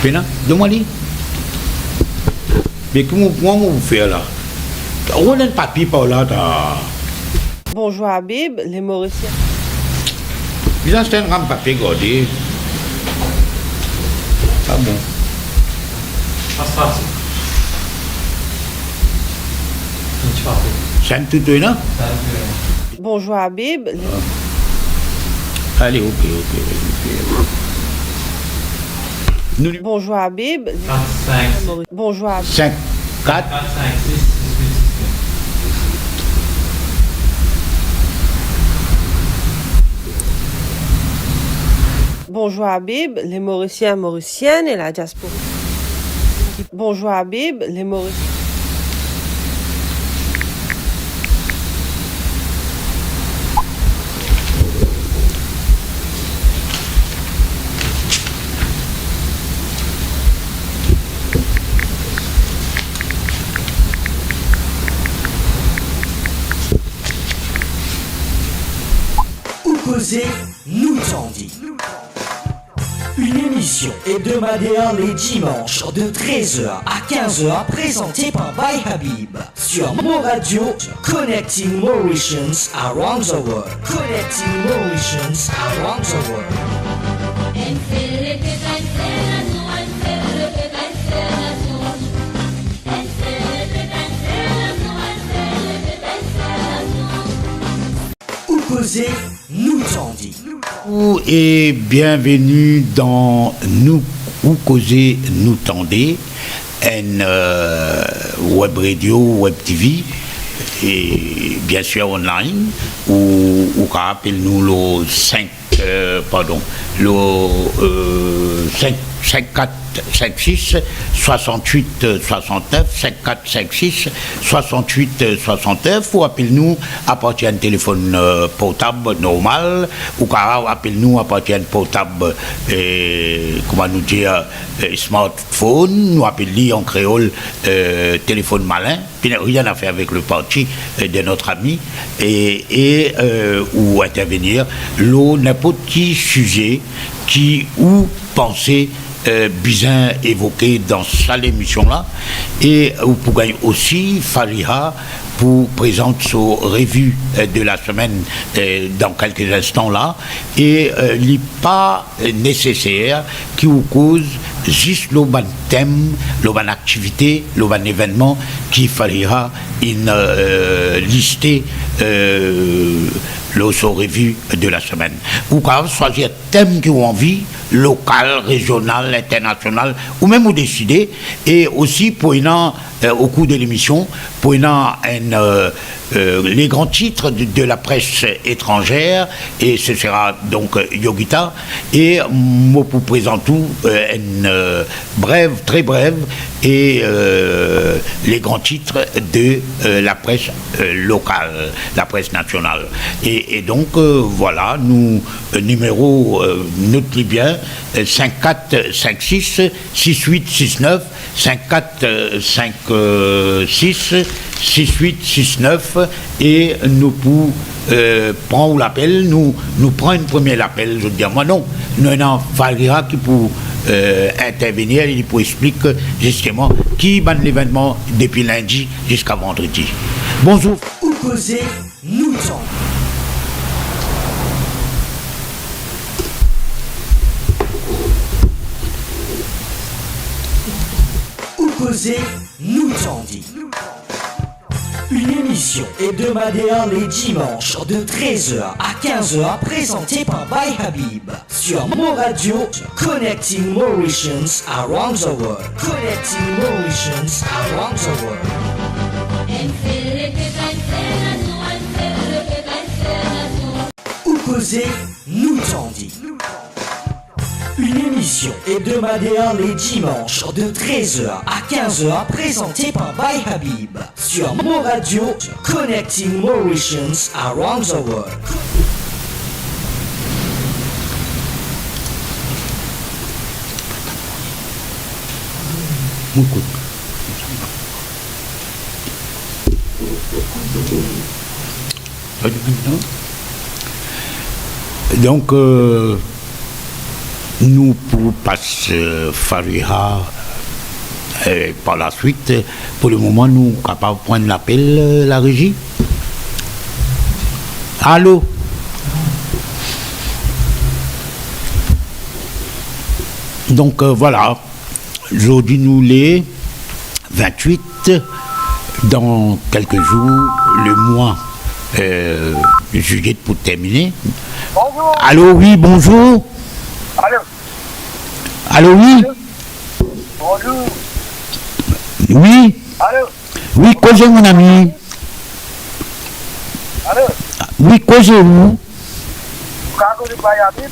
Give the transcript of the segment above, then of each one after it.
Fena, donne-moi lui. Mais comment vous faites là? On a un papier par là. Bonjour Habib, les Mauriciens. Ils ont un grand papier gardé. Ah bon. C'est un tout non? Bonjour Habib. Allez, ok. Bonjour Habib. 5. Bonjour Habib. 5, 4. 4, 5, 6, 18, 19. Bonjour Habib, les Mauriciens, Mauriciennes et la diaspora. Bonjour Habib, les Mauriciens. Causer, nous t'en dit. Une émission hebdomadaire les dimanches de 13h à 15h présentée par By Habib sur Mo Radio, Connecting Mauritians around the world. Connecting Mauritians around the world. Ou causer, nous t'en dit. Et bienvenue dans Nous ou causer nous tendez, une web radio, web TV et bien sûr online ou rappelle-nous le 5 pardon le 54 56 68 69 54 56 68 69 ou appelle-nous à partir d'un téléphone portable normal ou appelle-nous à partir d'un portable comment nous dire smartphone nous appelle-lui en créole téléphone malin qui n'a rien à faire avec le parti de notre ami et ou intervenir n'importe qui sujet qui ou penser bien évoqué dans cette émission-là et pour gagner aussi Fariha pour présenter sa revue de la semaine dans quelques instants là et il n'est pas nécessaire qui vous cause juste le bon thème, le bon activité, le bon événement qui Fariha une listée le revue de la semaine. Ou quand vous choisir un thème qui vous envie, local, régional, international, ou même vous décider, et aussi pour au cours de l'émission, pour les grands titres de la presse étrangère, et ce sera donc Yogita, et moi pour présenter une brève, très brève, et les grands titres de la presse locale, la presse nationale. Et donc, voilà, nous, numéro, note-le bien, 54 56 68 69, 54 56 68 69, et nous pour prendre l'appel, nous prenons un premier appel, je veux dire, moi non, nous avons Fariha qui pour intervenir, il pour expliquer justement qui ban l'événement depuis lundi jusqu'à vendredi. Bonjour. Ou causer, nous t'en. Ou causer, nous t'en dit. Une émission hebdomadaire les dimanches de 13h à 15h présentée par By Habib sur Mo Radio, Connecting Mauritians around the world. Connecting Mauritians around the world. Ou causer, nous t'en dit. Une émission hebdomadaire les dimanches de 13h à 15h présentée par By Habib sur Mo Radio, Connecting Mauritians around the world. Donc nous pour passer Fariha par la suite. Pour le moment, nous sommes capables de prendre l'appel, la régie. Allô? Donc voilà, aujourd'hui nous les 28, dans quelques jours, le mois juillet pour terminer. Bonjour. Allô, oui, bonjour. Allô. Allô, oui. Bonjour. Oui, Allô. oui, causez mon ami. Allô. Oui, causez-vous. Kako de Bayabib.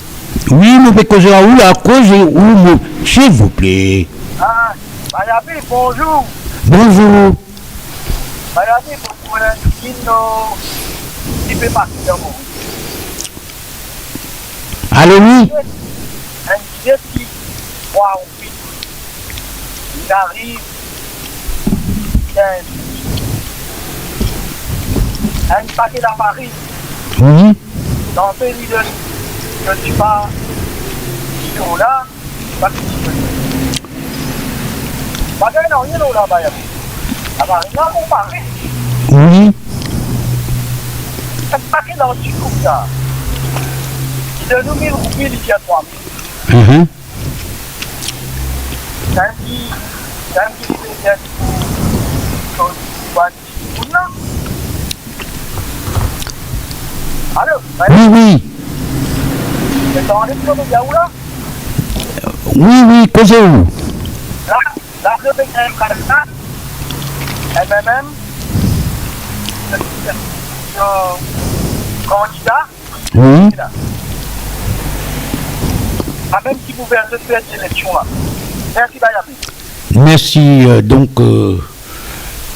Oui, nous pouvons causer à où, à causer où, s'il vous plaît. Ah, Bayabib, bonjour. Bonjour. Bayabib, pour un kino qui fait partie de moi. Allô, oui. Un guide qui voit au film. Il arrive. Un paquet d'appareils Oui. dans le pays de je ne suis pas là, pas que tu veux. Pas que non, il y a là, Bayabib. Alors, il a comparé. Oui. Un paquet dans le coup ça. Il donne 1000 roupies, il y a 3000. Mhm. C'est un petit business pour non. Allô? Oui, oui. C'est dans les clubs de Yaoula? Oui, oui, causez où? La club de Yaoula, MMM, candidat, Oui. même si vous faites cette élection-là. Merci, Bayabib. Merci.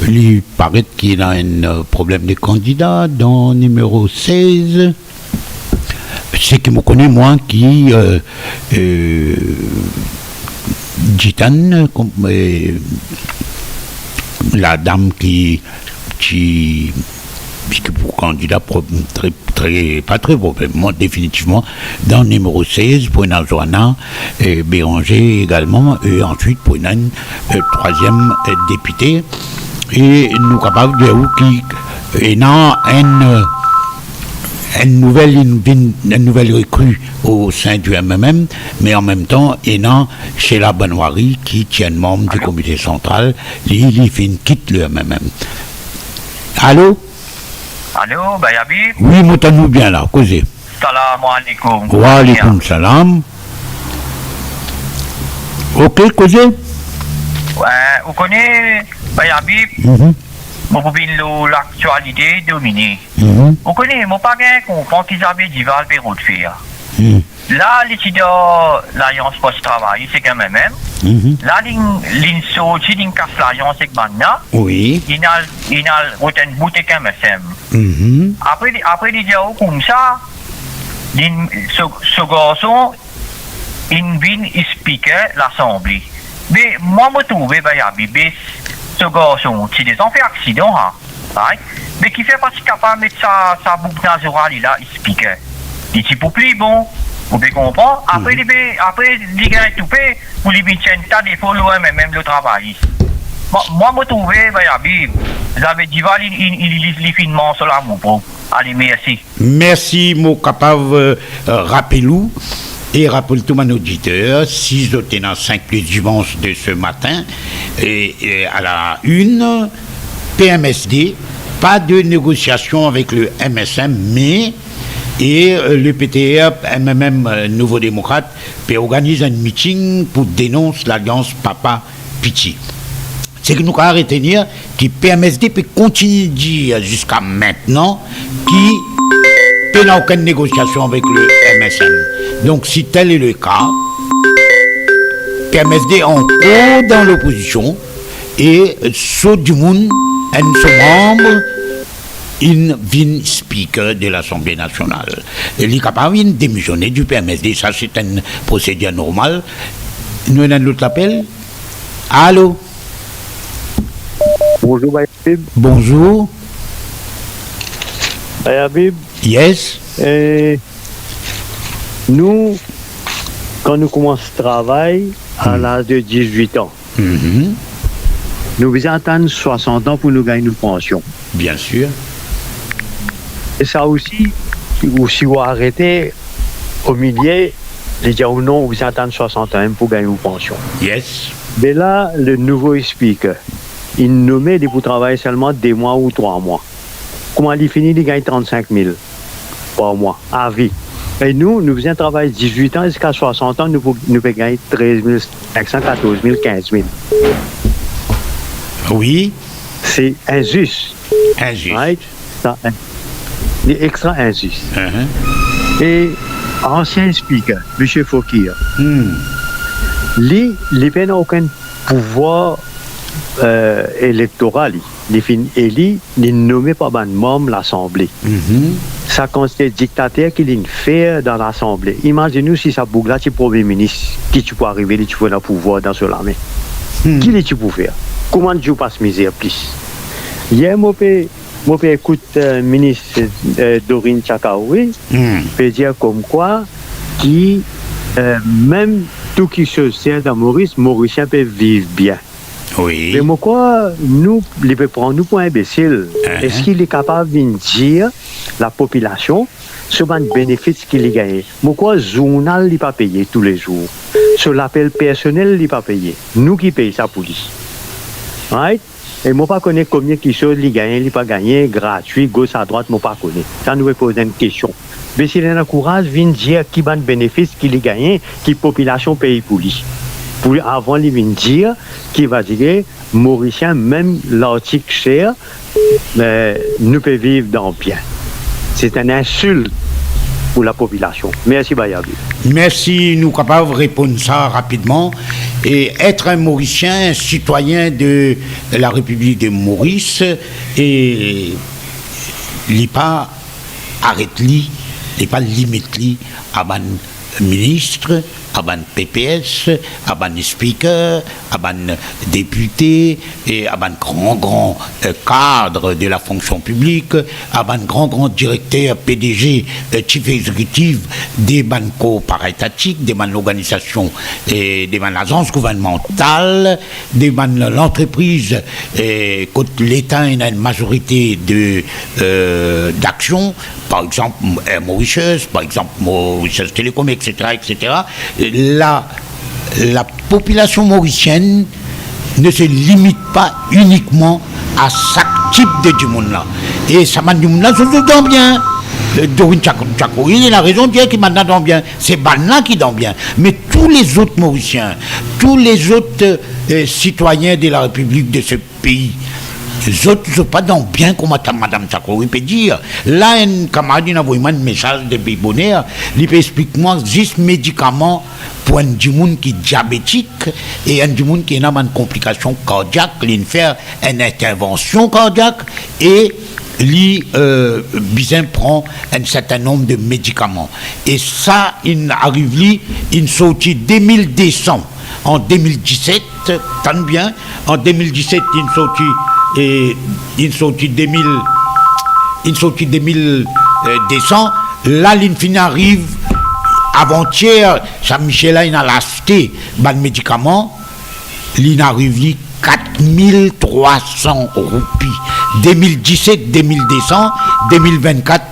Il paraît qu'il a un problème de candidat dans numéro 16. C'est qui me connaît, moi, qui Gitane, la dame qui pour candidat pas très probablement, définitivement, dans le numéro 16 pour Nazoana, Béranger également, et ensuite pour une troisième député. Et nous capables de dire qui est une nouvelle recrue au sein du MMM, mais en même temps, il y a chez la Benoîrie qui tient membre du comité central, il quitte le MMM. Allô? Allô, Bayabib? Oui, m'entendons bien là, causez. Salam alaikum. Wa alaikum salam. Ok, causez? Ouais, vous connaissez, Bayabib? Vous pouvez l'actualité dominée. Vous connaissez, mon parrain comprend qu'ils avaient dit Val Béraud de faire. Là, l'étudiant, l'Alliance Post-Travail, c'est quand même. Là, l'INSO, si l'IN casse l'Alliance, c'est que maintenant, Oui. il a une bouteille MSM. Après, il dit, comme ça, ce garçon, il vient expliquer l'Assemblée. Mais moi, je trouve, ce garçon, c'est des enfants accidents, right? Mais qui fait pas si capable de mettre sa boucle nasale là, expliquer. Il dit, pour plus bon. Vous pouvez comprendre? Après, les gars, tout fait, vous les mettez un tas de follow, même le travail. Moi, je trouve, vous avez dit, il finement sur la mou. Allez, merci. Merci, mon capable, rappelez-nous. Et rappelle tout mon auditeur, 6 au 5 le dimanche de ce matin, et à la une, PMSD, pas de négociation avec le MSM, mais le PTR, MMM Nouveau Démocrate, organise un meeting pour dénoncer l'alliance Papa Piti. C'est que nous avons retenir que PMSD peut continuer de dire jusqu'à maintenant qu'il n'a aucune négociation avec le MSM. Donc si tel est le cas, PMSD est encore dans l'opposition et ce du monde, un de ses membres, il vient speaker de l'Assemblée nationale. Il est capable de démissionner du PMSD, ça c'est une procédure normale. Nous avons l'autre appel. Allô? Bonjour Bayabib. Bonjour. Bayabib. Yes. Nous, quand nous commençons le travail à l'âge de 18 ans, nous devons attendre 60 ans pour nous gagner une pension. Bien sûr. Et ça aussi, ou si vous arrêtez au milieu, les dire ou non, vous attendez 60 ans pour gagner une pension. Yes. Mais là, le nouveau speaker, il nous met pour travailler seulement 2 mois ou 3 mois. Comment il finit, il gagne 35 000 par mois, à vie. Et nous faisons un travail 18 ans jusqu'à 60 ans, nous pouvons gagner 13 500, 14 000, 15 000. Oui. C'est injuste. Injuste. Right? Ça, c'est extra injuste. Et ancien speaker, M. Fokir, lui n'a aucun pouvoir électoral. Il est nommé par un membre de l'Assemblée. Ça consiste dictateur qu'il fait dans l'Assemblée. Imaginez-nous si ça bouge là, tu es Premier ministre, qui tu peux arriver, tu peux le pouvoir dans ce lame. Qui tu peux faire? Comment tu passes misère plus? Hier, moi, écoute le ministre Dorine Chakaoui, peut dire comme quoi, qui, même tout qui se sert dans Mauricien peut vivre bien. Oui. Mais pourquoi nous, il peut prendre nous pour imbéciles? Est-ce qu'il est capable de dire la population sur un bénéfice qu'il a gagné? Pourquoi le journal n'est pas payé tous les jours? Sur l'appel personnel n'est pas payé. Nous qui payons ça pour lui. Right? Et moi, pas connais combien de choses il gagne, il pas gagné, gratuit, gauche à droite, moi pas connais. Ça nous pose une question. Mais s'il a le courage, vient dire qui a un bénéfice qu'il a gagné, qui population paye pour lui. Pour avant, il vient dire qu'il va dire, Mauricien, même l'article cher, nous peut vivre dans le bien. C'est un insulte pour la population. Merci, Bayabi. Merci, nous capables de répondre ça rapidement. Et être un Mauricien, un citoyen de la République de Maurice, et il pas arrête-li, il pas limite-li à ban ministre, à ban PPS, à ban speaker, à ban député, et à ban grand cadre de la fonction publique, à ban grand directeur PDG, chief exécutif des banques parétatiques, des ban organisations et des ban agences gouvernementales, des ban l'entreprise, quand l'État a une majorité d'actions, par exemple Mauritius, par exemple Mauritius Télécom, etc., etc. La population mauricienne ne se limite pas uniquement à chaque type de du monde là. Et ça m'a dit là, je donne bien. Dorine Chako, il a raison de dire qu'il m'a donné bien. C'est Banna qui donne bien. Mais tous les autres Mauriciens, tous les autres citoyens de la République de ce pays, les autres ne sont pas dans bien comme Mme Chakori peut dire. Là, un camarade a envoyé un message de Bibonnaire, il peut expliquer moi juste médicaments pour un monde qui est diabétique et un monde qui a une complication cardiaque, il fait une intervention cardiaque et lui bien prend un certain nombre de médicaments. Et ça, il arrive, il sortit 2200 en 2017, tant bien, en 2017, il sortit. Et il sortit 2200. Là, l'infini arrive avant-hier. Saint-Michel, il a acheté un médicament. Il arrive 4300 roupies. 2017, 2200, 2024,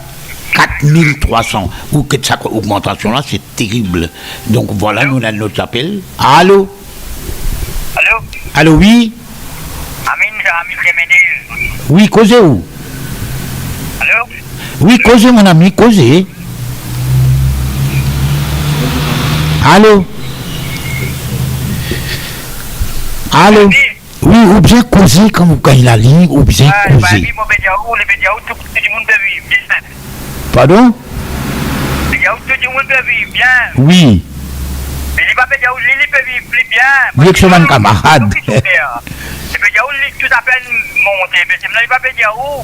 4300. Ou que cette augmentation-là, c'est terrible. Donc voilà, nous avons notre appel. Allô? Allô? Allô, oui? Oui, causez où? Allô? Oui, causez mon ami, causez. Allô? Allô? Oui, ou bien causez quand vous gagnez la ligne, ou bien causez. Pardon? Oui. Mais il va faire il peut vivre plus bien. Oui, que c'est un camarade. Et puis, il y a tout à fait monté. Mais il va faire où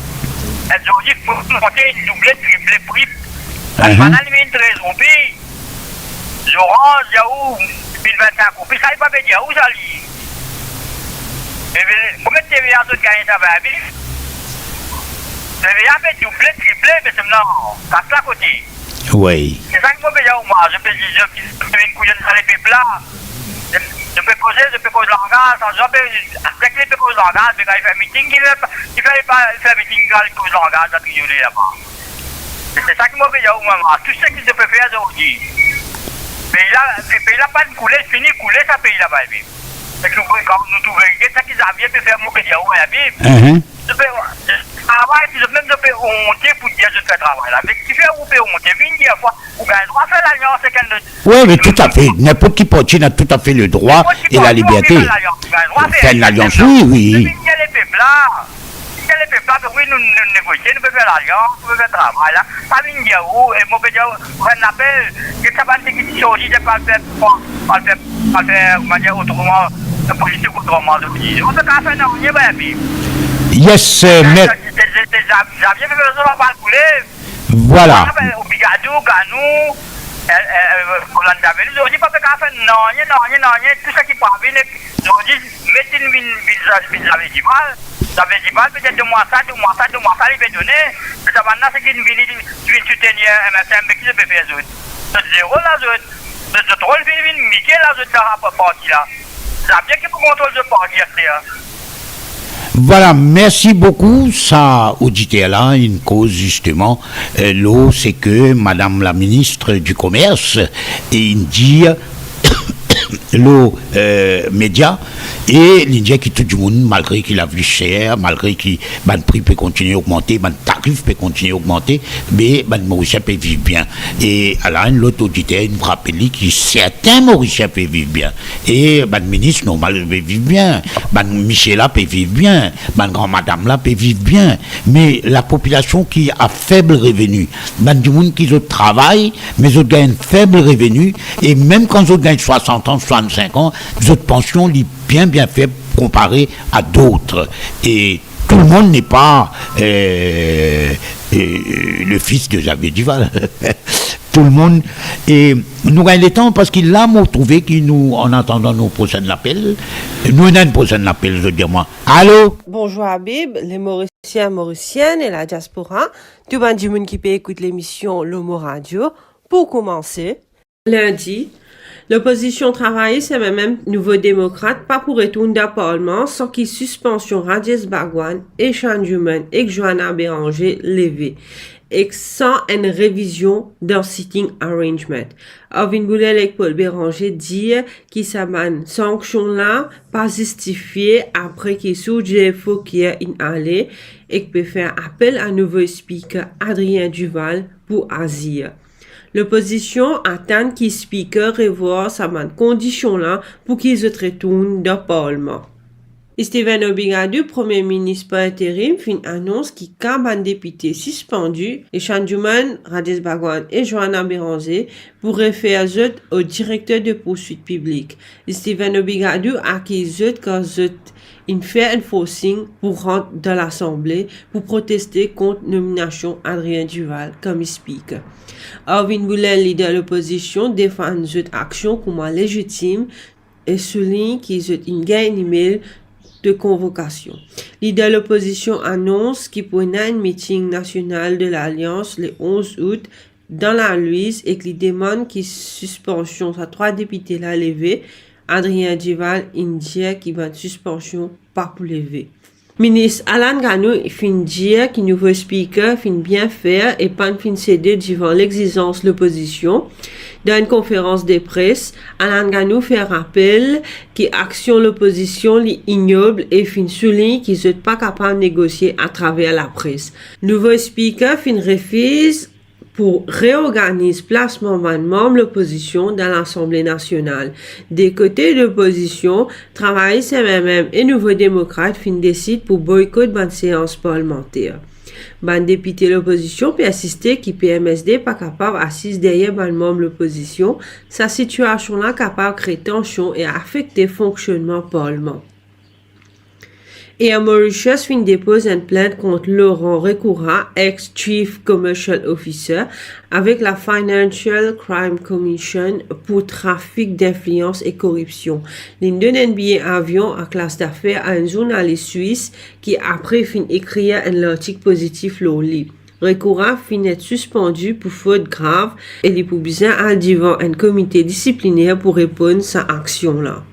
elles ont dit qu'il faut monter une doublette, triplé prix. Parce qu'on a mis une 13 roupies. L'orange, il y a où 1025 roupies. Ça, il va faire où ça lit? Et puis, combien de TVA de gagner ça va vivre? TVA fait doublette, triplé, mais c'est non. Ça, c'est à côté. Oui. C'est ça que moi, je peux une couillonne dans les peuples là. Je peux poser le langage, avec les peuples de langage, je peux faire un meeting, il fait un meeting dans les peuples de langage, là-bas. C'est ça que moi, tout ce que je peux faire aujourd'hui. Le pays là, pas de couler, fini de couler, ça pays là-bas. C'est que quand nous trouvons ça qu'ils avaient pu faire mon pédiao à la Bible. Je peux travailler, je peux honter pour dire je fais travail là. Mais qui fait ou peut honter, une dire fois, ou bien droit faire l'alliance, c'est qu'elle ne. Oui, mais tout à fait. N'importe qui portier a tout à fait le droit et la liberté. Faire l'alliance, oui, oui. Les peuples là, oui, nous négocier, nous pouvons faire l'alliance, nous pouvons faire le travail là. Pas une dire où, et mon pédiao, on appelle, que ça va être qui choisit de pas faire, manière autrement. La politique autrement de dire. On peut pas faire non, bien. Yes, mais. Voilà. Au Bigadou, Ganou, Hollandaville, je dis pas que faire non, tout ça qui peut venir. Je dis, mettez une ville, j'avais dit mal, peut-être de moi ça, il peut donner. Mais ça maintenant, c'est qu'une ville, tu viens soutenir MSM, mais qui se peut faire zone. C'est zéro là, je trouve une Mickey là, je te rappelle parti là. Ça bien qu'il faut contrôle de parti là. Voilà, merci beaucoup. Ça, auditeur là, une cause justement, l'eau, c'est que Madame la ministre du Commerce et India, l'eau média et l'Indien qui tout le monde, malgré qu'il a vu cher, malgré que le prix peut continuer à augmenter, le tarif peut continuer à augmenter, mais le Mauricien peut vivre bien. Et alors, l'autre auditeur, il me rappelle que certains Mauriciens peuvent vivre bien. Et le ministre normal peut vivre bien, Michel là peut vivre bien, grand-madame là peut vivre bien. Mais la population qui a faible revenu, du monde qui travaille, mais ils gagnent faible revenu, et même quand ils gagnent 60 ans, 65 ans, les autres pensions sont bien faibles comparées à d'autres. Et tout le monde n'est pas le fils de Xavier Duval. Tout le monde. Et nous gagnons le temps parce qu'il a trouvé qu'il nous, en attendant nos prochains appels, nous avons une prochaine appel, je veux dire moi. Allô? Bonjour Habib, les Mauriciens, Mauriciennes et la diaspora. Tout le monde du monde qui peut écouter l'émission L'Homo Radio. Pour commencer, lundi, l'opposition travailliste et même Nouveau Démocrate pas pour retourner au Parlement sans qu'il suspension Radies Bagwan et Chanjuman et Johanna Béranger levée et sans une révision d'un sitting arrangement. Avin Boulel et Paul Béranger dire qu'il s'aman sanction là pas justifié après qu'il soulève faut qu'il y ait une allée et qu'il peut faire appel à nouveau speaker Adrien Duval pour Azir. L'opposition attend qu'il speaker revoie sa condition là pour qu'ils se retournent dans le Parlement. Steven Obigadou, Premier ministre par intérim, fin annonce qu'il y a un député suspendu et Chanjuman, Radies Bagwan et Johanna Béranger pour référer au directeur de poursuite publique. Steven Obigadou a accusé qu'il fait un forcing pour rentrer dans l'Assemblée pour protester contre la nomination Adrien Duval comme speaker. Arvin Boulel, leader de l'opposition, défend cette action comme légitime et souligne qu'il y a une gain email de convocation. Leader de l'opposition annonce qu'il pourrait un meeting national de l'Alliance le 11 août dans la Louise et qu'il demande qu'il suspension à 3 députés la lever. Adrien Duval India qui va suspension pas pour lever. Ministre Alan Ganou fin dire qu'il nouveau speaker fin bien faire et pas fin céder devant l'exigence de l'opposition. Dans une conférence de presse, Alan Ganou fait rappel que action l'opposition est ignoble et fin souligne qu'ils sont pas capables de négocier à travers la presse. Nouveau speaker fin refuse pour réorganiser placement d'un membre de l'opposition dans l'Assemblée nationale. Des côtés de l'opposition, travaillistes MMM et Nouveau Démocrate fin décident pour boycotter une séance parlementaire. Ban député de l'opposition peut assister qui PMSD pas capable d'assister derrière un membre de l'opposition. Sa situation là capable de créer tension et affecter le fonctionnement parlement. Et à Mauritius, fin dépose une plainte contre Laurent Recoura, ex-Chief Commercial Officer, avec la Financial Crime Commission pour trafic d'influence et corruption. L'une donne un billet avion à classe d'affaires à un journaliste suisse qui après fin écrire un article positif l'oli. recours finit être suspendu pour faute grave et il pour besoin à devant un comité disciplinaire pour répondre à cette action-là.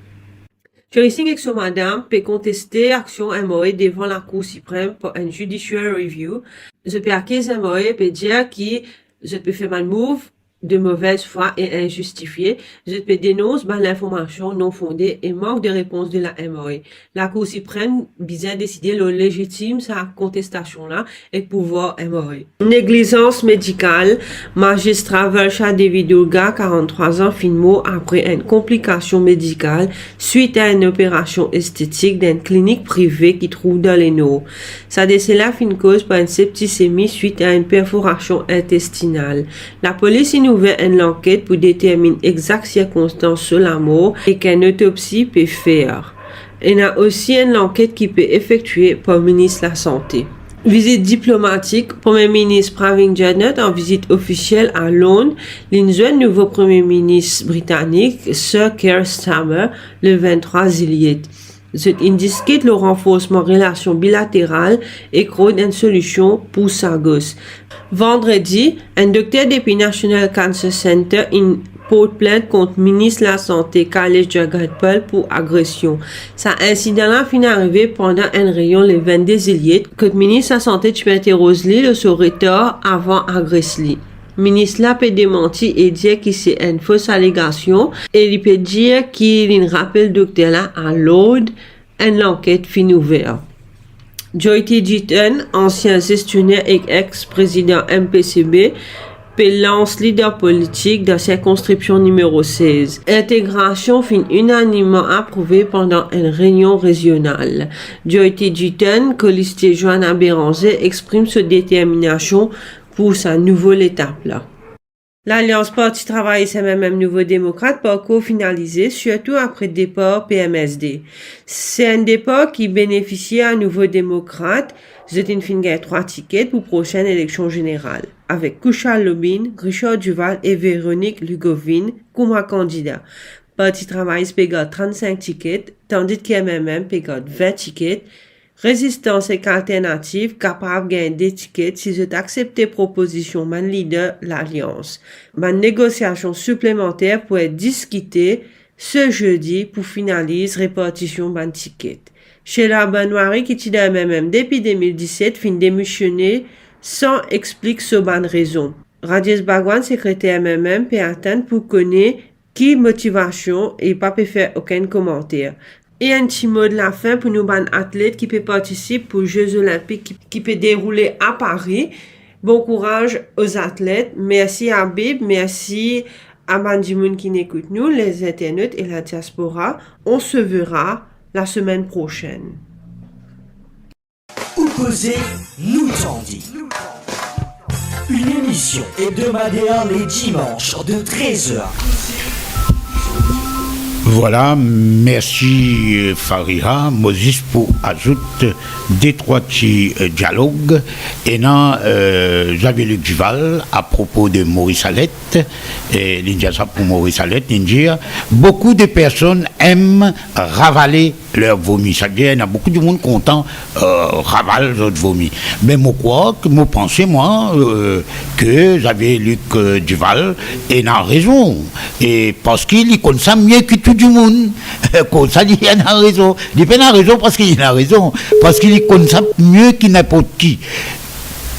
Jurissing avec son madame peut contester action MOE devant la Cour suprême pour un judicial review. Je peux accuser MOE peut dire que je peux faire un move de mauvaise foi et injustifié. Je peux dénoncer l'information non fondée et manque de réponse de la MOE. La Cour suprême bien décider le légitime sa contestation-là et pouvoir MOE. Négligence médicale. Magistrat Velcha David Olga, 43 ans, fin mort après une complication médicale suite à une opération esthétique d'une clinique privée qui trouve dans les Nord. Sa décès là fin cause par une septicémie suite à une perforation intestinale. La police ouvert une enquête pour déterminer exactes circonstances sur la mort et qu'une autopsie peut faire. Il y a aussi une enquête qui peut effectuer par le ministre de la Santé. Visite diplomatique. Premier ministre Pravin Gordhan en visite officielle à Londres. L'injoint nouveau Premier ministre britannique Sir Keir Starmer le 23 juillet. C'est indique le renforcement des relations bilatérales et crée une solution pour Sagos. Vendredi, un docteur depuis National Cancer Center porte plainte contre le ministre de la Santé, Kailash Jagat-Pal, pour agression. Cet incident-là finit arrivé pendant un rayon le 22 juillet que le ministre de la Santé interroge le sur retard avant agression. Le ministre là peut démentir et dire que c'est une fausse allégation et il peut dire qu'il rappelle le docteur là à l'ordre une enquête fin ouverte. Jyoti Jitan, ancien gestionnaire et ex-président MPCB, lance leader politique de la circonscription numéro 16. Intégration fin unanimement approuvée pendant une réunion régionale. Jyoti Jitan, colistier Johanna Béranger, exprime sa détermination pour sa nouvelle étape là. L'Alliance Parti Travail et même Nouveau Démocrate pas encore finalisé, surtout après le départ PMSD. C'est un départ qui bénéficie à Nouveau Démocrate. C'est une fin de 3 tickets pour prochaine élection générale, avec Kushal Lobin, Richard Duval et Véronique Lugovin comme candidats. Parti Travail pégate 35 tickets, tandis que MMM pégate 20 tickets. Résistance et alternative capable de gagner des tickets si vous acceptez proposition man leader l'Alliance. Ma négociation supplémentaire pour être discutée ce jeudi pour finaliser répartition ban ticket. Chez la Benoît qui tient MMM depuis 2017 fin démissionner sans explique ce ban raison. Rajesh Bhagwan, secrétaire MMM, peut attendre pour connaître qui motivation et pas peut faire aucun commentaire. Et un petit mot de la fin pour nous ban athlètes qui peut participer aux Jeux Olympiques qui peut dérouler à Paris. Bon courage aux athlètes. Merci à Bib, merci à Bandimoun qui n'écoute nous, les internautes et la diaspora. On se verra la semaine prochaine. Ou causer, nous t'en dit. Une émission hebdomadaire les dimanches de 13h. Voilà, merci Fariha, Moses pour ajouter des trois petits dialogues. Et non, j'avais Luc Duval à propos de Maurice Allette, et l'India ça pour Maurice Allette, l'India. Beaucoup de personnes aiment ravaler leur vomi. C'est-à-dire, il y a beaucoup de monde content ravale leur vomi. Mais moi crois que moi pensais moi que j'avais Luc Duval et il a raison. Et parce qu'il est comme ça mieux que tout du monde. Comme ça, il a raison. Il a raison parce qu'il a raison. Parce qu'il est comme ça mieux que n'importe qui.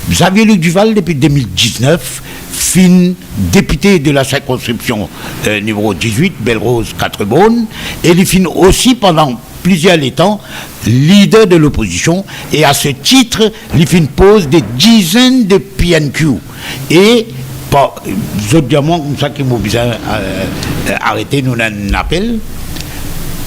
Xavier Luc Duval, depuis 2019, fin député de la circonscription numéro 18, Belle-Rose, 4-Bonnes, et il fin aussi pendant plusieurs temps leader de l'opposition, et à ce titre, il fin pose des dizaines de PNQ. Et je diamants comme ça qui m'ont besoin arrêter, nous un appel.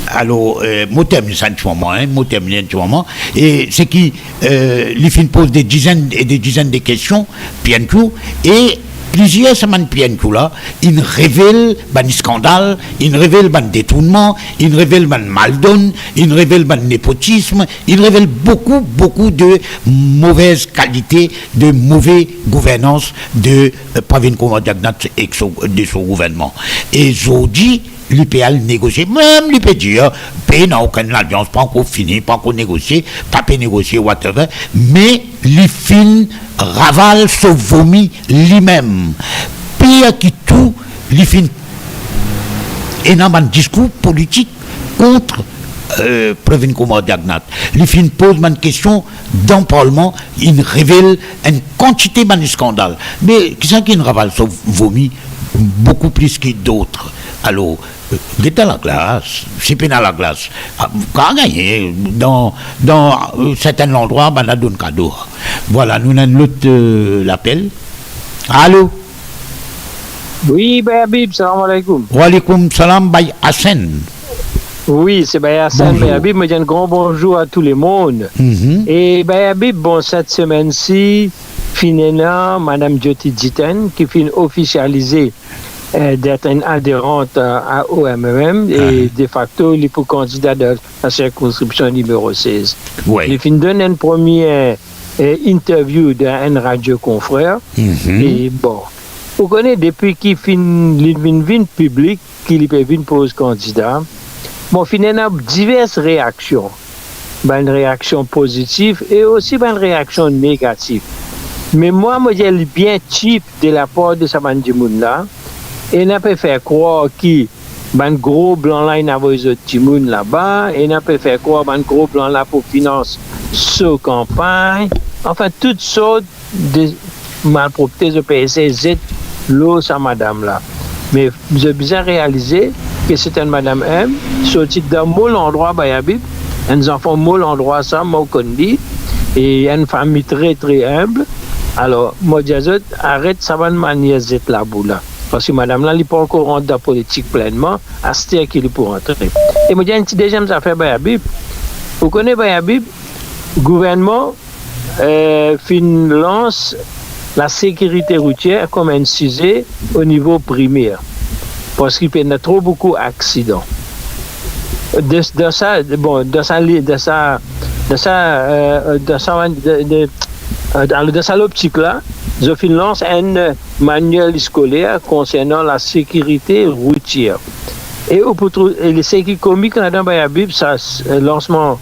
Alors, moi termine ça un moment, et c'est qui les films posent des dizaines et des dizaines de questions, PNQ, et plusieurs semaines PNQ là, ils révèlent des scandales, ils révèlent des détournements, ils révèlent des maldonnes, ils révèlent des népotisme, ils révèlent beaucoup de mauvaises qualités, de mauvaise gouvernance de Pravin Kumar Jagnnath et de son gouvernement. Et aujourd'hui, l'IPA négocier, même l'IPA dire, pays n'a aucune alliance, pas encore fini, pas encore négocié, pas peut négocier, whatever, mais li fin raval sauf vomi lui-même. Pire qui tout, li fin et dans un discours politique contre Pravin Kumar Jagnnath. Il fait une pose une question dans le Parlement, il révèle une quantité de scandales. Mais qui c'est qui ravale sauf vomi beaucoup plus que d'autres. Alors, il à la glace, c'est pas à la glace. Quand gagner dans certains endroits, on a donné cadeau. Voilà, nous avons l'autre l'appel. Allô? Oui, Bayabib, salam alaikum. Wa alaikum salam, Bay Hassan. Oui, c'est Bayassan Bayabib. Je dis un grand bonjour à tout le monde. Et Bayabib, bon, cette semaine-ci, finalement, Madame Jyoti Jiten, qui finit officialiser d'être une adhérente à OMM et de facto, il est pour candidat de la circonscription numéro 16. Ouais. Il finit donner une première interview d'un radio confrère. Et bon, vous connaissez, depuis qu'il vient public, qu'il peut venir pose candidat, bon, finalement, diverses réactions. Une réaction positive et aussi une réaction négative. Mais moi, j'ai bien cheap de la part de Saman Dimoun là. Et n'a pas fait croire qu'il un gros blanc là, il y a des autres Dimoun là-bas. Et n'a pas fait croire un gros blanc là pour financer ce campagne. Enfin, toutes sortes de malpropretés de PSZ, l'eau, sa madame là. Mais j'ai bien réalisé que c'est une madame M, sortie d'un mot endroit, Bayabib, un enfant mot endroit, ça, moi, dit, et une famille très, très humble. Alors, moi, je dis, arrête, ça va de manière d'être là, là. Parce que madame là, elle n'est pas encore rentrée dans la politique pleinement, à ce qu'il est pour rentrer. Et moi, je dis, une petite deuxième affaire, Bayabib. Vous connaissez Bayabib? Le gouvernement lance la sécurité routière comme un sujet au niveau primaire. Parce qu'il y a trop beaucoup d'accidents. Dans sa optique là, je lance un manuel scolaire concernant la sécurité routière. Et ce qui est comique dans Bayabib, ça lancement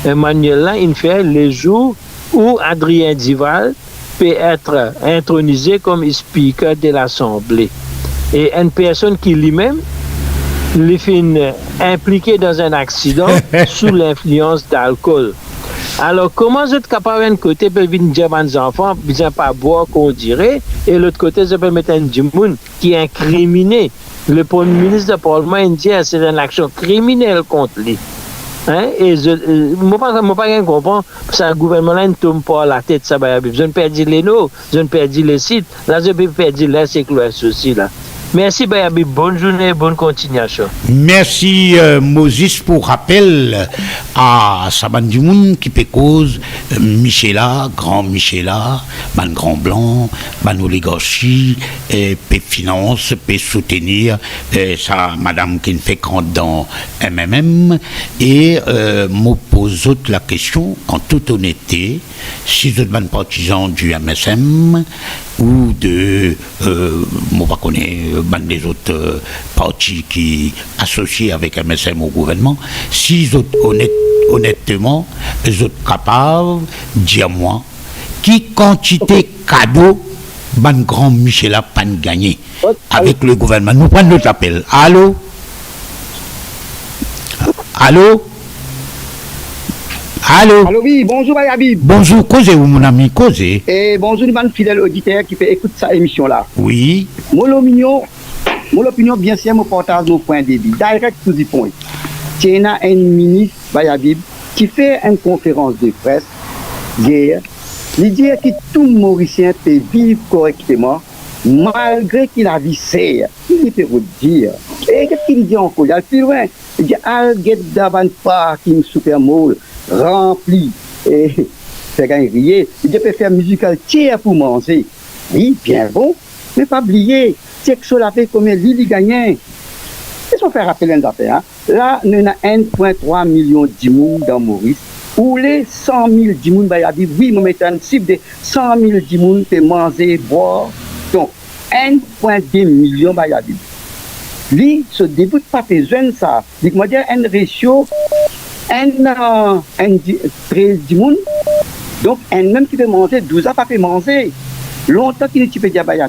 manuel là, il fait les jours où Adrien Dival peut être intronisé comme speaker de l'Assemblée. Et une personne qui lui-même est impliquée dans un accident sous l'influence d'alcool. Alors, comment vous êtes capable d'un côté de dire aux enfants, bien pas boire qu'on dirait, et l'autre côté, je peux mettre un Djimoun qui est incriminé. Le Premier ministre du Parlement indien, c'est une action criminelle contre lui. Hein? Et je ne peux pas comprendre que ce gouvernement-là ne tombe pas à la tête. Ça va. Je ne perds les noms, je ne perds les sites, là je peux perdre les séculaires aussi. Là. Merci Bayabi, bonne journée, bonne continuation. Merci Moses pour rappel à Saban Dimoun qui peut cause Michela, grand Michela, man grand blanc, man oligarchie, peut finance, peut soutenir sa madame qui ne fait qu'en dans MMM et me pose la question en toute honnêteté, si vous êtes un partisan du MSM ou de, moi pas connais, des autres partis qui associés avec MSM au gouvernement, si vous êtes honnêtement, vous êtes capables de dire moi, qui quantité cadeau ban grand Michel a pas gagné avec le gouvernement. Nous prenons notre appel. Allô? Allô? Allô? Allô, oui, bonjour Bayabib. Bonjour, causez vous mon ami, causez. Et bonjour mon fidèle auditeur qui fait écouter cette émission-là. Oui. Mon opinion, bien sûr, me partage nos points de vue. Direct to the point. Il y a un ministre Bayabib qui fait une conférence de presse hier. Il dit que tout Mauricien peut vivre correctement malgré qu'il a vie serre. Il peut vous dire. Et qu'est-ce qu'il dit encore? Il y a plus loin. Il dit Alget d'avant parking super mall rempli et fait gagner. Il peut faire musical tiers pour manger. Oui, bien bon, mais pas oublier. C'est que cela fait combien il gagne. Qu'est-ce qu'on fait rappeler une affaire? Hein? Là, nous avons 1,3 million de dimoun dans Maurice. Ou les 100 000 dimoun, oui, nous mettons une cible de 100 000 dimoun pour manger, boire. Donc, 1,2 million Bayabib. Lui, ce début de pas jeune ça. Donc, moi, dire un ratio, 13 dimoun Donc, un homme qui peut manger, 12 ans, pas peut manger. Longtemps qu'il ne peut dire, bah, il y a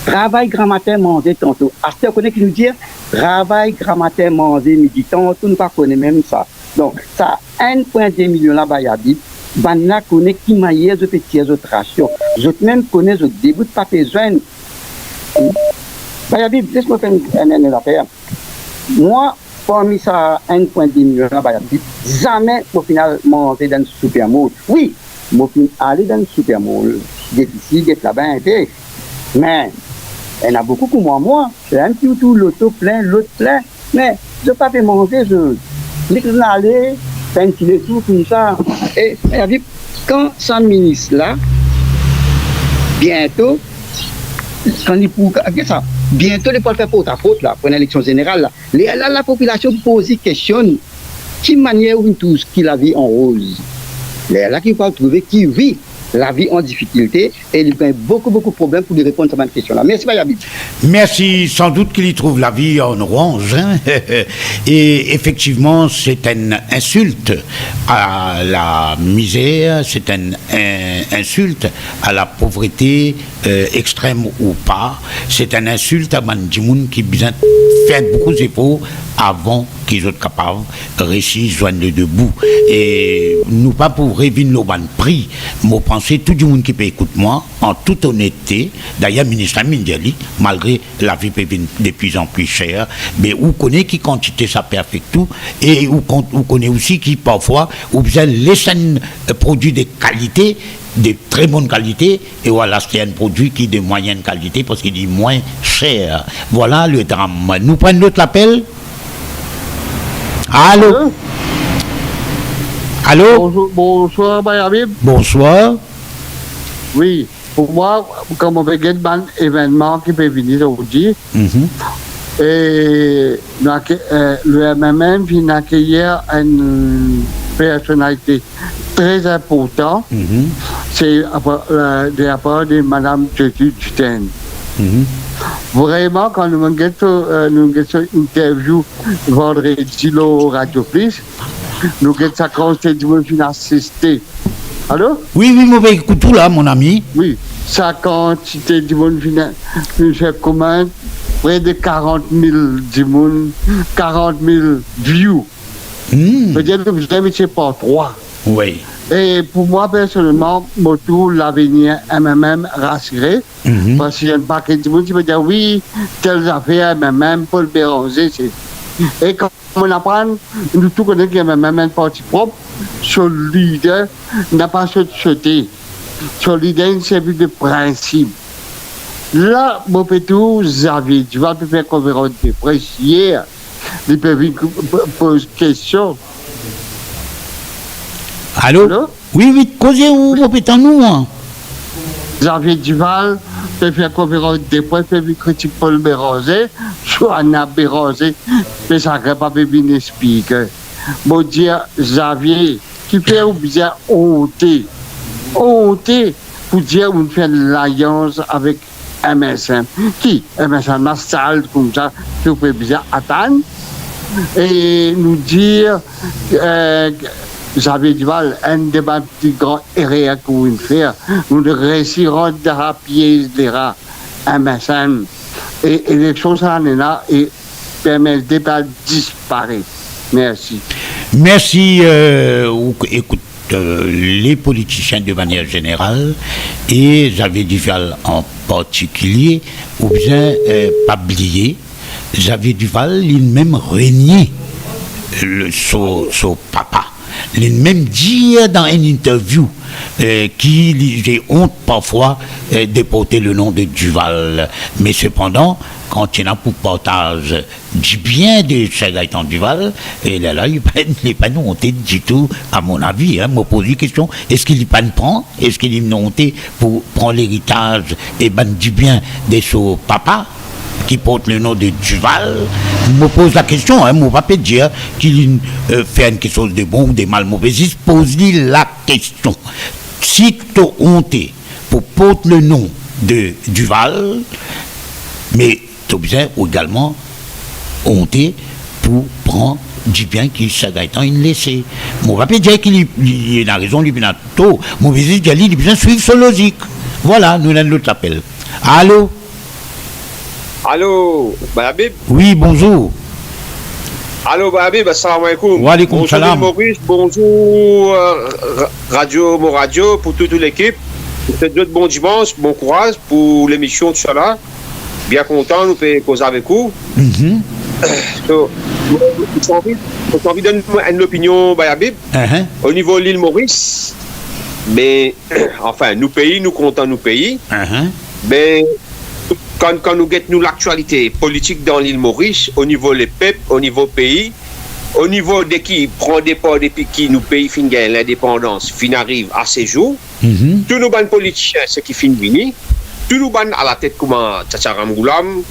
travail, grand matin, manger tantôt. Après, on connaît qui nous dit, travail, grand matin, manger, midi, tantôt, nous ne connaissons même ça. Donc, ça, 1,2 million là, bah, il y a dit, Banna connaît qui maillait les petits rations. Je même connais le début de pas besoin. Bah, il y a dit, laisse-moi faire une affaire. Moi, parmi ça, 1,2 million là, bah, il y a dit, jamais, au final, manger dans le supermarché. Oui, moi, aller dans le supermarché, d'être ici, d'être là-bas, mais il y en a beaucoup comme moi. J'ai un petit tout, l'auto plein, l'autre plein. Mais je ne peux pas manger, je aller, faire un petit détour comme ça. Et quand ce ministre-là, bientôt, quand il pour ça, bientôt, il peut faire pour ta faute, là, pour l'élection générale. Là, la population pose des questions. Qui manière ou tout ce qu'il a vu en rose? Là, qui va trouver qui vit la vie en difficulté et il y a beaucoup de problèmes pour lui répondre à cette question-là. Merci, Bayabi. Merci. Sans doute qu'il y trouve la vie en orange. Hein? Et effectivement, c'est une insulte à la misère, c'est une insulte à la pauvreté extrême ou pas. C'est une insulte à Mandimoun qui besoin faire beaucoup d'efforts avant qu'ils soient capables de réussir joindre debout. Et nous pas pour réviner le ban prix, moi penser tout le monde qui peut écouter moi, en toute honnêteté, d'ailleurs, le ministre Mindeli, malgré la vie peut de plus en plus chère, mais vous connaissez qui quantité ça perfecte tout, et vous connaissez aussi qui parfois, vous besoin laisser un produit de qualité, de très bonne qualité, et voilà, c'est un produit qui est de moyenne qualité parce qu'il est moins cher. Voilà le drame. Nous prenons l'autre appel. Allô? Allô? Bonsoir, Bayabib. Bonsoir. Oui, pour moi, comme on veut un événement qui peut venir aujourd'hui, et le MMM vient accueillir une personnalité très importante, c'est de la part de Mme Gertrude Stein. Vraiment, quand nous avons une interview vendredi au Radio Plus, nous avons sa quantité de monde qui assisté. Allô? Oui, moi, écoute tout là, mon ami. Oui, sa quantité de monde qui fait comment? Près de 40 000 views. C'est-à-dire que vous avez c'est pas 3. Oui. Et pour moi, personnellement, moi, tout l'avenir MMM rassuré. Parce qu'il y a un paquet de monde qui peut dire oui, telles affaires MMM, Paul Béranger, c'est. Et quand on apprend, nous tous connaissons qu'il y a MMM un parti propre, sur le leader n'a pas sauté. Sur le leader, une série de principes. Là, mon petit Xavier, tu vas te faire conférence de presse hier, il peut poser question. Allô? Oui, causez où, mon petit nous, hein? Xavier Duval peut faire conférence de presse, peut critiquer Paul Béranger, soit Anna Béranger, mais ça ne pas venir expliquer. Bon, dire Xavier, qui fait ou bien honte pour dire qu'on fait l'alliance avec MSM. Qui? MSM, la salle comme ça, que vous pouvez bien attendre. Et nous dire, Xavier Duval, un des plus grands erreurs qu'on veut faire, nous réussirons de rapier les rats MSM. Et l'élection, ça en est là, et permet le débat disparaître. Merci. Merci. Écoute, les politiciens de manière générale et Xavier Duval en particulier, ou bien pas oublier, Xavier Duval, il même régné son papa. Il même dit dans une interview qu'il j'ai honte parfois de porter le nom de Duval. Mais cependant, quand il y a pour partage du bien de Cheikh Gaëtan Duval, et là, il n'est pas honte du tout, à mon avis. Me pose une question, est-ce qu'il n'est pas prend? Est-ce qu'il est honte pour prendre l'héritage et du bien de son papa qui porte le nom de Duval? Je me pose la question, je ne vais pas dire qu'il fait quelque chose de bon ou de mal mauvais. Je pose-lui la question. Si tu es honte pour porter le nom de Duval, mais tu es bien également honte pour prendre du bien qui Cheikh Gaëtan il laissé. Mon rappelle dire qu'il a raison, il a tôt. Mon visite, il a besoin de suivre son logique. Voilà, nous avons l'autre appel. Allô? Allô, Bayabib? Oui, bonjour. Allô, Bayabib, assalamu alaikum. Wa alaikum salam. Bonjour, Maurice, bonjour, Radio, mon radio, pour toute l'équipe. Je vous souhaite bon dimanche, bon courage pour l'émission, tout ça là. Bien content, nous pouvons causer avec vous. J'ai envie de donner une opinion, Bayabib, au niveau de l'île Maurice. Mais, enfin, nous pays, nous comptons nous pays. Mais, quand nous guettons l'actualité politique dans l'île Maurice, au niveau des peuples, au niveau pays, au niveau de qui prend des pas depuis qui nous pays fin gagne l'indépendance, fin arrive à ces jours, tous nos bancs politiciens, ceux qui fin venir, tous nos bancs à la tête comme Tchatcharam Goulam,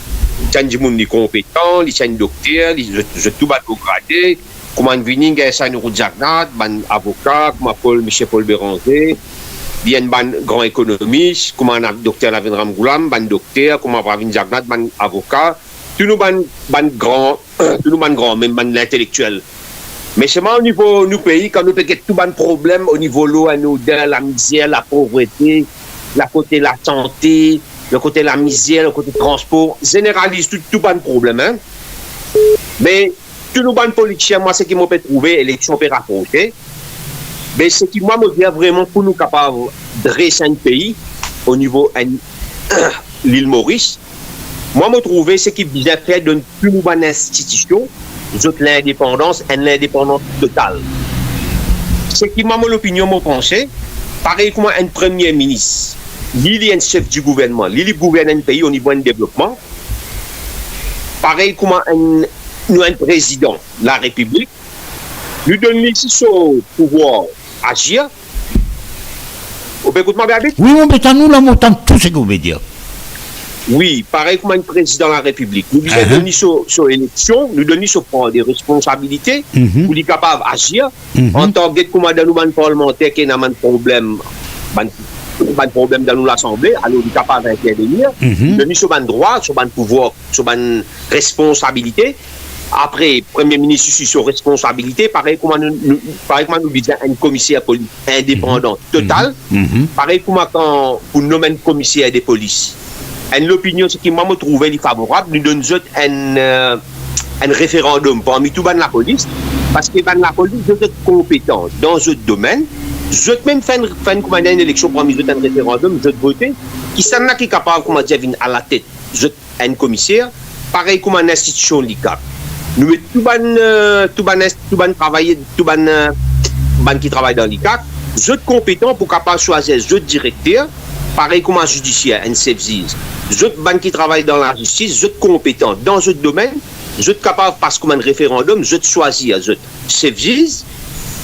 Tchandji Moun li compétent, li Tchandji docteur, li tout ban au gradé, comment venir gagne ça nous Jagnat, ban avocat, comme Michel Paul Béranger, bien ban grand économiste, comment docteur Ravindram Goulam, ban docteur, comment Ravin Jagnat, ban avocat, tous nous ban grand, tous nous ban grand, même ban intellectuel. Mais seulement au niveau du pays, quand nous avons tout ban problème au niveau de l'eau, la misère, la pauvreté, la côté de la santé, le côté de la misère, le côté du transport, généralise tout ban problème. Hein? Mais tous nous ban politiciens, moi, ce qui m'a fait trouver, élection peut rapporter. Mais ce qui moi me vient vraiment pour nous capables de dresser un pays au niveau de l'île Maurice, moi me trouver ce qui vient faire d'une plus bonne institution, l'indépendance et l'indépendance totale. Ce qui moi l'opinion me pensée, pareil comme un premier ministre, il est un chef du gouvernement, il gouverne un pays au niveau du développement, pareil comme un président de la République, lui donne ici son pouvoir agir. Vous pouvez écouter ma bien? Oui, on peut nous l'entend tout ce que vous voulez dire. Oui, pareil comme un président de la République. Nous lui donnons sur élection, nous donnons sur prendre des responsabilités pour lui capable d'agir. En tant que commandant parlementaire qui a un problème, dans l'Assemblée, alors il est capable d'intervenir. Nous donnons sur un droit, sur un pouvoir, sur une responsabilité. Après, Premier ministre ici sur responsabilité, pareil comme nous disons un commissaire indépendant total, pareil comme quand pour nommer un commissaire de police. L'opinion, ce qui m'a trouvé favorable, nous donne un référendum parmi tout la police, parce que la police est compétent dans ce domaine. Je même fait une élection parmi eux un référendum, je voter, qui s'en a qui est capable, comment dire, à la tête, un commissaire, pareil comme une institution l'ICAP. Nous mettons tout ban travailler, tout ban qui travaille dans l'ICAC, je suis compétent pour capable choisir je directeur, pareil comme un judiciaire, un service. Je ban qui travaille dans la justice, je suis compétent dans ce domaine, je suis capable parce comme un référendum, je choisir je service,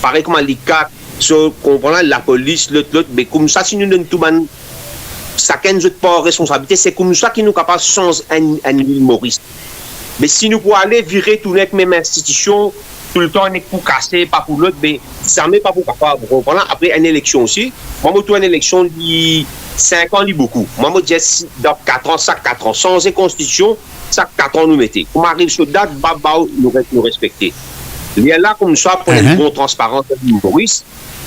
pareil comme l'ICAC, la police, l'autre, mais comme ça si nous donnons tout ban, chacun n'a pas de responsabilité, c'est comme ça qui nous capable de changer un île Maurice. Mais si nous pouvons aller virer tout avec même institution, tout le temps, on est pour casser, pas pour l'autre, mais ça ne met pas pour capable. Après une élection aussi, moi, je une élection de 5 ans, c'est beaucoup. Moi, je dis dans 4 ans, ça 4 ans. Sans constitution, ça 4 ans nous mettez. Comme arrive sur date, nous respecter. Il y a là, comme ça, pour une bonne transparence de Maurice,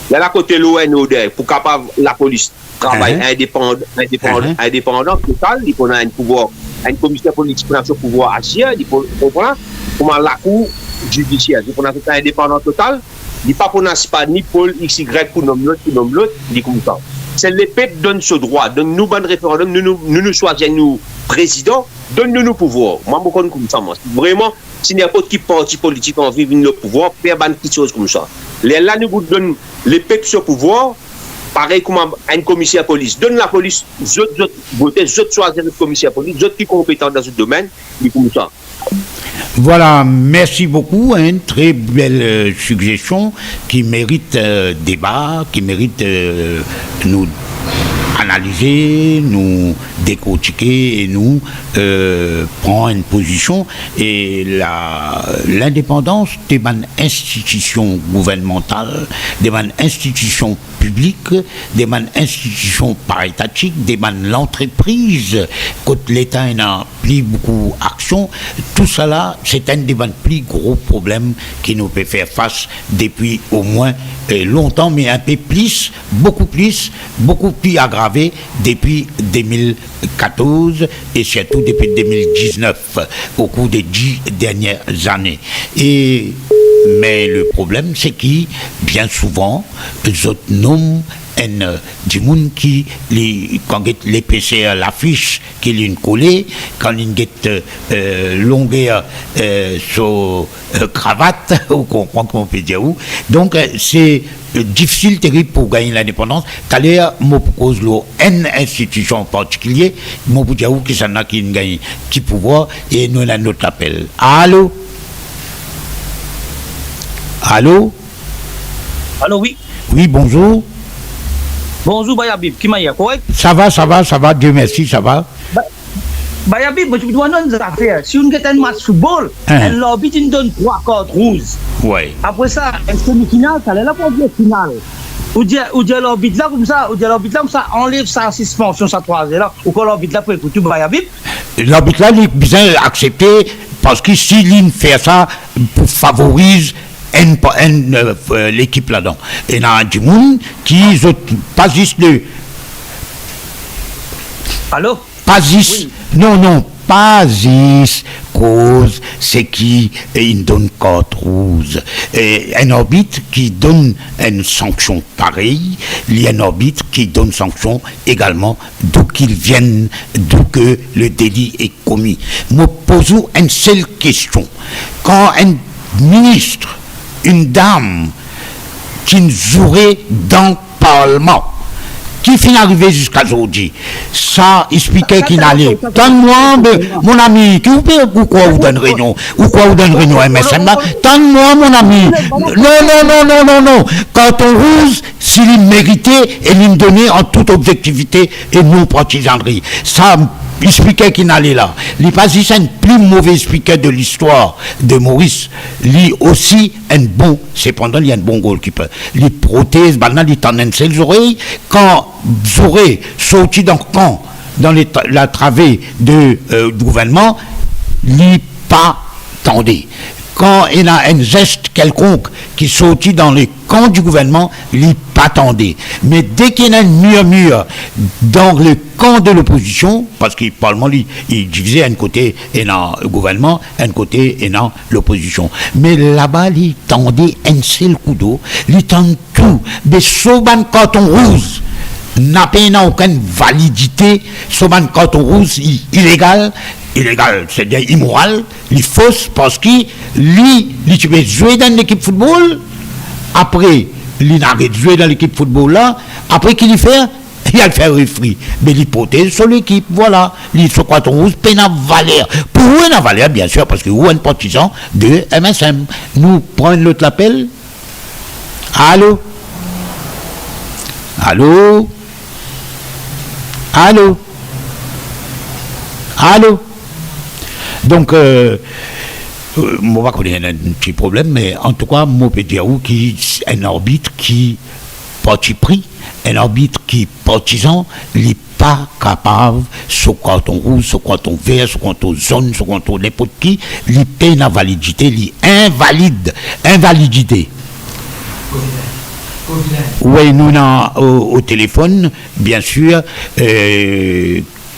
il y a là côté l'ONOD, pour capable la police travaille indépendant, total, il faut un pouvoir. Un commissaire politique pour un pouvoir agir, il faut comprendre comment la cour judiciaire, il faut un indépendant total, il n'y a pas pour pas ni Paul XY pour nommer l'autre, il comme ça. C'est les peuples donnent ce droit, donne-nous bon référendum, nous choisissons nous président, donne-nous nos pouvoirs. Moi, je connais comme ça. Vraiment, si n'importe qui parti politique en vit le pouvoir, faire une petite chose comme ça. Là, nous donnons les peuples ce pouvoir. Pareil comme un commissaire police. Donne la police, je choisis le commissaire police, je suis compétent dans ce domaine, c'est comme ça. Voilà, merci beaucoup. Une très belle suggestion qui mérite débat, qui mérite nous analyser, nous décortiquer et nous prendre une position. Et l'indépendance des institutions gouvernementales, des institutions publiques, des institutions paritatiques, des l'entreprise, quand l'État a pris beaucoup d'action, tout cela, c'est un des plus gros problèmes qui nous peut faire face depuis au moins longtemps, mais un peu plus, beaucoup plus aggravé depuis 2014 et surtout depuis 2019, au cours des 10 dernières années. Mais le problème, c'est que bien souvent, les autres nomment du monde qui, quand les PCR l'affiche, qui est collée, quand il est longueur sur cravate, ou comprend comment on peut dire où. Donc, c'est difficile, terrible pour gagner l'indépendance. D'ailleurs, moi, pour cause une institution en particulier, moi, pour dire où qui s'en a qui gagne qui pouvoir, et nous, avons notre appel. Allô? Allô? Allô, oui. Oui, bonjour. Bonjour, Bayabib. Qui m'a dit, correct? Ça va, Dieu merci, ça va. Bayabib, moi, je dois nous affaire. Si on a un match football, l'arbitre nous donne 3 cartes rouges. Oui. Après ça, un semi-finale, ça est là pour dire finale. Ou dire l'arbitre là comme ça, enlève sa suspension, sa 3 là, ou quand l'arbitre là pour écouter Bayabib. L'arbitre là, il est bien accepté parce que s'il fait ça, pour favoriser l'équipe là-dedans. Et il y a du monde qui pas juste le. Allô? Pas juste. Oui. Non, pas juste cause, c'est qui il donne carte rouge. Un arbitre qui donne une sanction pareille, il y a un arbitre qui donne sanction également d'où qu'il vienne, d'où que le délit est commis. Moi, posons une seule question. Quand un ministre, une dame qui nous jouerait dans le Parlement, qui finit arrivé jusqu'à aujourd'hui, ça expliquait qu'il allait. Donne-moi, mon ami, ou quoi vous donne réunion, MSM là, donne-moi, mon ami. Non. Quand on rouge, s'il méritait et il donnait en toute objectivité et non partisanerie. Ça expliquait qu'il allait là. Il pas juste un plus mauvais speaker de l'histoire de Maurice. Il aussi un bon, cependant il y a un bon goalkeeper. Il protège, maintenant il t'en les oreilles. Quand vous aurez sorti dans le camp, dans la travée du gouvernement, il pas tendé. Quand il y a un geste quelconque qui sortit dans le camp du gouvernement, il pas tendé. Mais dès qu'il y a un murmure dans le camp de l'opposition, parce que le Parlement, il divisait un côté et dans le gouvernement, un côté et dans l'opposition. Mais là-bas, il tendait un seul coup d'eau, il tend tout. Mais Soban Canton Rouge n'a pas aucune validité, Soban Canton Rouge illégal, c'est-à-dire immoral, il fausse parce qu'il tu peux jouer dans l'équipe football, après il arrête de jouer dans l'équipe football là, après qu'il y fait, il a le faire refri, mais il protège sur l'équipe, voilà, il se croit rouge, peine à valeur, pour vous à valeur bien sûr, parce que vous êtes partisan de MSM. Nous prenons l'autre appel. Allô? Donc, moi, je connais un petit problème, mais en tout cas, moi, je peux dire qui un arbitre qui parti pris, un arbitre qui partisan, il n'est pas capable, sur canton rouge, sur canton vert, sur canton jaune, sur canton n'importe qui, il peine à validité, il invalidité. Oui, nous avons au téléphone, bien sûr,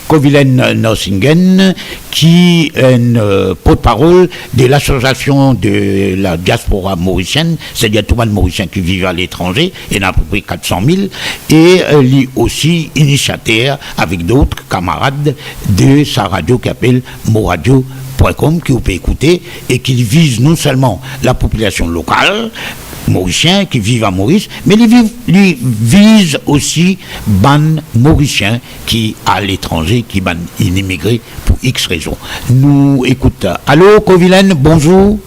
Covilen Norsingen, qui est un porte-parole de l'association de la diaspora mauricienne, c'est-à-dire tout le monde mauricien qui vit à l'étranger, il y en a à peu près 400 000, et lui aussi initiateur avec d'autres camarades de sa radio qui s'appelle moradio.com, qui vous pouvez écouter, et qui vise non seulement la population locale, mauriciens qui vivent à Maurice, mais ils visent aussi ban mauriciens qui à l'étranger, qui ban immigrés pour X raisons. Nous écoutons. Allô, Covilen, bonjour.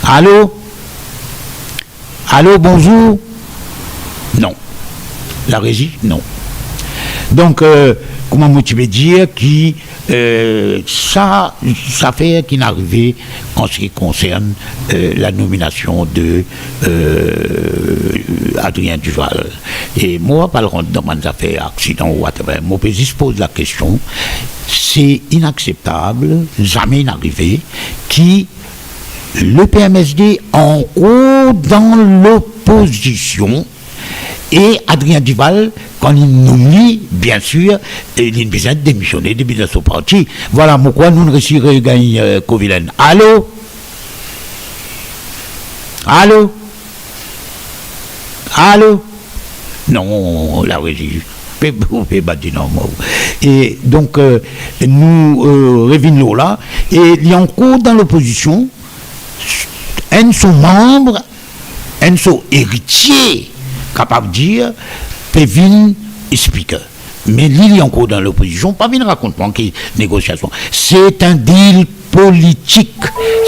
Allô, bonjour. Non. La régie, non. Donc, comment tu veux dire qui ça fait qu'il est arrivé en ce qui concerne la nomination de Adrien Duval. Et moi, pas le rendre dans mes affaires, accident ou whatever. Mon pays se pose la question, c'est inacceptable, jamais inarrivé, qui le PMSD en haut dans l'opposition et Adrien Duval, quand il nomme, bien sûr, il a besoin de démissionner de son parti. Voilà pourquoi nous ne réussirons à gagner Covilen. Allô? Allô? Allô? Non, la régie. Et donc, nous revenons là, et il y a encore dans l'opposition, un sont membres, un sont héritiers, capable de dire, Pévin speaker. Mais il y a encore dans l'opposition, pas bien raconte-moi qui négociation. C'est un deal politique.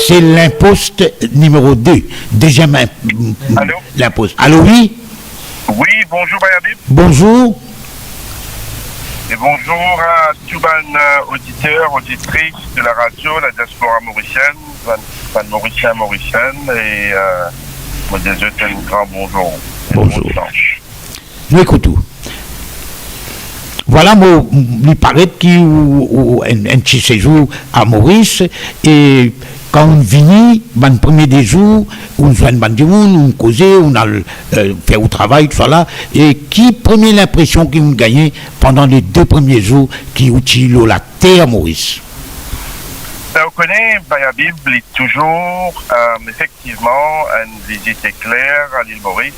C'est l'imposte numéro 2. Deuxième l'imposte. Allô, oui? Oui, bonjour Bayabib. Bonjour. Et bonjour à tous les auditeurs, auditrices de la radio, la diaspora mauricienne, mauricienne, et moi des autres, un grand bonjour. Bonjour. Nous écoutons. Voilà, il paraît qu'il y a un petit séjour à Maurice, et quand on vient, le premier des jours, on joue un du monde, on cause, on a fait au travail, tout ça là, et qui première impression qu'ils ont gagné pendant les 2 premiers jours qui utilisent la terre Maurice? On connaît, Bayabib, il est toujours effectivement une visite éclair à l'île Maurice,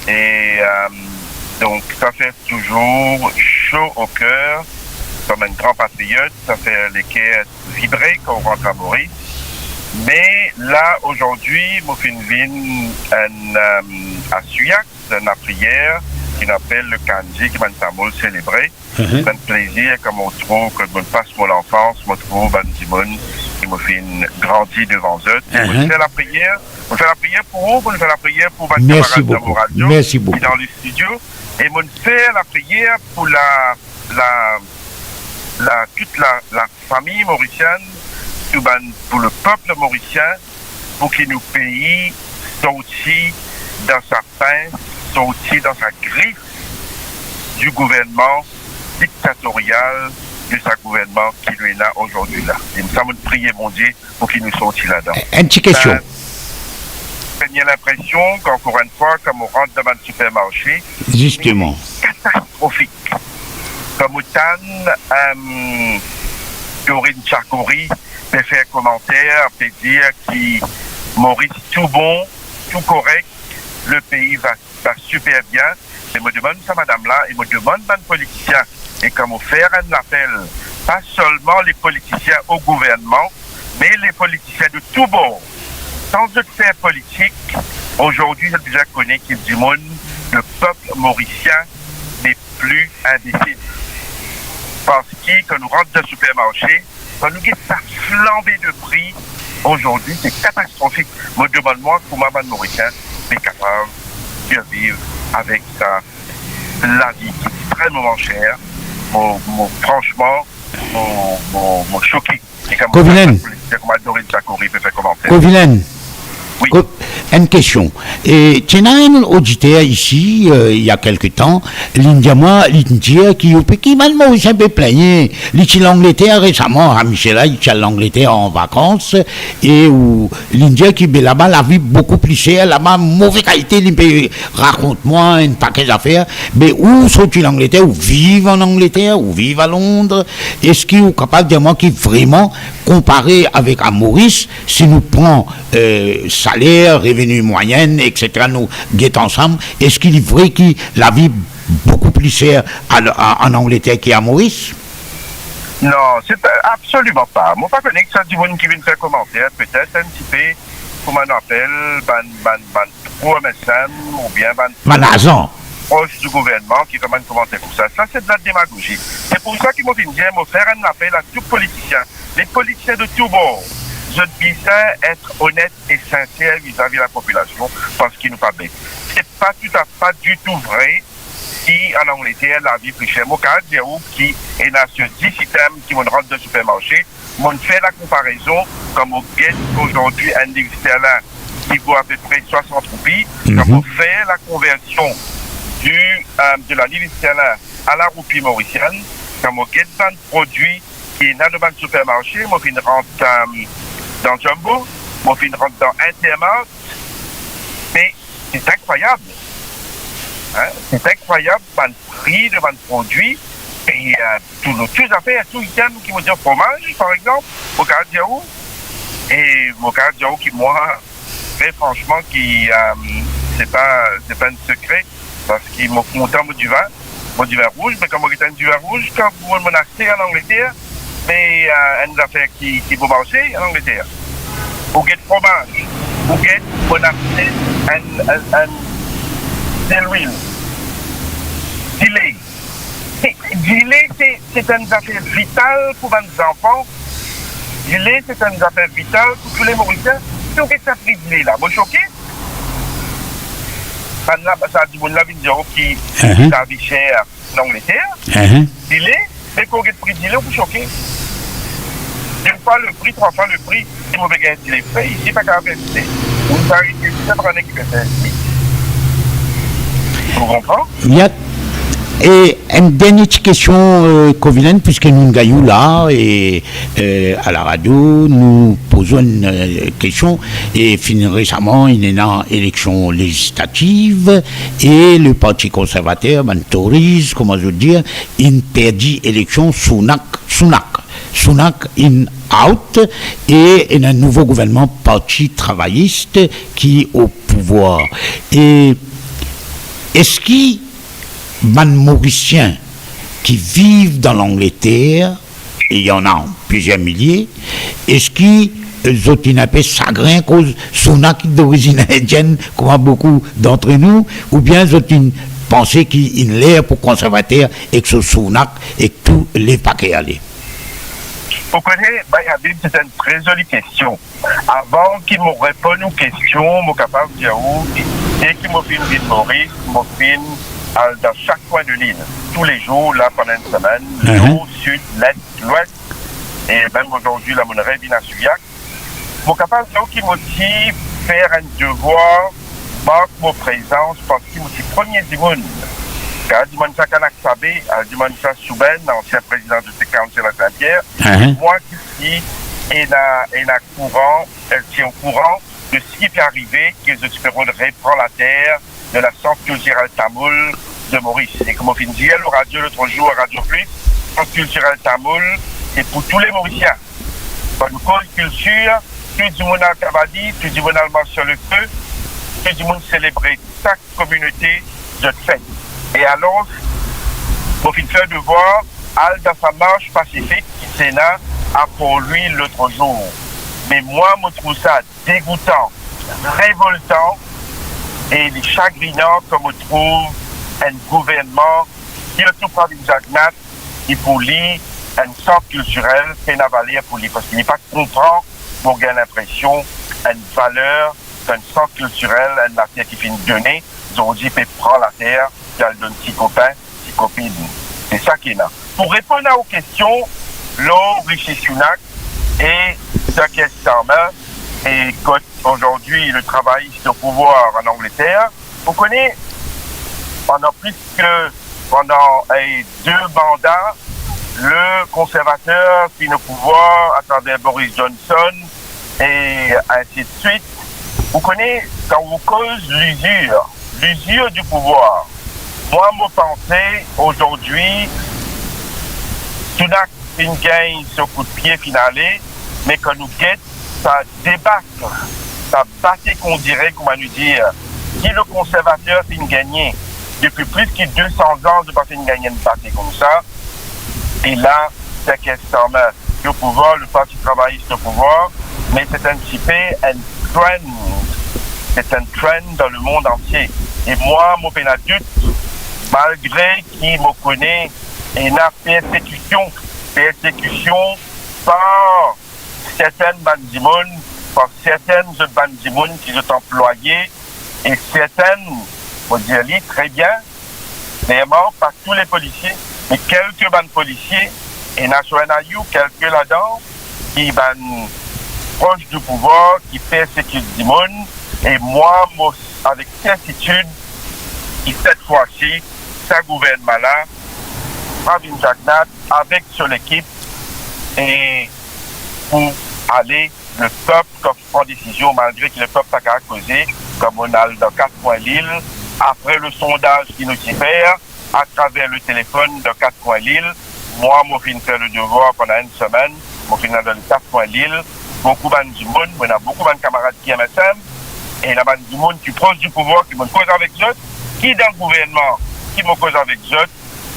et donc ça fait toujours chaud au cœur, comme un grand patriote, ça fait les cœurs vibrer quand on rentre à Maurice. Mais là, aujourd'hui, moi, je viens à Suyac, dans la prière, qui appelle le Kanji, qui m'a célébré. C'est un plaisir, comme on trouve, que je passe mon enfance, je trouve un Dimon, qui m'a fait grandir devant eux. On fait la prière pour eux, on fait la prière pour ma camarade de mon radio, qui est dans le studio, et on fait la prière pour toute la famille mauricienne, pour le peuple mauricien, pour que nos pays sortis dans sa faim, sortis dans sa griffe du gouvernement dictatorial de sa gouvernement qui lui est là aujourd'hui là. Et nous sommes prier mon Dieu pour qu'il nous sorte là-dedans. Une petite question. J'ai l'impression qu'encore une fois, comme on rentre dans un supermarché, justement, catastrophique. Comme autant Dorine Chakori peut faire un commentaire, peut dire que Maurice tout bon, tout correct, le pays va super bien. Et me demande ça, madame-là, et me demande un politicien, et comme on fait un appel, pas seulement les politiciens au gouvernement, mais les politiciens de tout bord. Sans de faire politique, aujourd'hui, j'ai déjà connu qu'il du monde, le peuple mauricien n'est plus imbécile. Parce que quand nous rentrons dans le supermarché, quand nous avons ça flambé de prix, aujourd'hui, c'est catastrophique. Me demande-moi comment un mauricien est capable de vivre avec ça. La vie qui est extrêmement chère. Franchement, mon choqué. Covilen. Covilen. Oui. Une question. Et tu as un auditeur ici, il y a quelque temps, l'Indiamois, l'India, qui m'a un peu plaigné. Il l'Angleterre récemment, à Michela, il est l'Angleterre en vacances, et où l'India qui est là-bas, la vie beaucoup plus chère, là-bas, mauvaise qualité, il raconte-moi un paquet d'affaires, mais où sont-ils en Angleterre, ou vivent en Angleterre, ou vivent à Londres? Est-ce qu'il est capable de dire moi qui vraiment, comparé avec à Maurice, si nous prenons salaire, revenu moyenne, etc., nous guettons ensemble, est-ce qu'il est vrai que la vie beaucoup plus chère en Angleterre qu'à Maurice? Non, c'est absolument pas. Moi, pas connaître ça du monde qui vient faire commentaire, peut-être un petit peu, comment on appelle, ban MSM, ou bien agent proche du gouvernement qui commande commenter comme ça. Ça, c'est de la démagogie. C'est pour ça qu'il m'a dit, faire un appel à tous les politiciens, les politiciens de tous bords. Je dis être honnête et sincère vis-à-vis de la population parce qu'ils nous pas bêtes. C'est pas du tout vrai qui, en Angleterre, la vie plus chère. Moi, quand je dis qui est dans ce 10 systèmes qui vont rentrer dans le supermarché, on fait la comparaison comme au guet aujourd'hui un livre sterling qui vaut à peu près 60 roupies. Quand on fait la conversion de la livre sterling à la roupie mauricienne, quand on guet un produit qui est dans le supermarché, on fait une rente dans Jumbo, on fait une rente dans Intermart, mais c'est incroyable. Hein? C'est incroyable le prix de votre produit et toutes les affaires, tous les items qui vont dire fromage, par exemple, au Cardiaou. Et au Cardiaou qui, moi, très franchement, qui c'est pas un secret parce qu'ils m'ont content du vin rouge, mais comme on est du vin rouge, quand vous m'en achetez en Angleterre, mais une affaire qui peut marcher en Angleterre. Vous avez fromage, vous avez un l'huile. Gilet, c'est une affaire vitale pour les enfants. Gilet, c'est une affaire vitale pour tous les Mauriciens. Si on fait ça prix gilet là, vous choquez? Ça a dit bon la vidéo qui a vie chère en Angleterre. Gilet, mais quand on fait prix gilet, vous choquez? Une fois le prix, 3 fois le prix, si vous gagner gilet frais, ici, pas qu'à faire gilet. Vous arrêtez, c'est pas un équipement. Vous comprenez? Et une dernière question, Covilaine, puisque nous gagnons là, et à la radio, nous posons une question, et récemment, il y a une élection législative, et le Parti conservateur, Tories, comment je veux dire, interdit l'élection Sunak in out, et il y a un nouveau gouvernement Parti travailliste qui est au pouvoir. Et est-ce qu'il les Mauriciens qui vivent dans l'Angleterre, et il y en a plusieurs milliers, est-ce qu'ils ont un peu chagrin cause Sunak d'origine indienne, comme beaucoup d'entre nous, ou bien ils ont une pensée qu'il y a l'air pour conservateur et que ce Sunak et que tous les paquets aller? Vous connaissez, c'est une très jolie question. Avant qu'il me réponde aux questions, je suis capable de dire où, dès qu'il m'a fait une ville Maurice, m'a fait dans chaque coin de l'île, tous les jours, là, pendant une semaine, nord, sud, l'est, l'ouest, et même aujourd'hui, la monnaie vient à Suyac. Je suis capable de dire qu'il m'a dit faire un devoir, marque ma présence, parce qu'il m'a dit premier du monde. Car du monde, ça, Kanak Sabé, du monde, ça, Souben, ancien président de ce council à Saint-Pierre, moi qui est courant, elle tient au courant de ce qui peut arriver, que les supérieurs reprennent la terre de la centre culturelle tamoul de Maurice. Et comme on finit de dire, le radio l'autre jour à Radio Plus, centre culturelle tamoul, c'est pour tous les Mauriciens. Dans le code culture, tout le monde a cavadi, tout le monde a le sur le feu, tout le monde célébrer chaque communauté de fête. Et alors, pour faire devoir, Al dans sa marche pacifique, qui Sénat a pour lui l'autre jour. Mais moi, je trouve ça dégoûtant, révoltant et chagrinant comme on trouve un gouvernement qui a tout pas d'exagnat et pour lui, un centre culturel fait la valeur pour lui parce qu'il n'est pas comprend pour gagner l'impression, une valeur d'un centre culturel, une terre qui finit de donner, ils ont dit, prend la terre, elle donne six copains, six copines. C'est ça qui est là. Pour répondre aux questions, l'eau, Rishi Sunak et ce qui est en main, et aujourd'hui le travail au pouvoir en Angleterre, vous connaissez, pendant 2 mandats, le conservateur qui est au pouvoir à travers Boris Johnson et ainsi de suite. Vous connaissez, quand vous cause l'usure du pouvoir, moi, mon pensée, aujourd'hui, Sunak gagne ce coup de pied finalé, mais quand nous guette, ça débattre, ça battait qu'on dirait, comment nous dire, qui le conservateur fait une gagnée depuis plus de 200 ans de passer une gagnée de parti comme ça. Et là, c'est qu'est-ce au pouvoir, le Parti travailliste au pouvoir, mais c'est un petit peu un trend. C'est un trend dans le monde entier. Et moi, mon pénaduc, malgré qui me connaît, il y a persécution par certaines bandimounes, par certaines bandimounes qui sont employées, et certaines, on dirait très bien, Vraiment, pas tous les policiers, mais quelques bandes policiers, et national quelques là-dedans, qui sont proches du pouvoir, qui persécutent du monde, et moi, avec certitude, cette fois-ci, ça gouvernement-là, Pravin Jagnat, avec son équipe, et pour aller, le peuple prend décision, malgré que le peuple n'a qu'à causer, comme on a dans 4 points l'île, après le sondage qui nous fait, à travers le téléphone de 4 points l'île, moi, je finis faire le devoir pendant une semaine, je finis dans les 4 points l'île, beaucoup de monde, on a beaucoup de camarades qui aiment ça, et il y a du monde qui proche du pouvoir, qui me cause avec eux, qui dans le gouvernement, qui me cause avec eux,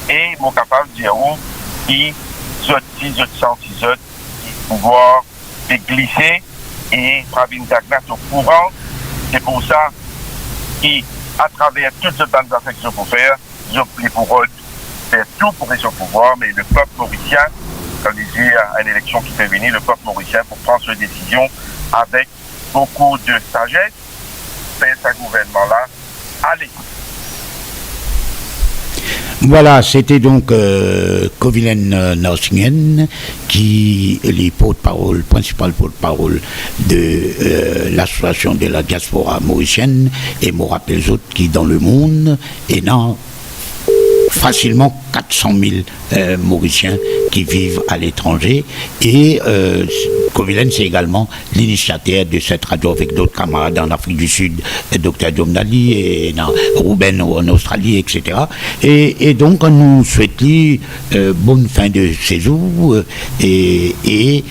et je suis capable de dire où, qui, qui pouvoir de glisser, et Pravin Jagnat au courant, c'est pour ça qu'à travers toutes ces bandes d'affection pour faire, je prie pour eux, faire tout pour être au pouvoir, mais le peuple mauricien, comme disait à une élection qui fait venir, le peuple mauricien pour prendre cette décision avec beaucoup de sagesse, faire ce gouvernement-là à l'écoute. Voilà, c'était donc Kovilen Narsingen qui est les porte-parole, principal porte-parole de l'association de la diaspora mauricienne, et me rappelle les autres qui dans le monde et dans facilement 400 000 Mauriciens qui vivent à l'étranger. Et Kovilen, c'est également l'initiateur de cette radio avec d'autres camarades en Afrique du Sud, Dr. Djomdali et Ruben en Australie, etc. Et donc, on nous souhaite bonne fin de séjour et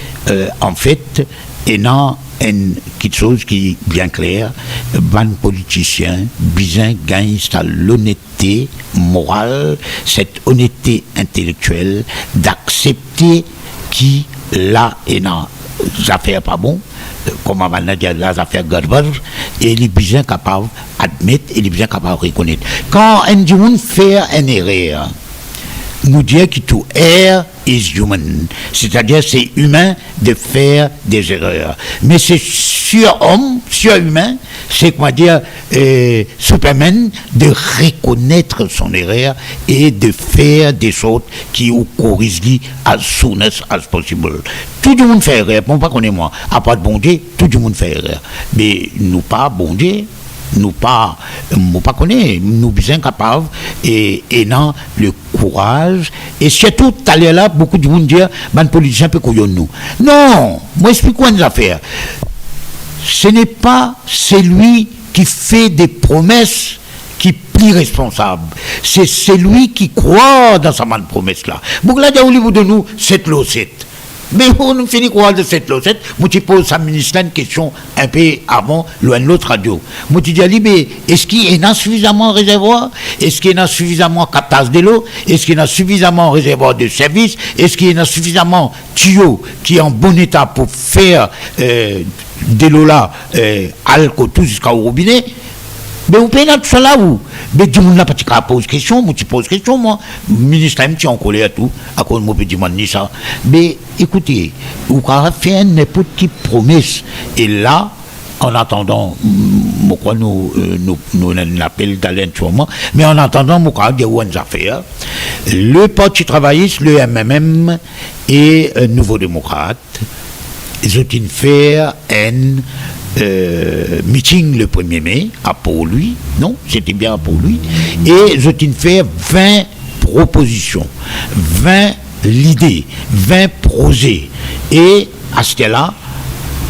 en fait, quelque chose qui est bien clair, ban politicien, bizin gagne l'honnêteté morale, cette honnêteté intellectuelle d'accepter qui là est dans les affaires pas bon, comme on va dire les affaires garbage, et les bizins capables d'admettre et les bizins capables de reconnaître. Quand un humain fait une erreur, nous dire que tout erreur is human, c'est-à-dire c'est humain de faire des erreurs, mais c'est surhomme, surhumain, c'est comment dire Superman de reconnaître son erreur et de faire des choses qui ou corrigent as soon as possible. Tout le monde fait erreur, bon pas connaître moi, à part de bon Dieu, tout le monde fait erreur, mais nous pas bon Dieu. Nous pas connaître, nous sommes incapables et non le courage et surtout tout à l'heure là beaucoup de monde dire ben politicien peut couillon nous. Non, moi explique quoi nous affaires. Ce n'est pas celui qui fait des promesses qui est plus responsable. C'est celui qui croit dans sa bonne promesse là. Donc là au niveau de nous cette locette. Mais pour nous finir quoi de cette locette, moi tu poses à ministre une question un peu avant loin de l'autre radio. Moi tu dis mais est-ce qu'il y a suffisamment réservoir? Est-ce qu'il y a suffisamment captage de l'eau? Est-ce qu'il y a suffisamment réservoir de service? Est-ce qu'il y a suffisamment tuyaux qui est en bon état pour faire de l'eau là alcool tout jusqu'au robinet? Mais vous payez tout ça là où? Mais du monde n'a pas de pose question, moi tu poses question, moi. Le ministre là, en colère tout, à cause de moi, je dis ça. Mais écoutez, vous avez fait n'importe qui promesse. Et là, en attendant, moi, nous l'appelons d'Alain sûrement, mais en attendant, moi, il y a des affaires. Le Parti travailliste, le MMM et Nouveau Démocrate, ils ont fait un meeting le 1er mai à Port-Louis, non, c'était bien à Port-Louis, et je t'ai fait 20 propositions, 20 idées, 20 projets, et à ce là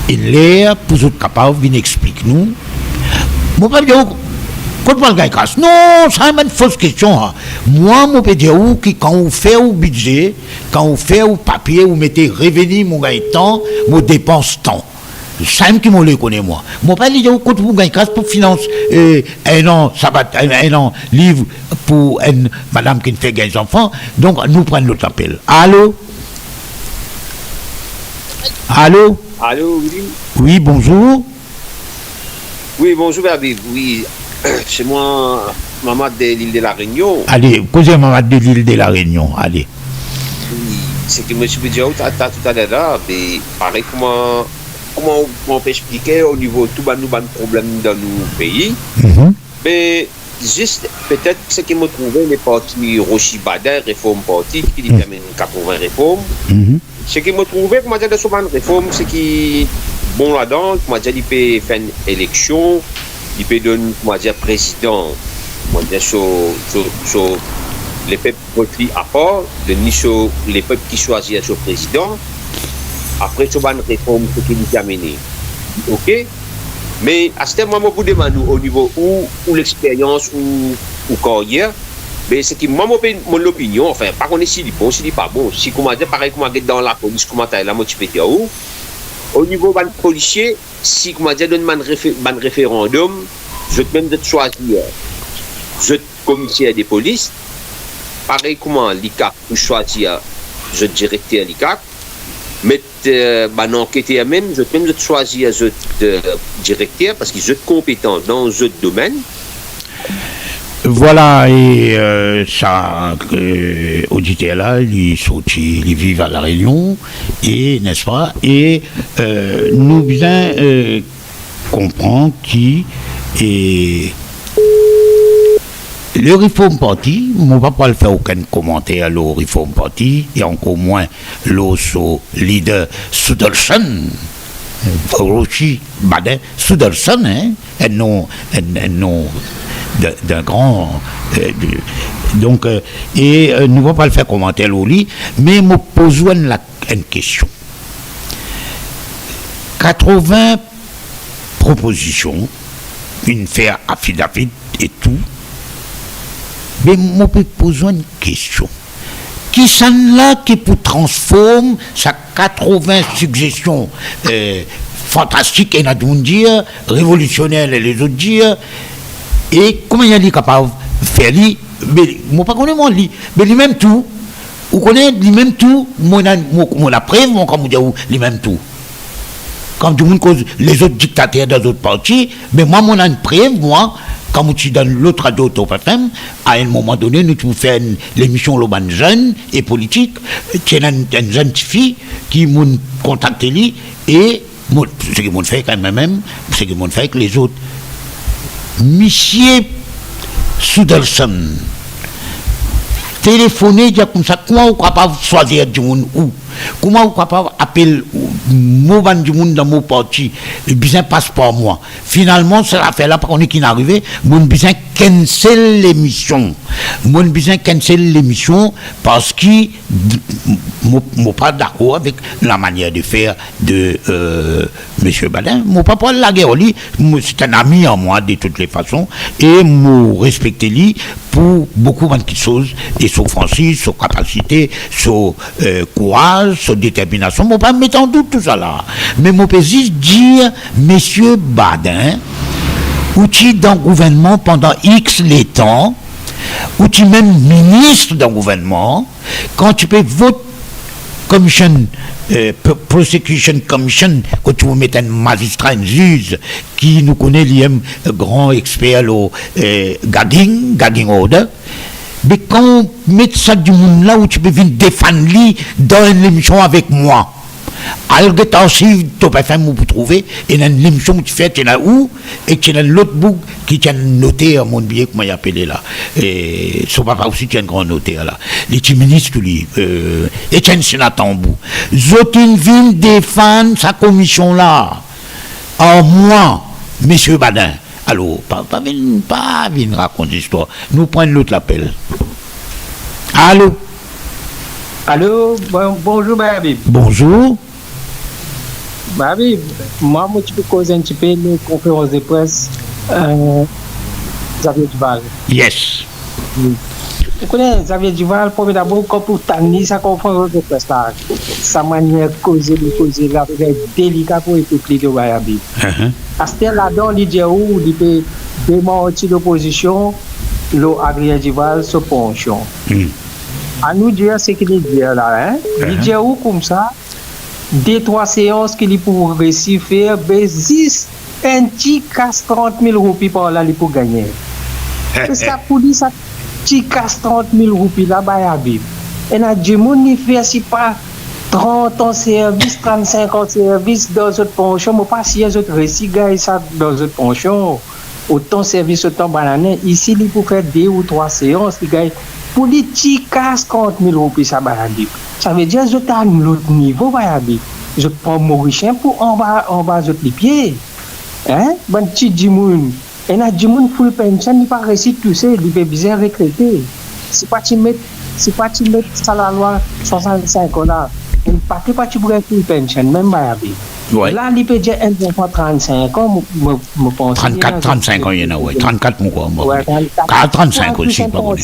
il est pour être capable de nous expliquer nous. Bon, pas bien, non, ça c'est une fausse question. Hein. Moi, je peux dire que quand vous faites au budget, quand vous faites au papier, vous mettez revenu, mon gars, temps, vous dépensez temps. Ça qui me le connaît moi. Moi pas dire quand vous gagnez casse pour finance un an livre pour une madame qui fait gagner des enfants. Donc nous prenons l'autre appel. Allô? Allô? Allô, oui. Oui, bonjour. Oui, bonjour, Babib. Oui, c'est moi, maman de l'île de la Réunion. Allez, causez maman de l'île de la Réunion. Allez. Oui, c'est que M. Bédiaou, tout à l'heure là, mais pareil, comment on peut expliquer au niveau de tout le problème dans nos pays. Mais juste, peut-être, ce qui me trouvait, les partis Rochi Badin, Réforme Parti, qui détermine 80 réformes. Ce qui me trouvait, comment dire, de souvent réforme, c'est qui, bon là-dedans, comment dire, il peut faire une élection, il peut donner, comment dire, président, comment dire, sur les peuples votés à part, de ni sur les peuples qui choisissent ce président. Après, ce ban réforme, ce qui nous a mené. OK? Mais à ce moment, vous demandez au niveau où l'expérience ou carrière, mais ce qui moi mon opinion, enfin, pas qu'on est si bon, si pas bon, si comment dire, pareil comment dire dans la police, comment t'as la motivation au niveau ban policier, si comment dire donne ban référendum, je te même de choisir, je commissaire des polices, pareil comment l'ICAC pour choisir, je directeur l'ICAC. Mais enquêteur même, je peux même choisir un directeur parce qu'ils sont compétents dans un domaine. Voilà, et ça, auditeur là, il vit à La Réunion, et n'est-ce pas, et nous bien comprendre qui est. Le Reform Party, je ne vais pas faire aucun commentaire à le Reform Party, et encore moins le leader Sudarshan, Rochi Badin Sudarshan, un nom d'un grand. Donc, et nous ne vais pas le faire commentaire au lit, mais je me pose une question. 80 propositions, une faire affidavit et tout. Mais je peux poser une question. Qui sont là qui pour transformer sa 80 suggestions fantastiques et dire révolutionnaires et les autres dire et comment il est capable de faire lui mais moi pas connais moi lui mais lui même tout vous connaissez lui même tout moi la preuve moi comme dire lui même tout quand tout le monde cause les autres dictateurs dans d'autres partis mais moi on a une preuve moi quand tu dans l'autre radio Top FM, à un moment donné, nous pouvons faire l'émission Loban jeune et politique. Il y a une jeune fille qui m'a contacté et ce qu'ils m'ont fait quand même, ce qu'ils m'ont fait avec les autres. Monsieur Suderson, téléphoner, dire comme ça, comment vous êtes capable de choisir du monde où? Comment vous êtes capable d'appeler mon du monde dans mon parti? Le besoin passe par moi. Finalement, cette affaire-là, par contre, qui est arrivé, mon besoin cancel l'émission. Mon besoin cancel l'émission parce que je ne suis pas d'accord avec la manière de faire de M. Badin. Je ne suis pas la guerre, c'est un ami en moi de toutes les façons et je respecte lui pour beaucoup de choses et sur Francis, sur capacité, sur courage, sur détermination. Je ne vais pas mettre en doute tout ça là. Mais je peux juste dire, M. Badin, ou tu es dans le gouvernement pendant X les temps, ou tu es même ministre dans le gouvernement, quand tu peux voter commission, prosecution commission, quand tu veux mettre un magistrat, un juge, qui nous connaît, l'IM, grand expert, gagging order, mais quand on met ça du monde là où tu peux venir défendre lui dans une émission avec moi, alors que tu as aussi Top FM où vous trouvez, et dans une émission où tu fais, tu es là où, et tu as l'autre book qui tient noté à mon billet, comment il appelé là. Et son papa aussi tient un grand notaire là. Les petits ministres, lui, Etienne Sénatambou. Zotine vient défendre sa commission là. En moi, monsieur Badin. Alors, pas venir raconter l'histoire. Nous prenons l'autre l'appel. Allô? Allô, bonjour, Babib. Bonjour. Babib, moi, tu peux causer un petit peu de conférence de presse. Xavier Duval. Yes. Vous connaissez Xavier Duval, pour d'abord, comme pour Tani, sa conférence de presse là, sa manière de causer là, c'est délicat pour le peuple de Babib. À ce là-dedans, il dit où il peut démentir l'opposition, l'Adrien Duval se penche. À nous dire ce qu'il dit là, hein? Il dit où comme ça, des 3 séances qu'il pour réussir faire, bézis, un petit casse 30 000 roupies par là, il pour gagner. C'est ça pour lui, ça, petit casse 30 000 roupies là, bah, Habib. Et là, du monde, il fait si pas 30 ans service, 35 ans service dans notre pension, mais pas si les autres récits gagnent ça dans notre pension. autant service, autant banane. Ici, il faut faire 2 ou 3 séances, les gars. Pour les petits 50 000 roupies, ça va aller. Ça veut dire que je suis à l'autre niveau, je prends Mauricien pour en bas de les pieds. Hein? Bon, petit Dimoun. Et là, Dimoun full pension, il pas réussi tout ça, il peut bien recruter. C'est pas tu mets ça la loi 65 ans là. Il pas tu pourrais full pension, même Bayabi. Ouais. Là, il peut dire un enfant 35 ans, je pense. 34, 35 ans, il y en a, oui. 34, mon quoi. Ouais, 35 aussi, pas bon.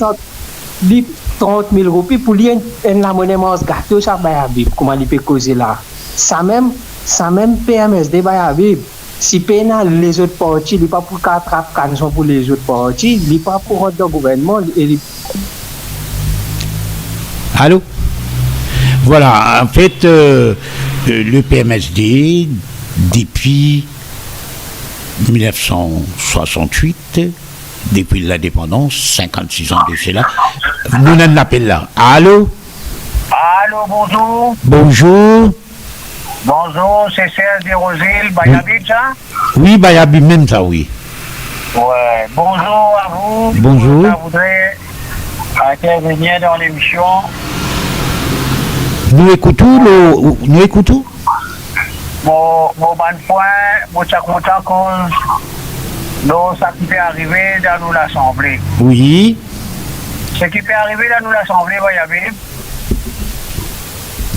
30 000 roupies pour lui, la monnaie mange gâteau, ça Bayabi. Comment il peut causer là? Ça même PMSD Bayabi. Si pénal les autres partis, il n'est pas pour qu'attrape canson pour les autres partis, il n'est pas pour le gouvernement. Allô? Voilà, en fait, le PMSD, depuis 1968, depuis l'indépendance, 56 ans de cela, nous en appelons là. Allô? Allô, bonjour. Bonjour. Bonjour, c'est Serge Desrosiers, Bayabib, ça? Oui, Bayabib, même ça, oui. Ouais, bonjour à vous. Bonjour. Je voudrais intervenir dans l'émission. Nous écoutons. Mon bon point, mon content cause de ça qui peut arriver dans l'Assemblée. Oui. Ce qui peut arriver dans l'Assemblée, Bayabib.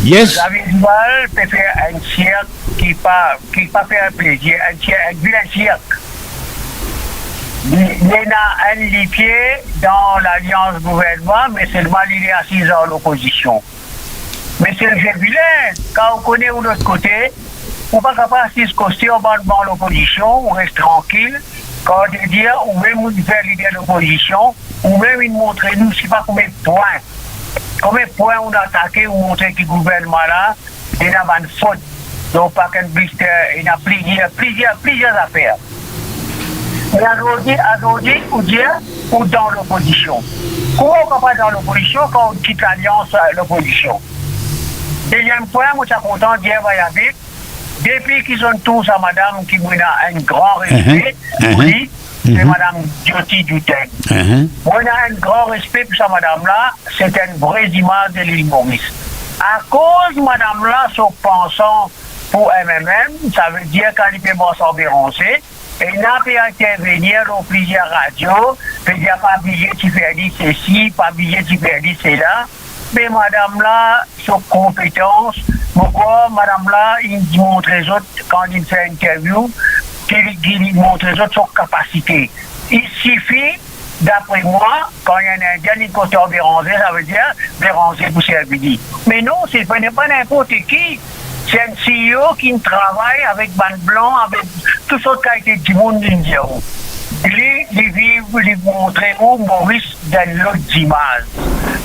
Yes. La visual peut faire un cirque qui pas fait un plaisir, un vilain cirque. Il y a un pied dans l'alliance gouvernement, mais seulement il est assis dans l'opposition. Mais c'est le jeu vilain. Quand on connaît de l'autre côté, on ne peut pas assis côté au banc de l'opposition, on reste tranquille. Quand on dit, ou même on fait l'idée de l'opposition, ou même il montre nous, je ne sais pas combien de points. Combien de points on a attaqué ou montré que le gouvernement là, il y a une faute. Donc, pas qu'un blister, il y a plusieurs affaires. Mais aujourd'hui, ou dire, ou dans l'opposition. Comment on ne peut pas dans l'opposition quand on quitte l'alliance l'opposition? Deuxième point, moi, je suis content de dire, depuis qu'ils sont tous à madame qui a un grand respect, oui, c'est madame Dioti Duterte. On a un grand respect pour sa madame-là, c'est une vraie image de l'île Maurice. À cause de madame-là, son pensant pour MMM, ça veut dire qu'il peut s'en déranger, et il n'a pas intervenir dans plusieurs radios, peut dire pas billet qui fait dire ceci, pas billet qui fait dire cela, mais madame-là, son compétence, pourquoi madame-là, il montre les autres, quand il fait une interview, qu'il montre les autres son capacité. Il suffit, d'après moi, quand il y a un Indien, il côté Béranger, ça veut dire Béranger pour Servidi. Mais non, ce n'est pas n'importe qui. C'est un CEO qui travaille avec Bande Blanc, avec toutes sortes de qualités du monde indien. Il montrer où Maurice dans l'autre image.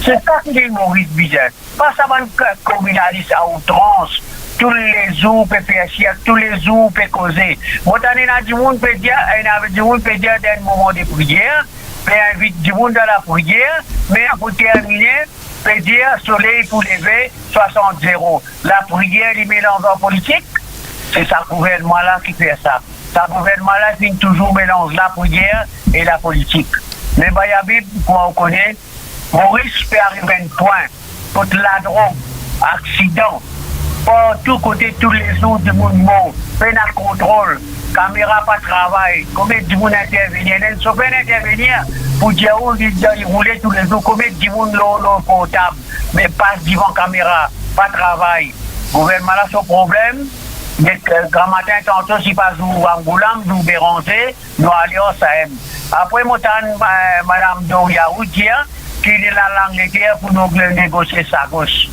C'est ça qui est Maurice Bizet. Pas ça, un communaliste à outrance. Tous les jours, peut faire chier, tous les jours, peut causer. Moi, il y a du monde peut dire, d'un moment de prière, peut inviter du monde dans la prière, mais pour terminer, peut dire soleil pour lever 60-0. La prière, il mélange en politique. C'est ça gouvernement-là qui fait ça. Ça gouvernement-là qui toujours mélange la prière et la politique. Mais Bayabib, comme on connaît, Maurice peut arriver à un point. Toute la drogue, accident, partout côté, tous les jours du monde mort, pénal contrôle, caméra pas travail, combien de monde intervenir, ils ne sont pas intervenir pour dire où ils roulaient tous les jours, combien de monde l'eau portable, mais pas devant caméra, pas travail. Le gouvernement a son problème, mais grand matin, tantôt, si pas ou Angoulam, ou Béranger, nous allons au Sahel. Après, madame Doriaou dit qu'il est là l'Angleterre pour nous négocier sa gauche.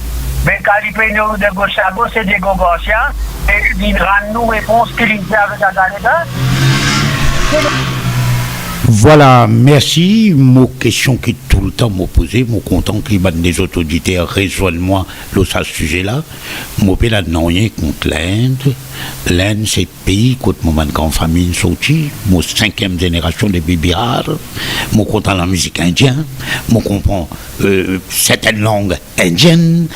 Mais quand il peut nous négocier à gauche, c'est des négociants, et il rend nous réponse qu'il fait avec la Canada. Voilà, merci. Mon question qui tout le temps m'a posé, mon content que les autres auditeurs rejoignent-moi à ce sujet-là. Mon pays n'a rien contre l'Inde. L'Inde, c'est le pays contre mon quand famille sortie. Mon 5e génération de bébés rares. Mon content la musique indienne. Mon comprend certaines langues indiennes.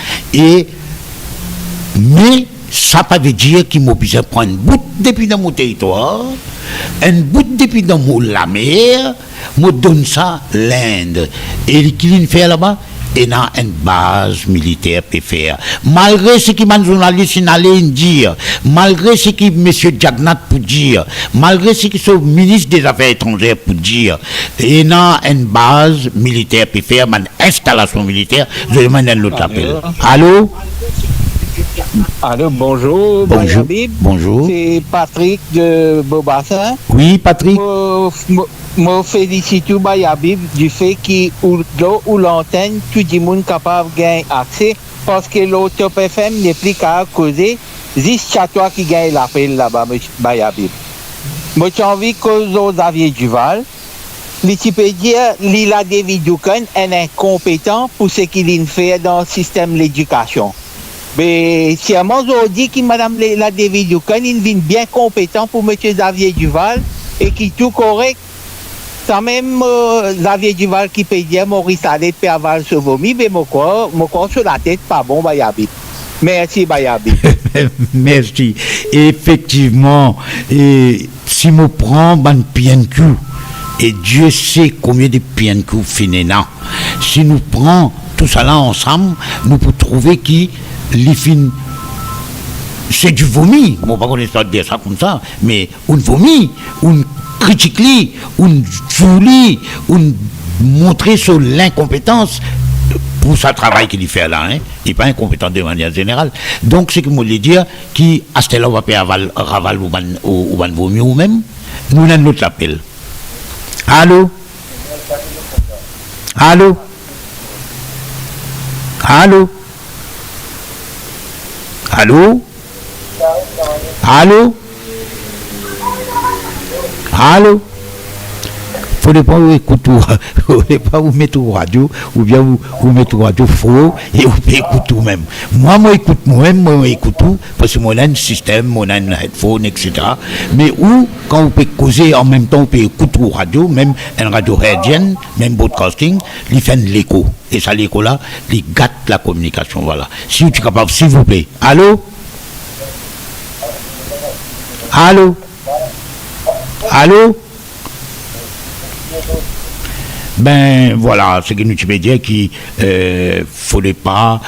Mais ça pas veut dire qu'il m'a besoin de prendre un bout depuis dans mon territoire, un bout depuis dans la mer, me donne ça l'Inde. Et qu'il fait là-bas, et dans une base militaire peut faire. Malgré ce que les journalistes allaient dire, malgré ce que M. Jagnat peut dire, malgré ce que le ministre des Affaires étrangères peut dire, et dans une base militaire peut faire, une installation militaire, je demande un autre appel. Allô? Allô, bonjour. Bonjour. Bayabib. Bonjour. C'est Patrick de Beaubassin. Oui, Patrick. Moi, félicite Bayabib du fait qu'il ou l'antenne, tout le monde capable de gagner accès parce que l'autre FM n'est plus qu'à causer. C'est toi qui gagne l'appel là-bas, Bayabib. Moi, j'ai envie que Xavier Duval, l'Wikipédia, Lila David Ducan est incompétent pour ce qu'il fait dans le système de l'éducation. Mais si à moi je dis que Mme la David Ducan est bien compétent pour M. Xavier Duval et qui est tout correct, quand même Xavier Duval qui peut dire Maurice Allais peut avoir ce vomi, mais mon corps sur la tête, pas bon, Bayabi. Merci, Bayabi. Merci. Effectivement, et si je prends un PNQ, et Dieu sait combien de PNQ finissent, si nous prenons tout ça là ensemble, nous pouvons trouver qui les fins, c'est du vomi. Bon, pas qu'on ait de dire ça comme ça, mais on vomit, on critique, on joue, on montre sur l'incompétence pour ce travail qu'il fait là. Hein. Il n'est pas incompétent de manière générale. Donc, c'est que je voulais dire qu'à ce là on va faire raval ou vomi ou même, nous avons notre appel. Allô? Allô? Allô? Allô? Allô? Allô? Il ne faut pas vous écouter, pas vous mettre au radio, ou bien vous mettre au radio faux, et vous pouvez écouter même. Moi, j'écoute moi-même, moi, j'écoute tout, parce que moi, j'ai un système, moi, j'ai un headphone, etc. Mais où, quand vous pouvez causer en même temps, vous pouvez écouter au radio, même une radio hertzienne, même broadcasting, il fait l'écho. Et ça, l'écho-là, il gâte la communication, voilà. Si vous êtes capable, s'il vous plaît. Allô? Allô? Allô? Ben voilà, ce que nous tu peux dire qu'il ne faudrait pas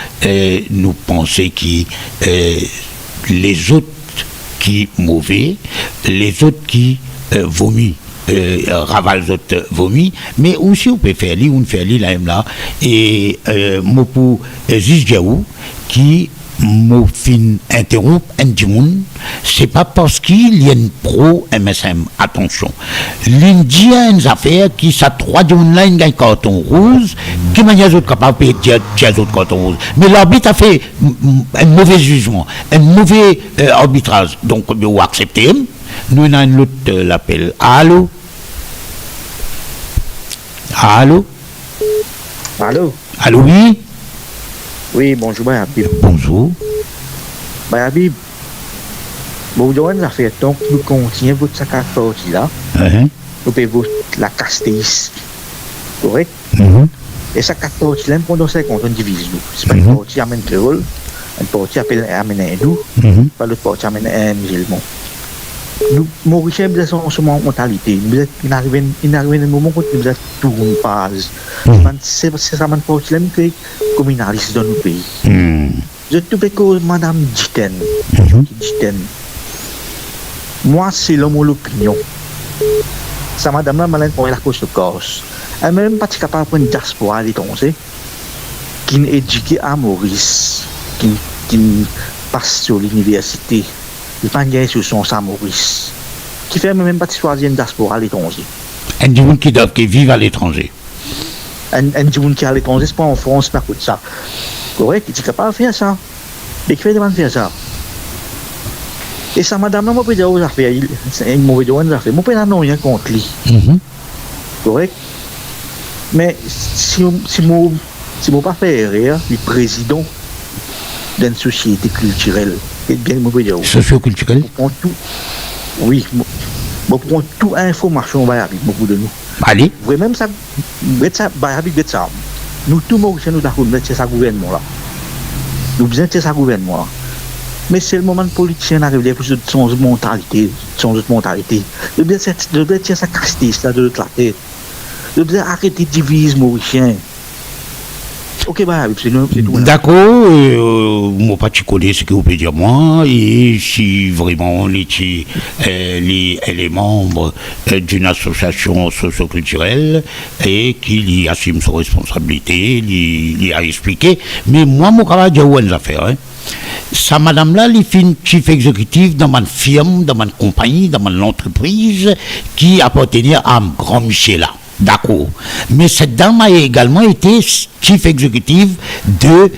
nous penser que les autres qui mauvais, les autres qui vomissent, ravalent les autres vomis, mais aussi on peut faire li, on fait li là, et moi pour Zizgiaou qui m'a fin interrompre un du monde, c'est pas parce qu'il y a une pro MSM. Attention, l'Indien a une affaire qui ça trois du monde là, il a un carton rouge, qui manière autre capable de dire les autres cartons rouges. Mais l'arbitre a fait un mauvais jugement, un mauvais arbitrage. Donc, vous acceptez. Nous avons un autre l'appel. Allô? Allô? Allô? Allô, oui? Oui, bonjour, Bayabib. Bonjour. Bayabib, vous devez nous faire donc nous continuer votre sac à sortie là. Vous pouvez la caster ici. Correct? Et ça à sortie là, pendant 50 ans, on divise nous. C'est pas une partie amène créole, une partie amène hindou, pas l'autre partie amène un musulman. Nous, Mauricien, nous avons une mentalité. Il arrive un moment où nous avons tout une page. C'est ça, man, pour que les communalistes dans nos pays. Je trouve que Madame Ditten, moi, c'est l'homme l'opinion. Ça, Madame là, malin pour la cause de cause. Elle n'est même pas capable de prendre une diaspora à l'étranger qui est éduquée à Maurice, qui passe sur l'université. Il pas gagné sur son sang Maurice, qui fait même pas choisir une diaspora à l'étranger. Un du monde qui vit à l'étranger. Un du monde qui est à l'étranger, c'est pas en France, pas comme ça. Correct, il est capable de faire ça. Mais qui fait de faire ça? Et ça, madame, moi, je peux dire aux affaires, c'est une mauvaise affaire. Moi, je peux dire rien contre lui. Correct? Mais si je pas faire rire, le président d'une société culturelle, socio-culturelle? Oui, je prends toute information avec beaucoup de nous. Allez. Vraiment, ça, ça. Nous, tout le monde, nous avons besoin de ce gouvernement-là. Nous avons besoin de ce gouvernement-là. Mais c'est le moment de politicien arrive pour son mentalité. Je dois tirer sa castis là de l'autre la tête. Je dois arrêter de diviser mauricien. Ok, bah, c'est tout. D'accord, moi pas connais ce que vous pouvez dire moi, et si vraiment elle est membre d'une association socio-culturelle et qu'il y assume ses responsabilités, il a expliqué, mais moi, mon travail, j'ai une affaire, hein. Ça, madame-là, elle est une chef exécutive dans ma firme, dans ma compagnie, dans mon entreprise qui appartenait à Grand Michel. D'accord. Mais cette dame a également été chief exécutive de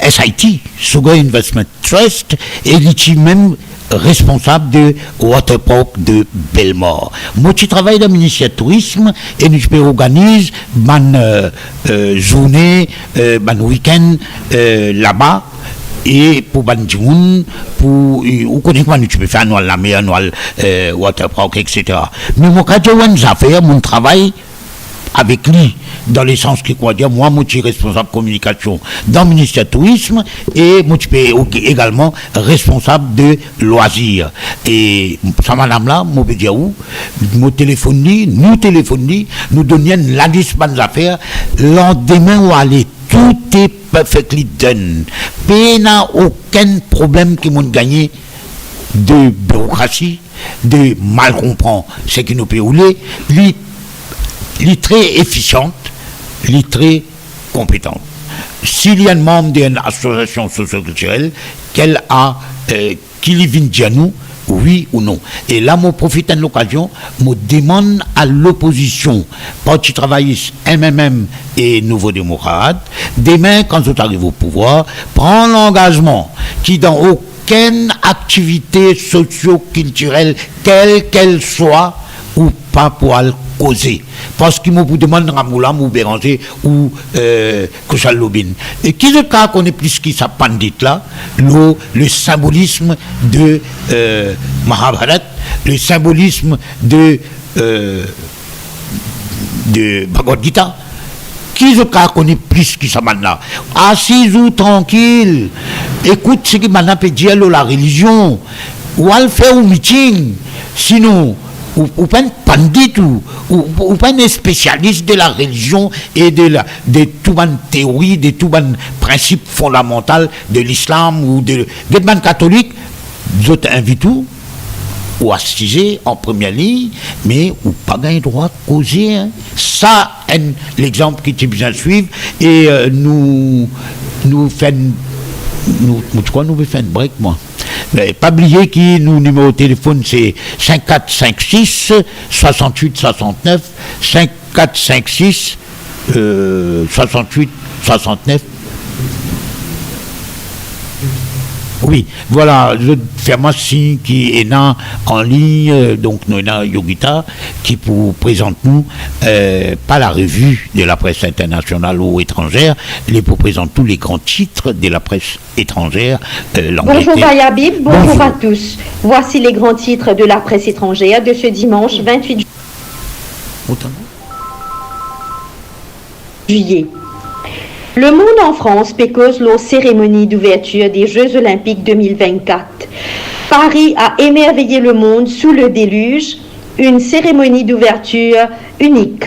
SIT, Sugar Investment Trust, et elle est même responsable de Waterpark de Belmore. Moi, je travaille dans le ministère du Tourisme et nous organisons une journée, un week-end là-bas. Et pour Bandjoun, pour vous connaissez comment tu peux faire annual la mer, annual Waterpark, etc. Mais moi, quand j'ai affaires, mon travail avec lui, dans le sens que quoi dire, moi, je suis responsable de communication dans le ministère du Tourisme et moi, je suis également responsable de loisirs. Et ça, madame-là, moi, je peux dire où, nous téléphonons, nous donnons la liste des affaires, lendemain, où aller, tout est perfectly done. Il n'y a aucun problème qui m'a gagné de bureaucratie, de mal comprendre ce qui nous peut rouler. Elle est très efficiente, elle est très compétente. S'il y a un membre d'une association socio-culturelle, qu'elle a, qu'il vient dire nous, oui ou non. Et là, je profite de l'occasion, je demande à l'opposition, Parti travailliste, MMM et Nouveau démocrate, demain, quand vous arrivez au pouvoir, prendre l'engagement qui, dans aucune activité socio-culturelle, quelle qu'elle soit, ou pas pour aller causer. Parce qu'il me demande Ramoula, ou Béranger, ou Kouchal Lobin. Et qui le cas qu'on est plus qui sa pandite là, le symbolisme de Mahabharat, le symbolisme de Bhagavad Gita. Qui le cas qu'on est plus qui sa man là. Assis ou tranquille, écoute ce que maintenant peut dire la religion, ou à le faire au meeting, sinon ou pas un pandit ou pas un spécialiste de la religion et de tout les théories, de tout les principes fondamentaux de l'islam ou de l'Église catholique, vous invitez ou assister en première ligne, mais ou pas gagner droit de causer. Hein. Ça, l'exemple qui est bien suivre et nous faisons un break, moi. Mais pas oublier que nos numéros de téléphone c'est 5456 68 69 5456 68 69. Oui, voilà, je fais moi signe qui est là en ligne, donc nous avons Yogita qui vous présente nous pas la revue de la presse internationale ou étrangère, il vous présente tous les grands titres de la presse étrangère. Bonjour Bayabib, bonjour à tous. Voici les grands titres de la presse étrangère de ce dimanche 28 juillet. Le monde en France pécose la cérémonie d'ouverture des Jeux Olympiques 2024. Paris a émerveillé le monde sous le déluge, une cérémonie d'ouverture unique.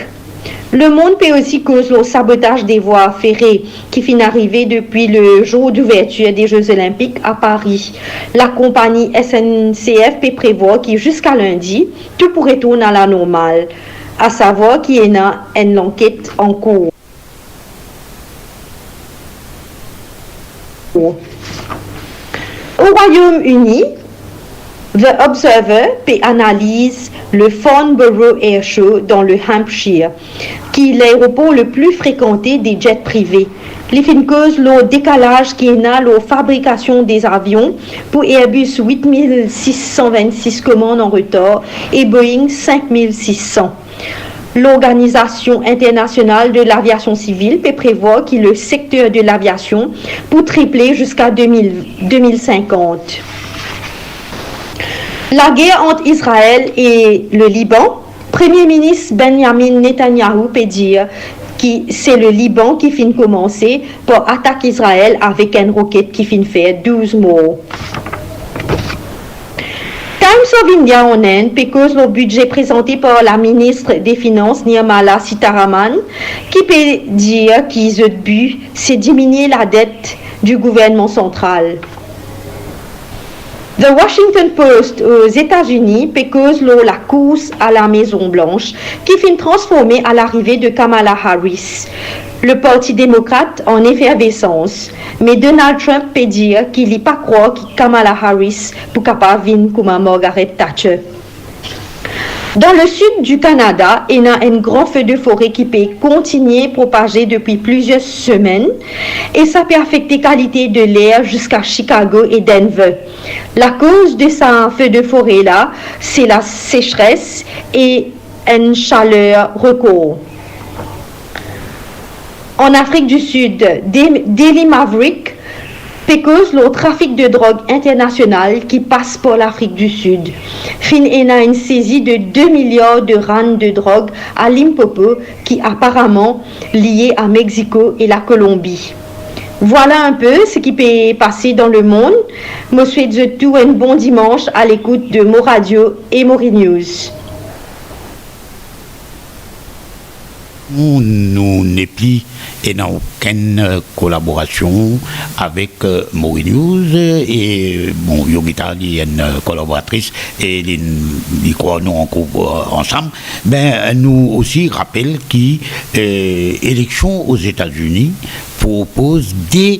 Le monde peut aussi cause le sabotage des voies ferrées qui finit arriver depuis le jour d'ouverture des Jeux Olympiques à Paris. La compagnie SNCF peut prévoir que jusqu'à lundi, tout pourrait tourner à la normale, à savoir qu'il y a une enquête en cours. Au Royaume-Uni, The Observer analyse le Farnborough Air Show dans le Hampshire, qui est l'aéroport le plus fréquenté des jets privés. Les fins cause le décalage qui est dans la fabrication des avions pour Airbus 8626 commandes en retard et Boeing 5600. L'Organisation internationale de l'aviation civile peut prévoir que le secteur de l'aviation pour tripler jusqu'à 2050. La guerre entre Israël et le Liban, Premier ministre Benjamin Netanyahu peut dire que c'est le Liban qui finit commencer pour attaquer Israël avec une roquette qui finit faire 12 morts. L'élection vient en Inde, parce le budget présenté par la ministre des Finances, Nirmala Sitharaman, qui peut dire qu'ils ont but, c'est diminuer la dette du gouvernement central. The Washington Post aux États-Unis parce la course à la Maison-Blanche qui finit transformée à l'arrivée de Kamala Harris. Le Parti démocrate en effervescence, mais Donald Trump peut dire qu'il n'y pas croire que Kamala Harris pour capable venir comme Margaret Thatcher. Dans le sud du Canada, il y a un grand feu de forêt qui peut continuer à propager depuis plusieurs semaines et ça peut affecter la qualité de l'air jusqu'à Chicago et Denver. La cause de ce feu de forêt-là, c'est la sécheresse et une chaleur record. En Afrique du Sud, Daily Maverick parce le trafic de drogue international qui passe par l'Afrique du Sud. Fin a une saisie de 2 milliards de rands de drogue à Limpopo qui apparemment lié à Mexico et la Colombie. Voilà un peu ce qui peut passer dans le monde. Je souhaite tout un bon dimanche à l'écoute de Mo Radio et Mori News. Nous n'est plus et n'a aucune collaboration avec Mori News et bon Yogita il y a une collaboratrice et ils croient nous en cours ensemble. Ben nous aussi rappelle qui élection aux États-Unis propose des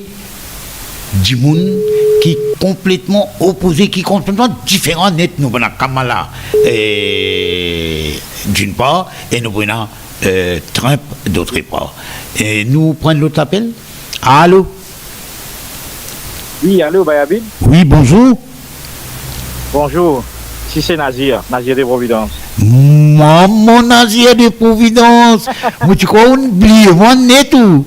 djimoun qui complètement opposés, qui complètement différents net nous prenons Kamala d'une part et nous prenons Trump d'autre part. Et nous prenons l'autre appel. Allô? Oui, allô, Bayabid? Oui, bonjour. Bonjour. Si c'est Nazir de Providence. Mon Nazir de Providence. Moi, tu crois qu'on oublie, moi, net tout.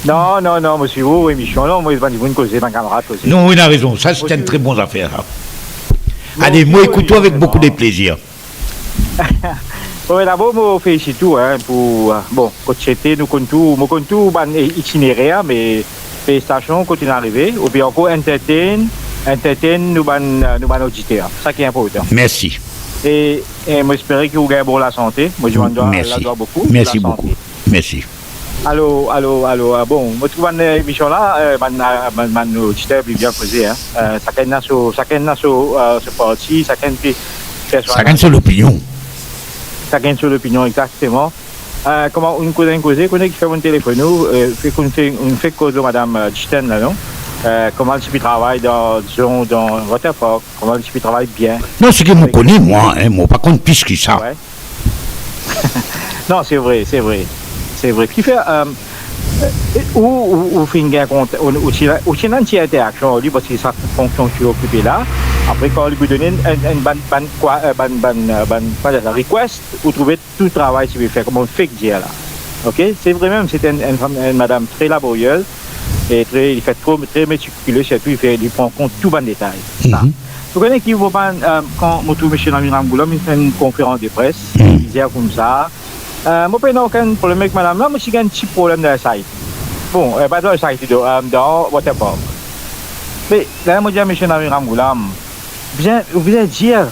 Non, monsieur, vous, émission, non, moi, je vais vous causer dans le camarade. Non, il a raison. Ça, c'est une très bonne affaire. Allez, moi, écoute-toi avec beaucoup de plaisir. Oui, d'abord, je félicite tout pour côté nous comptons tout itinéraire, mais félicitations continuent à arriver. Et puis encore entertain nous auditeurs. Ça qui est important. Merci. Et j'espère que vous avez bon la santé. Moi, je vous dois beaucoup. Merci beaucoup. Merci. Allô. Bon, moi, tu vois une émission là, mon auditeur est bien posé. Chacun a ce parti, chacun sur l'opinion. Chacun sur l'opinion, exactement. Comment on cause qui fait mon téléphone, on fait cause de Madame Chiten, là, non? Comment elle travaille dans Waterford, comment elle travaille bien. Non, c'est que je connais, moi, par contre, plus que ça. Ouais. Non, c'est vrai. Ce qui fait, où fait un compte, aussi une petite interaction, lui, parce que sa fonction qui est occupée là. Après, quand on lui donne une request, vous trouvez tout le travail qu'il veut faire, comme on fait dire là. Ok? C'est vrai même, c'est une madame très laborieuse et il fait très méticuleux, surtout il prend en compte tout le détail. Vous connaissez qu'il faut pas, quand je trouve M. Nami Ramgoulam, il fait une conférence de presse, il disait comme ça. Moi, je n'ai aucun problème avec madame là, mais j'ai un petit problème dans le site. Bon, pas dans le site, dans Waterford. Mais là, je dis à M. Nami Ramgoulam, vous allez dire,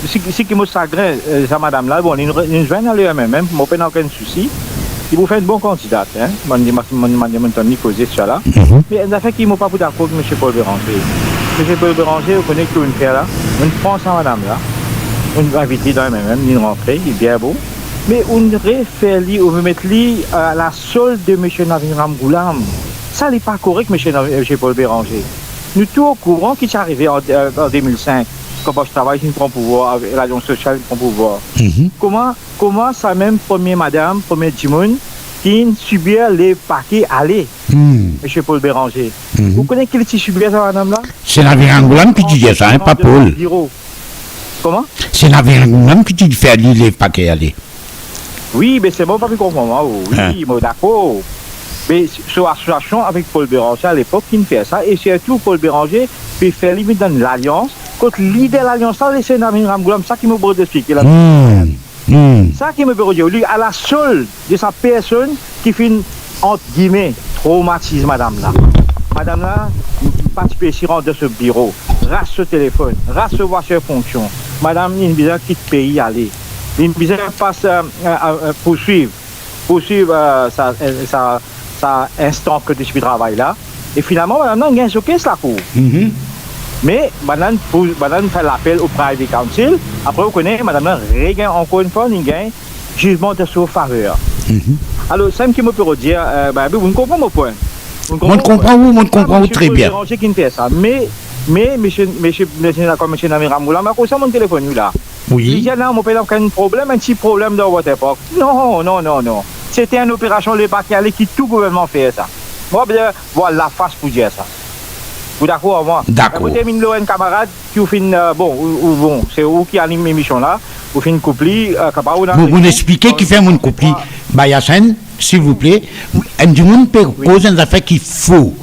ce qui me chagrin, ça madame là, bon, nous venons à l'EMM, moi, pas aucun souci. Il vous fait une bonne candidate, hein. Je ne poser ça là. Mais en fait, il ne m'a pas d'accord avec M. Paul Béranger. M. Paul Béranger, vous connaissez tout une faire là. On prend ça madame là. On va inviter dans l'EMM, il rentre, il est bien beau. Mais on devrait faire lui, on veut mettre lui à la solde de M. Navin Ramgoulam. Ça n'est pas correct, M. Paul Béranger. Nous tous au courant qui est arrivé en 2005, quand je travaille, il prend pouvoir, avec l'Alliance sociale, il prend pouvoir. Comment ça même première madame, première Timon, qui subit les paquets aller, M. Paul Béranger. Vous connaissez qui subit ça, madame-là? C'est Navin Ramgoulam qui dit ça, pas Paul. Comment? C'est Navin Ramgoulam qui dit faire les paquets aller. Oui, mais c'est bon, pas plus comprendre. Oui, d'accord. Mais sur l'association avec Paul Béranger à l'époque, qui fait ça, et surtout Paul Béranger peut faire limite dans l'alliance. Quand l'idée de l'alliance, c'est Navin Ramgoulam, ça qui me veut expliquer là. Ça qui me veut dire, lui, à la seule de sa personne qui fait, entre guillemets, traumatise madame là. Madame là, participe ici de ce bureau. race ce téléphone, race ce washer fonction. Madame, il besoin quitte pays aller. Il besoin passe poursuivre ça instant que tu suis travail là. Et finalement, madame, on gagne ce qu'est la cour. Mais madame fait l'appel au private council. Après, vous connaissez, madame, regagne encore une fois, il gagne jugement de sa faveur. Alors, c'est ce qui me peut dire, vous comprenez mon point. On comprend très bien. Mais, monsieur Nami Ramoula, je connais mon téléphone là. Oui. Il y a là, mon père a un petit problème dans votre époque. Non. C'était une opération, le bac qui tout gouvernement fait ça. Moi, voilà la face pour dire ça. Vous d'accord avec moi? D'accord. Vous terminez un camarade qui fait bon, c'est vous qui anime l'émission là. Vous faites une couplie. Vous expliquez qui fait mon couplie. Bayasen, s'il vous plaît. Un du monde peut causer des affaires qu'il faut.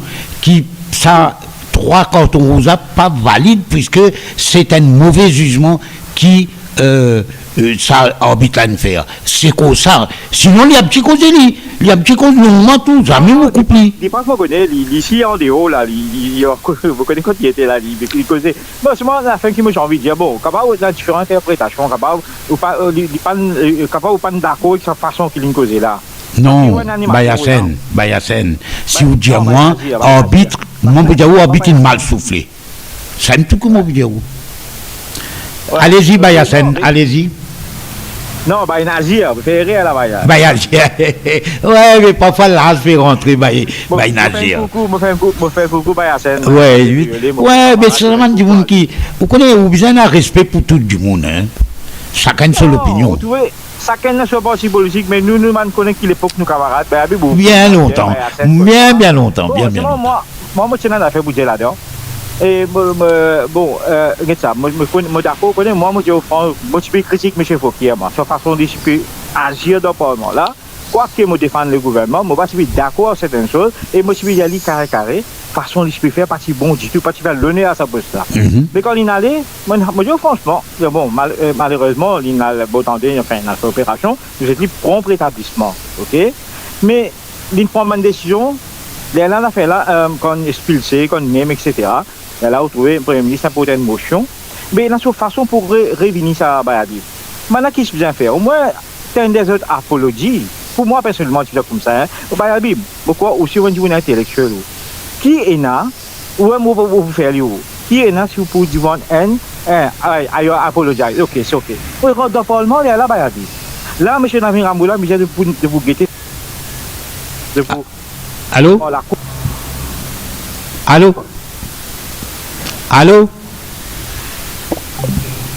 Qui ça, 3 cartons rouges pas valide puisque c'est un mauvais jugement qui ça arbitre à faire. C'est comme ça. Sinon, il y a un petit cause il y a un petit cause nous tout, ça même au couple. Il pas qu'on connaît ici en dehors là, vous connaissez quand il était là, il causait. Bon, c'est moi la fin qui j'ai envie de dire bon, capable de différentes interprétations, capable ou pas d'accord avec sa façon qu'il causait là. Non, Bayasen, si vous dites moi, arbitre, mon bidéo arbitre une mal soufflé. C'est un tout comme mon bidéo. Allez-y, Bayasen, allez-y. Non, Bayanazir, vous faites rire là-bas. Bayanazir. Ouais, mais parfois là, je vais rentrer Bayanazir. Je fais coucou, Bayasen. Ouais, mais c'est vraiment du monde qui. Vous connaissez, vous avez besoin d'un respect pour tout le monde. Hein? Chacun son opinion. Vous trouvez, chacun n'a pas parti politique, mais nous connaissons qu'il l'époque, nos camarades. Bien longtemps. Bien longtemps. Moi, je tiens à faire bouger là-dedans. Et bon, regarde ça, moi d'accord, moi je peux critiquer M. Fouquier, sa façon de agir dans le Parlement là. Quoi que je défende le gouvernement, moi je suis d'accord sur certaines choses et moi je suis allé carré, façon de je faire partie bon du tout, pas faire l'honneur à sa poste là. Mais quand il allait, moi je franchement, bon, malheureusement, il a beau tendre, enfin, dans cette opération, nous étions prompt rétablissement, ok? Mais il prend une décision, il a fait là, quand expulsé, quand même, etc. Il a retrouvé le Premier ministre pour une motion. Mais il a une façon pour revenir ça à Bayabib. Maintenant, qu'est-ce que je viens faire? Au moins, c'est une des autres apologies. Pour moi, personnellement, je dis comme ça. Bayabib, pourquoi aussi on dit un intellectuel? Qui est là? Où est-ce que vous faites? Qui est là si vous pouvez dire I apologize? Ok, c'est ok. Pour le Parlement, il est là, Bayabib. Là, M. Nami Ramoula, je de vous guetter. Allô? Allô?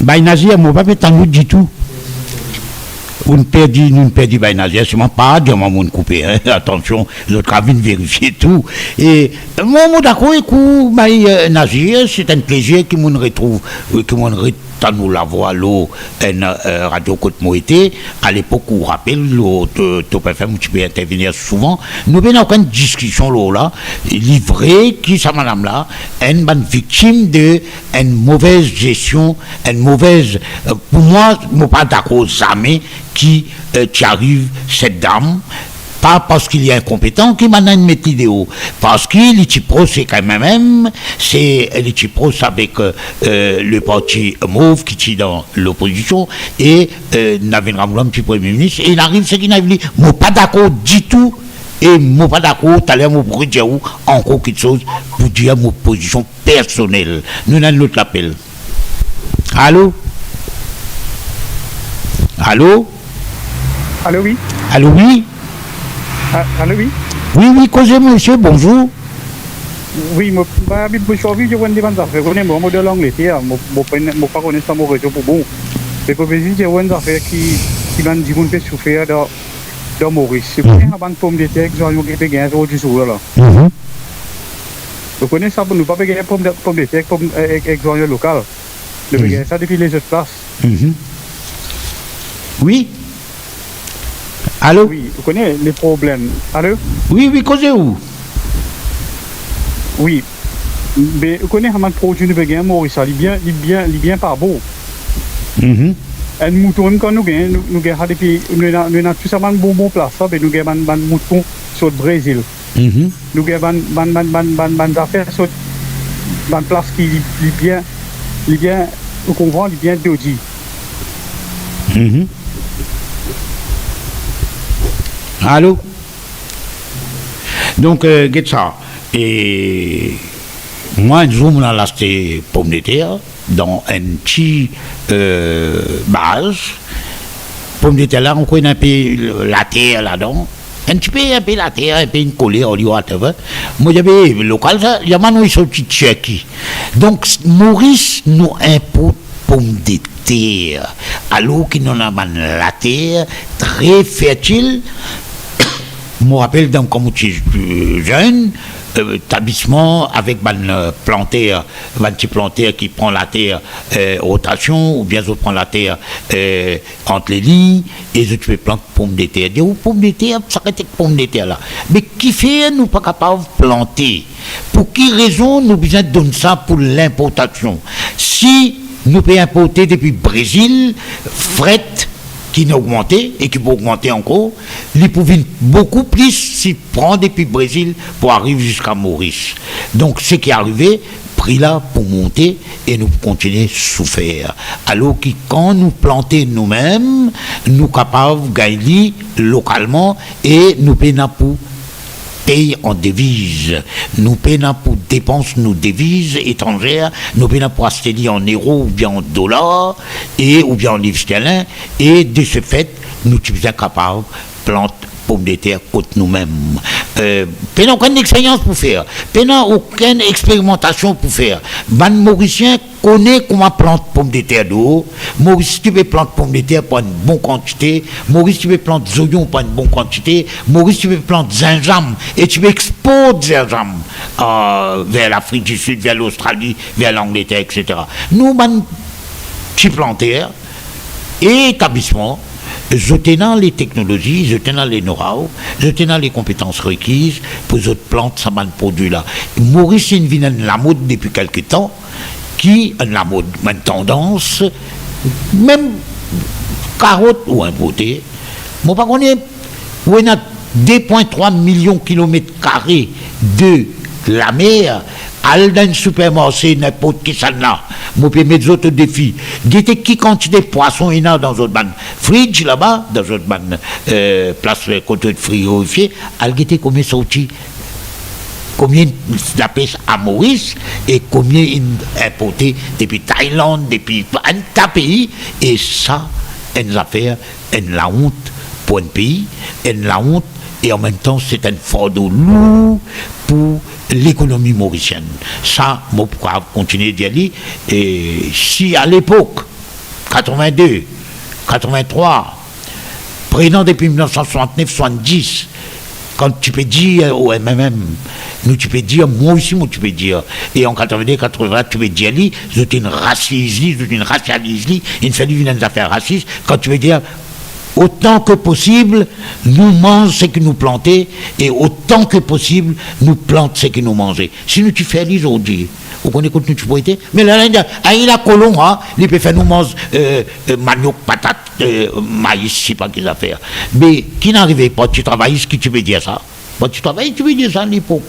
Baynazir, moi pas tant du tout. On perdit Baynazir, c'est pas de mon coupé. Hein? Attention, les autres cabines vérifier tout. Et moi d'accord avec Baynazir, c'est un plaisir que mon retrouve, que mon tant nous la voix l'eau radio Côte Moïté à l'époque où rappelle Top FM tu peux intervenir souvent nous avons une discussion là livrée qui ça madame là une bonne victime de une mauvaise gestion une mauvaise pour moi je pas d'accord jamais qui arrive cette dame pas parce qu'il y a incompétent qui m'a donné une idée parce que l'ITIPRO c'est quand même c'est l'ITIPRO avec le parti Mauve qui est dans l'opposition et Navin Ramoula petit premier ministre et il arrive ce qu'il n'a dit moi pas d'accord du tout et moi pas d'accord tout à l'heure moi pourrais dire encore quelque chose pour dire mon position personnelle nous avons l'autre appel. Allô oui. Allô oui. Allô, oui? Oui, causez, monsieur, bonjour. Oui, je suis envie de vous demander ça. Je connais mon modèle anglais, je ne pas connaître ça, mon réseau pour bon. Mais pour vous dire, il y a des affaires qui m'ont dit qu'on peut souffrir dans Maurice. C'est pour une bande pomme de terre qui ont gagné du jour là. Vous connaissez ça, pour ne pas gagner pomme de terre avec un local. Nous gagnons ça depuis les autres places. Oui. Allô? Oui, vous connaissez les problèmes. Allô? Oui, causez où? Oui. Mais vous connaissez un produit de Béguin, Maurice, il est bien pas beau. Un mouton, quand nous gagnons, nous avons tout ça, un bon place, mais nous avons un mouton sur le Brésil. Nous avons des affaires dans place qui est bien, on comprend, il est bien dodi. Allô? Donc, get ça. Et moi, un jour, on a acheté pommes de terre dans un petit base. Pommes de terre là, on connaît un peu la terre là-dedans. Un petit peu la terre, un peu une collée, on dit whatever. Moi, j'avais local, ça, il y a maintenant ils sont petits Tchéquie. Donc, Maurice nous importe pommes de terre. Alors qu'il nous a la terre très fertile. Je me rappelle, quand j'étais jeune, établissement avec un petit planteur qui prend la terre rotation, ou bien je prends la terre entre les lignes, et je peux planter pommes de terre. Des pommes de terre, ça arrête pommes de terre là. Mais qui fait nous pas capables de planter? Pour quelle raison nous besoin de donner ça pour l'importation? Si nous pouvons importer depuis Brésil, fret, qui n'a augmenté et qui peut augmenter encore, il peut venir beaucoup plus s'il prend depuis le Brésil pour arriver jusqu'à Maurice. Donc, ce qui est arrivé, prix là pour monter et nous continuer à souffrir. Alors que quand nous plantons nous-mêmes, nous sommes capables de gagner localement et nous payons pour payer en devises. Nous payons pour dépenses nos devises étrangères, nous payons pour acheter en euros ou bien en dollars ou bien en livres sterling, et de ce fait, nous sommes capables de planter pommes de terre contre nous-mêmes. Nous n'avons aucune expérience pour faire, nous n'avons aucune expérimentation pour faire. Les Mauriciens connaissent comment planter pommes de terre d'eau. Maurice, tu peux planter pommes de terre pour une bonne quantité. Maurice, tu peux planter des oignons pour une bonne quantité. Maurice, tu peux planter gingembre et tu peux exporter gingembre vers l'Afrique du Sud, vers l'Australie, vers l'Angleterre, etc. Nous, petits planteurs et établissements, je tenais les technologies, je tenais les know-how, je tenais les compétences requises pour les autres plantes, ça m'a produit là. Maurice, il vient de la mode depuis quelque temps, qui a la mode, une tendance, même carottes ou importées. Moi, par contre, on a 2,3 millions de kilomètres carrés de la mer. Al dans un supermarché, n'importe qui ça là. Moi, je peux mettre d'autres défis. Dites qui quantité de poissons il y a dans une bande fridge là-bas, dans une bande place côté de frigorifié, al guetter combien sorti, combien la pêche à Maurice et combien importé depuis Thaïlande, depuis un tas pays, et ça, une affaire, une la honte pour un pays, une la honte. Et en même temps, c'est un fardeau lourd pour l'économie mauricienne. Ça, moi, pour continuer d'y aller. Et si à l'époque, 82, 83, prenant depuis 1969-70, quand tu peux dire au MMM, nous tu peux dire, moi aussi, moi tu peux dire, et en 82, 80, tu peux dire, c'est une racisme, c'est une racialisme, il fait une affaire raciste, quand tu veux dire, autant que possible, nous mangeons ce que nous plantons, et autant que possible, nous plantons ce que nous mangeons. Si nous tu fais aujourd'hui, vous connaissez quand nous tu peux être, mais là, il a colon, hein, il peut faire nous manger manioc, patate, maïs, je ne sais pas quelles affaires. Mais qui n'arrivait pas, tu travailles, ce que tu veux dire ça? Bon, tu travailles, tu veux dire ça à l'époque.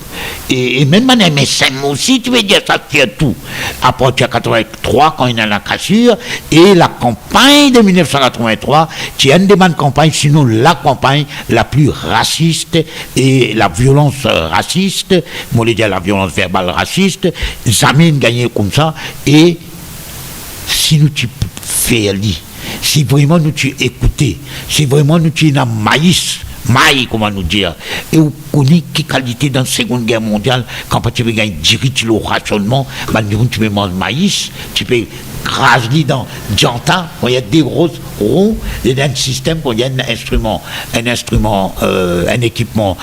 Et même mon MSM aussi, tu veux dire ça, tu as tout. À partir de 1983, quand il y a la cassure, et la campagne de 1983, qui est une des bonnes campagnes, sinon la campagne la plus raciste, et la violence raciste, moi je dire la violence verbale raciste, Zamine gagné comme ça, et si nous tu fais lire, si vraiment nous tu écouter, si vraiment nous tu as maïs, maïs, comment nous dire, et vous connaissez quelle qualité dans la Seconde Guerre mondiale, quand tu peux gagner 10 kilos rationnement, tu peux manger maïs, tu peux craser dans Dianta, quand il y a des grosses ronds, il y a un système, quand il y a un équipement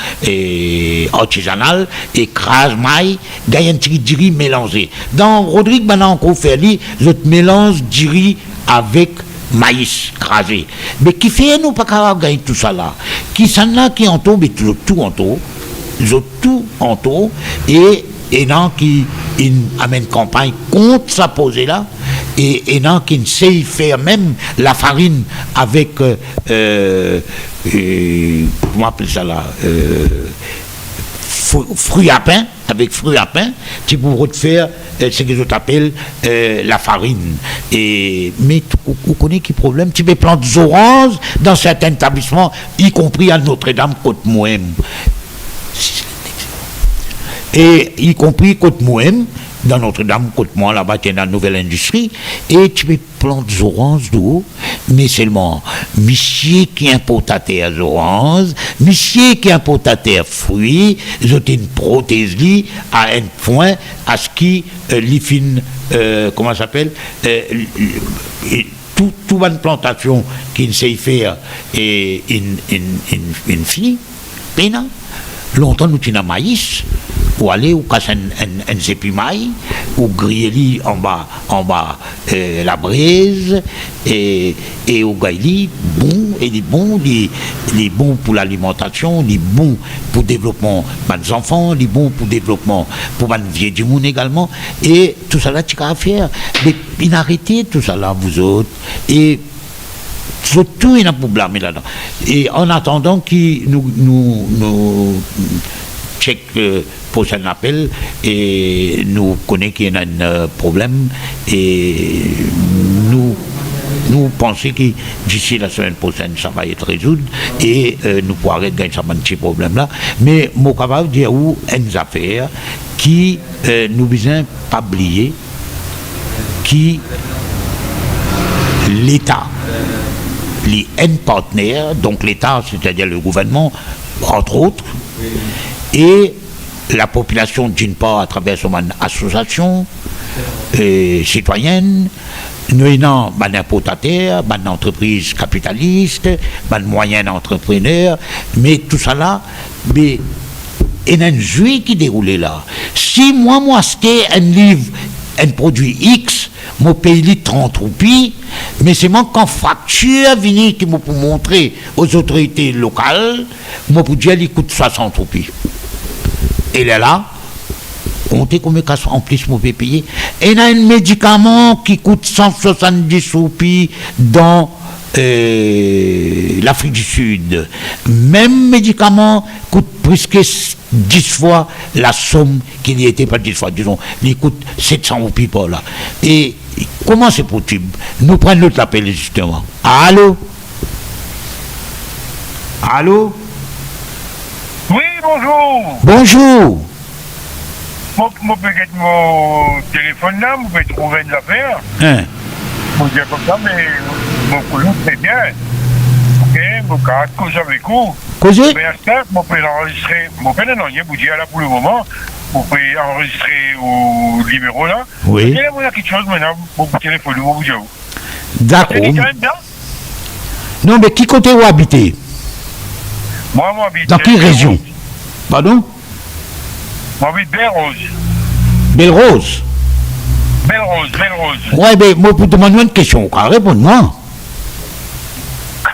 artisanal, et crase maïs, gagne un petit diri mélangé. Dans Rodrigue, maintenant, encore fait lui, je mélange diri avec maïs crasé. Mais qui fait nous pas capable gagner tout ça là? Qui s'en a qui en tombe, tout en tout, et non qui amène campagne contre sa posée là, et non qui ne sait faire même la farine avec comment on appelle ça là, fruits à pain, avec fruits à pain, tu pourras te faire ce que je t'appelle la farine. Mais vous connaissez quel problème? Tu peux planter des oranges dans certains établissements, y compris à Notre-Dame, Côte-Mouem. Et y compris Côte-Mouem, dans Notre-Dame, Côte-Moi, là-bas, il y a une nouvelle industrie, et tu peux planter des oranges d'eau, mais seulement, monsieur qui importe à terre des oranges, monsieur qui importe à terre fruits, ils ont une prothèse à un point, à ce qui, comment ça s'appelle, toute bonne plantation qui ne sait faire, et une fille, pénal. Longtemps, nous avons maïs, ou aller, ou casser un zépimaï, ou griller en bas la braise, et au gaili, bon, et les bons pour l'alimentation, les bons pour le développement des enfants, les bons pour le développement pour les vieux du monde également, et tout ça là, tu as à faire. Mais inarrêtez tout ça là, vous autres, et surtout, il y a un problème là-dedans. Et en attendant qu'il nous check le prochain appel et nous connaissons qu'il y a un problème et nous pensons que d'ici la semaine prochaine, ça va être résolu et nous pourrons gagner ce petit problème-là. Mais je suis capable de dire où une affaire qui nous besoin pas oublier qui l'État les partenaires, donc l'État, c'est-à-dire le gouvernement, entre autres, et la population d'une part à travers son association citoyenne, nous avons des importateurs, des entreprises capitalistes, des moyens entrepreneurs, mais tout ça là, mais il y a un jeu qui déroule là. Si moi acheter un livre, un produit X, mon pays 30 roupies, mais c'est moi qu'en facture vini qui m'a pour montrer aux autorités locales, moi pour dire il coûte 60 roupies. Et là, comptez combien en plus mon pays payer. Et il y a un médicament qui coûte 170 roupies dans l'Afrique du Sud. Même médicament coûte presque 10 fois la somme qu'il y était, pas 10 fois, disons, il coûte 700 roupies par là. Et comment c'est possible? Nous prenons notre appel justement. Allô? Allô? Oui, bonjour. Bonjour. Mon téléphone là, vous pouvez trouver une affaire. Hein? Vous dire comme ça, mais mon cousin, c'est bien. Ok, mon carte, cause avec vous. Causez? Mais à ce temps, vous pouvez l'enregistrer. Mon père, non, il vous dit là pour le moment. Vous pouvez enregistrer au numéro là. Oui. Et là, vous avez quelque chose maintenant, mon téléphone, vous vous dites. D'accord. Non, mais qui côté vous habitez? Moi, j'habite. Dans quelle région? Pardon? Moi, j'habite Belle-Rose. Belle-Rose? Belle-Rose. Ouais, mais moi, pour demander une question, réponds-moi.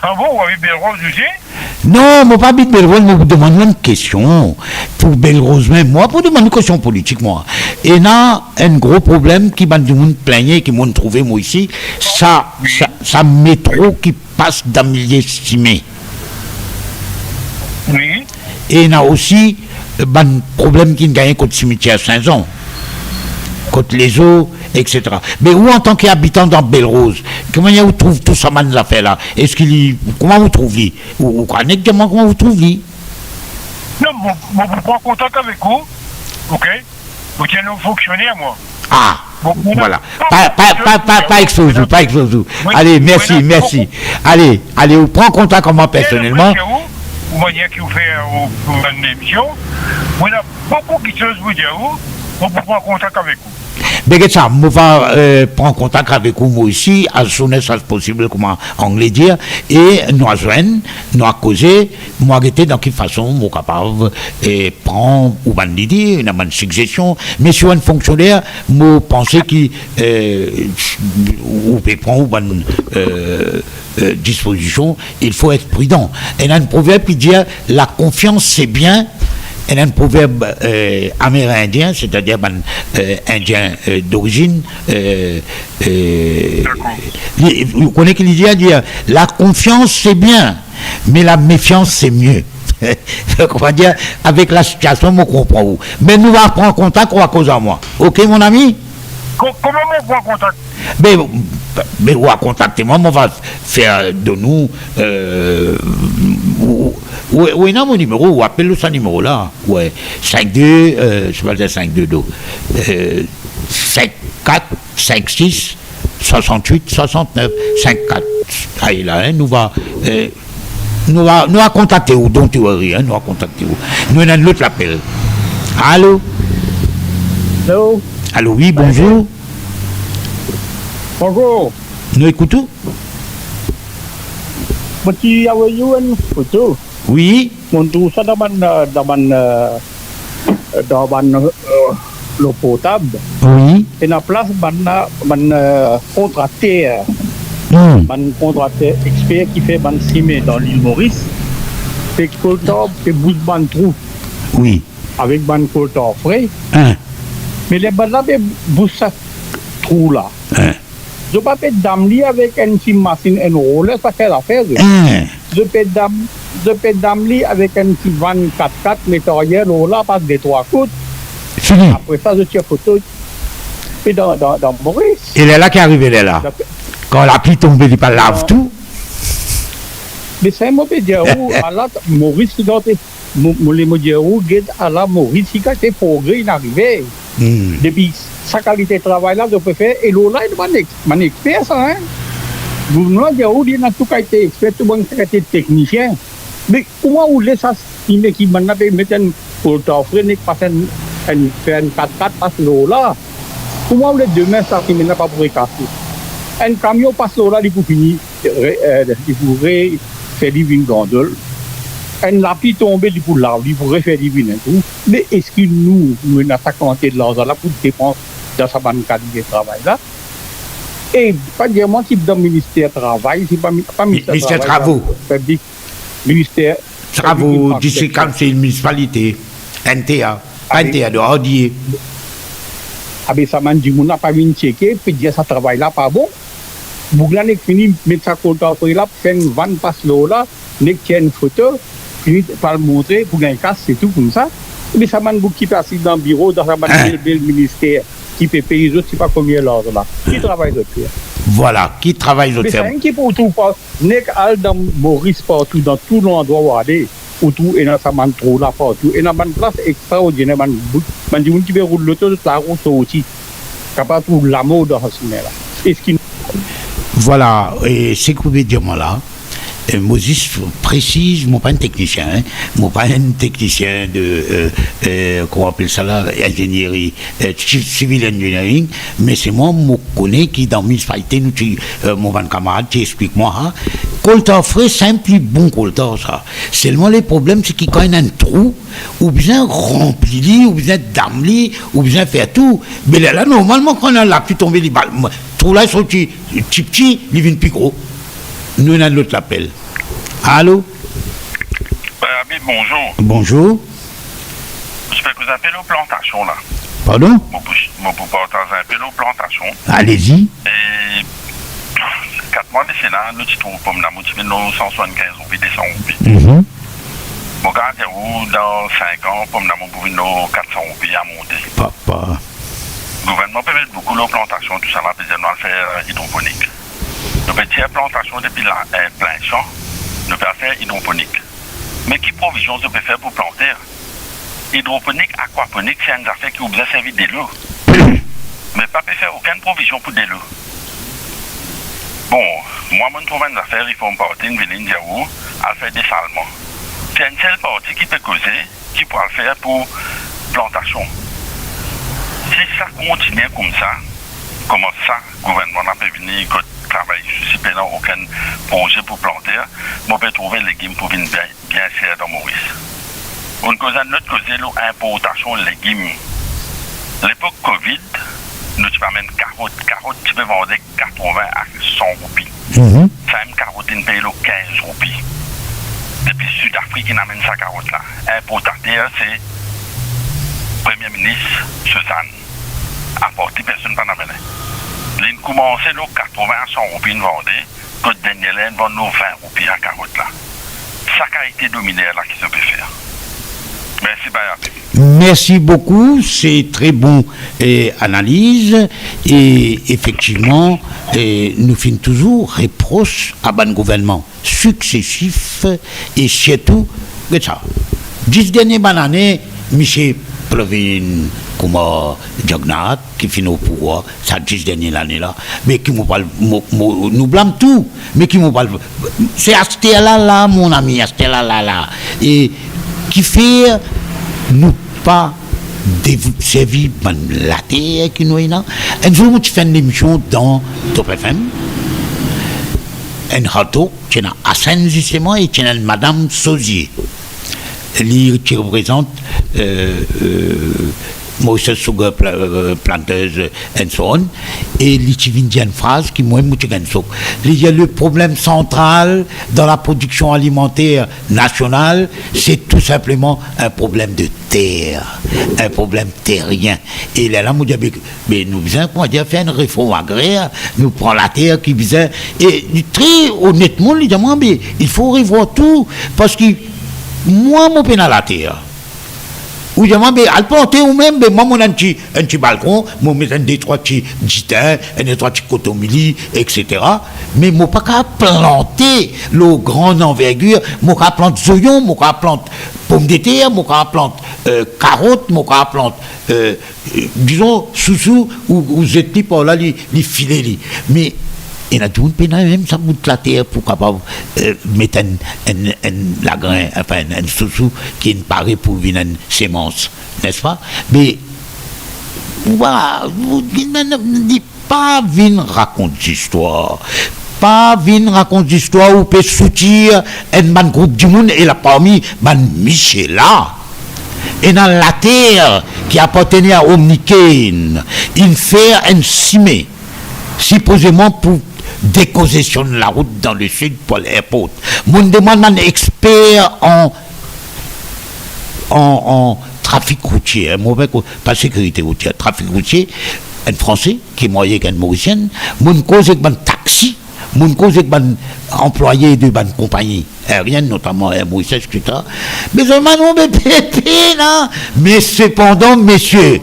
Ah bon, vous habitez Belle-Rose aussi? Non, moi, pas habite Belle-Rose, moi, pour demander une question. Pour Belle-Rose même, moi, pour demander une question politique, moi. Et là, un gros problème qui m'a dit, plaigné, qui m'a trouvé, moi, ici, ça métro qui passe d'un millier estimé. Oui. Et il y a aussi un problème qui gagne contre le cimetière Saint-Jean, contre les eaux, etc. Mais où, en tant qu'habitant dans Belle-Rose, comment vous trouvez tout ça, ces affaires-là? Comment vous trouvez? Ou comment vous trouvez? Non, je prends contact avec vous, ok? Vous tenez nos fonctionnaires, moi. Ah, voilà. Pas explosif, pas explosif. Allez, merci. Allez, vous prenez contact avec moi personnellement. Vous voyez qui vous fait une émission. On a beaucoup de choses à vous dire. On peut prendre contact avec vous. Mais ça, on va prendre contact avec vous moi aussi, as soon as possible, comme en anglais dire, et nous joindre, nous causer, nous arrêter dans quelle façon nous capable de prendre ou dire une suggestion, mais sur un fonctionnaire, nous pensons qu'il ou peut prendre une disposition, il faut être prudent. Et il y a un proverbe qui dit la confiance c'est bien. Il y a un proverbe amérindien, c'est-à-dire indien d'origine. Vous connaissez qu'il dit la confiance c'est bien, mais la méfiance c'est mieux. Comment dire, avec la situation, je comprends où. Mais nous allons prendre contact à cause de moi. Ok, mon ami? Comment on prend contact? Mais on va contacter moi, on va faire de nous. Oui, non, mon numéro, ou appelle-le ce numéro-là. Ouais, 52, je vais dire 52, 54, 56, 68, 69, 54. Allez là, nous va contacter où, donc tu vois rien, nous va contacter où. Nous avons l'autre appel. Allô? Allô? Allô, oui, bonjour. Bonjour. Nous écoutons? Petit awayu une photo. Oui. On trouve ça dans l'eau potable. Oui. Et la place, contracteur. Contracteur expert qui fait ban cimé dans l'île Maurice. C'est coltan, c'est bout de trou. Oui. Avec ban coltan frais. Mais les ban là, bout ça trou là. Je peux pas d'amli avec une petite machine, une roulette, ça fait l'affaire. Je peux d'amli avec une petite van 4x4, métallière, là, passe des 3 coups. Après ça, je tire photo. Et dans Maurice. Il est là qui est arrivé, il est là. Quand la pluie tombe, il ne lave tout. Mais c'est un mauvais dire où, à la Maurice, les mots dire où, à la Maurice, il y a des progrès, il est arrivé. Depuis sa qualité de travail là, je peux faire, et là, il est un expert, ça, hein. Vous me dites, où il y a tout qualité expert, tout bon qualité technicien. Mais comment vous laissez ça, qui maintenant mettre un porte-offre, passer faire un 4x4, passe là. Comment vous laissez demain ça, qui maintenant pas pour casser? Un camion passe là, il faut finir, il pourrait faire des gondoles. Un lapis tombé, il faut laver, il pourrait faire des vins et tout. Mais est-ce que nous avons quantité de l'argent là pour dépenser dans sa bonne qualité de travail là? Et pas dire moi qui dans le ministère du Travail, c'est pas ministère des Travaux. Ministère Travaux, district council, municipalité, NTA, NTA de Hardier. Ah ben ça m'a dit, on n'a pas vu checker, puis dire ça travail là pas bon. Vous l'avez fini, mettre ça compte là, pour faire une vanne passe là, n'est qu'il y a une photo, puis pas le montrer pour un casse, c'est tout comme ça. Mais ça m'a dit qui passe dans le bureau, dans un bel ministère, qui peut payer les autres, c'est pas combien l'ordre là. Qui travaille d'autres faire? Voilà, qui travaille d'autres faire? Mais c'est un qui pour tout pas, n'est qu'à dans Maurice partout, dans tout l'endroit où aller. Autour et dans sa man trop là partout et dans une place extraordinaire man dit qui veut rouler l'auto de la route aussi capable pour la mode dans ce là est-ce qu'il voilà et c'est que vous pouvez dire moi là Moses précise, moi pas un technicien, hein, moi pas un technicien de comment on appelle ça là, ingénierie, civil engineering, mais c'est moi connais qui dans municipalité nous mon bon camarade qui explique moi hein, coltan frais simple bon coltan ça. Seulement les problèmes c'est qu'il quand il y a un trou ou bien rempli ou bien damli ou bien faire tout, mais là normalement quand on a la pluie tomber les balles, trou là ils sont petit, ils viennent plus gros. Nous avons l'autre appel. Allô? Bonjour. Bonjour. J'espère que vous appelez aux plantations là. Pardon? Moi pour partager un peu aux plantations. Allez-y. Et 4 mois de Sénat, nous titrons comme la moitié de nos 175 roupies, 200 roupies. Mon gars, dans 5 ans, comme nous avons nos 400 roupies à monter. Papa. Le gouvernement peut mettre beaucoup de plantations, tout ça là, puis nous allons faire hydroponique. Nous faisons des plantations depuis plein champ, nous faisons faire hydroponique. Mais quelle provision je peux faire pour planter? Hydroponique, aquaponique, c'est une affaire qui vous a servi de l'eau. Mais pas faire aucune provision pour de l'eau. Bon, moi, je trouve une affaire, il faut me porter une ville dire où, à faire des salements. C'est une seule partie qui peut causer, qui pourra le faire pour plantation. Si ça continue comme ça, comment ça, le gouvernement n'a pas venir travailler sur aucun projet pour planter, on peut trouver les légumes pour venir bien serrer dans Maurice. On cause un autre cause l'importation de légumes. L'époque Covid, nous avons carottes qui peuvent vendre 80 à 100 roupies. Ça une carotte qui paye 15 roupies. Depuis Sud-Afrique, qui amène sa carotte là. Importateur, c'est Premier ministre Suzanne. Apporter personne pas d'amener. Ils commencent nos 80 à 100 roupies de vendre, que Daniel vend nos 20 roupies à carotte là. Ça a été dominé là qui se peut faire. Merci beaucoup, c'est très bon analyse et effectivement nous faisons toujours reproche à bon gouvernement successif et surtout que ça. 10 dernières années, Michel Pravin Kumar Jagannath qui finit au pouvoir, ça 10 dernières années là, mais qui nous parle, nous blâme tout, mais qui nous parle, c'est Astella là, mon ami, Astella là, et qui fait nous pas servir la terre qui nous est là. Un jour, tu fais une émission dans Top FM, un rato, tu as Hassan justement et tu as Madame Sauzier, qui représente Mauritius Sugar Planteuse and so on, et il y a une phrase qui moi il y a le problème central dans la production alimentaire nationale, c'est tout simplement un problème de terre, un problème terrien. Et là, mais nous faisons faire une réforme agraire, nous prenons la terre qui vient, et très honnêtement, il faut revoir tout, parce que moi, je suis dans la terre. Ou je m'en vais à planter ou même, moi, mon un petit balcon, moi, mes deux, trois petits gitins, deux, trois petits cotomili, etc. Mais moi, pas qu'à planter le grand envergure, moi, qu'à planter zoyon, moi, qu'à planter pommes de terre, moi, qu'à planter carottes, moi, qu'à planter, disons, sous ou zétli par là, les filets. Mais, il y a tout le monde même ça bout de la terre pour capable mettre un lagrin, enfin un sous qui ne paraît pour venir une sémence, n'est-ce pas? Mais voilà, vous dites pas venir raconter d'histoire. Pas venir raconter d'histoire ou peut soutenir un groupe du monde et là parmi Michel là. Et dans la terre qui appartenait à Omnicaine, il fait un cimé, supposément pour décongestion de la route dans le sud pour l'airport. Mon demande un expert en trafic routier, pas sécurité routière, trafic routier, un Français qui est moyen qu'un Mauricien, mon cause avec un taxi, mon cause avec un employé de ban compagnie aérienne, notamment Air Mauritius, etc. Mais mais cependant, messieurs,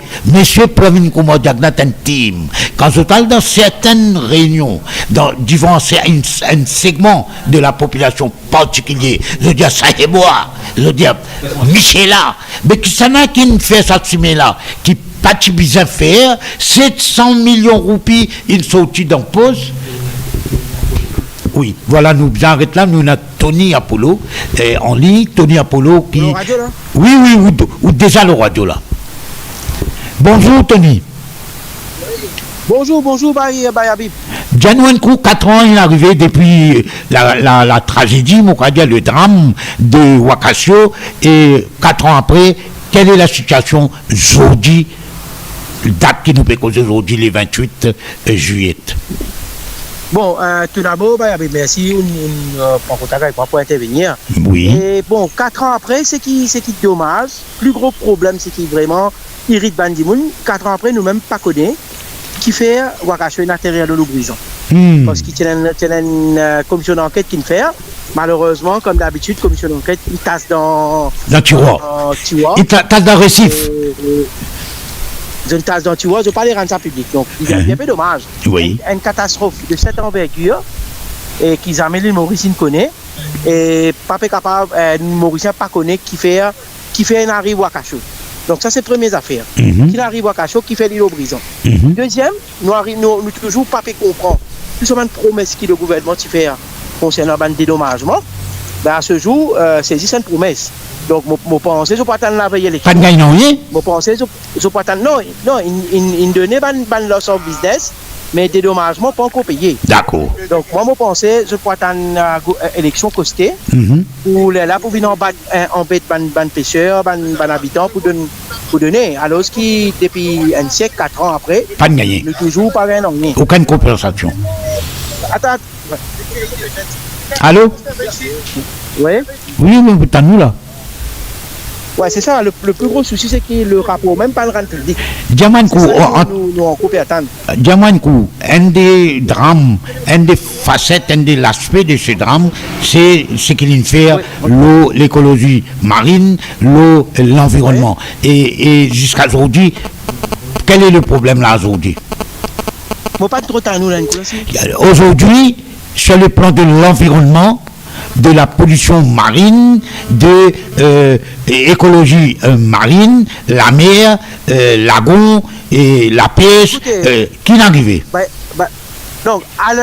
Pravin Kumar Jagannath intime, quand je parle dans certaines réunions, devant un segment de la population particulière, je dis ça et moi, je dis Michel là, mais qui s'en a qui ne fait ça là, qui pas de besoin faire, 700 millions de roupies, il sortit dans pause. Oui, voilà, nous arrêtons là, nous avons Tony Apollo en ligne, Tony Apollo qui... Le radio, là? Oui, ou déjà le radio là. Bonjour Tony. Bonjour, Bayabib. Janouenkou, 4 ans, il est arrivé depuis la tragédie, le drame de Wakasio, et 4 ans après, quelle est la situation aujourd'hui, date qui nous peut causer aujourd'hui, le 28 juillet? Bon, tout d'abord, merci pour intervenir. Oui. Et bon, 4 ans après, c'est qui dommage. Plus gros problème, c'est qui vraiment irrite Bandimoun. 4 ans après, nous-mêmes pas connaît qui fait Wakasio l'intérieur de l'Obrison. Parce qu'il y a une commission d'enquête qui le fait. Malheureusement, comme d'habitude, commission d'enquête, il tasse dans tiroir. Il tasse dans Récif. Je ne tasse dans Tiroir, je ne parle pas de rendre ça public. Donc, il y a un peu dommage. Oui. Une catastrophe de cette envergure et qu'ils amènent les Mauriciens connaît et pas capable, Mauricien pas connaît qui fait un arrive Wakasio. Donc, ça, c'est la première affaire. Qui arrive Wakasio, qui fait l'île au Brison. Deuxième, nous toujours pas comprendre. Plus seulement une promesse que le gouvernement fait concernant le dédommagement. Ben, à ce jour, c'est juste une promesse. Donc, je pense que je ne peux pas attendre la veille. Pas de gagnant, oui? Je pense que je ne peux pas attendre. Non, il donne un loss of business, mais dédommagement pas encore payé. D'accord. Donc, moi, je pense que je peux attendre l'élection costée pour venir embêter les pêcheurs, les habitants pour donner. Alors, depuis un siècle, 4 ans après, pas de gagné. Nous toujours pas rien. Aucune compensation. Attends. Allô? Oui? Oui, mais t'as nous là. Ouais, c'est ça. Le plus gros souci, c'est que le rapport, même pas le rendre public. Diamankou, nous en coupé attendre. Diamankou, un des drames, un des facettes, un des aspects de ce drame, c'est ce qu'il fait l'eau, l'écologie marine, l'eau, l'environnement. Et jusqu'à aujourd'hui, quel est le problème là aujourd'hui? Pas trop tard, nous, aujourd'hui, sur le plan de l'environnement, de la pollution marine, de l'écologie marine, la mer, lagon et la pêche, qui n'est arrivé? Donc, à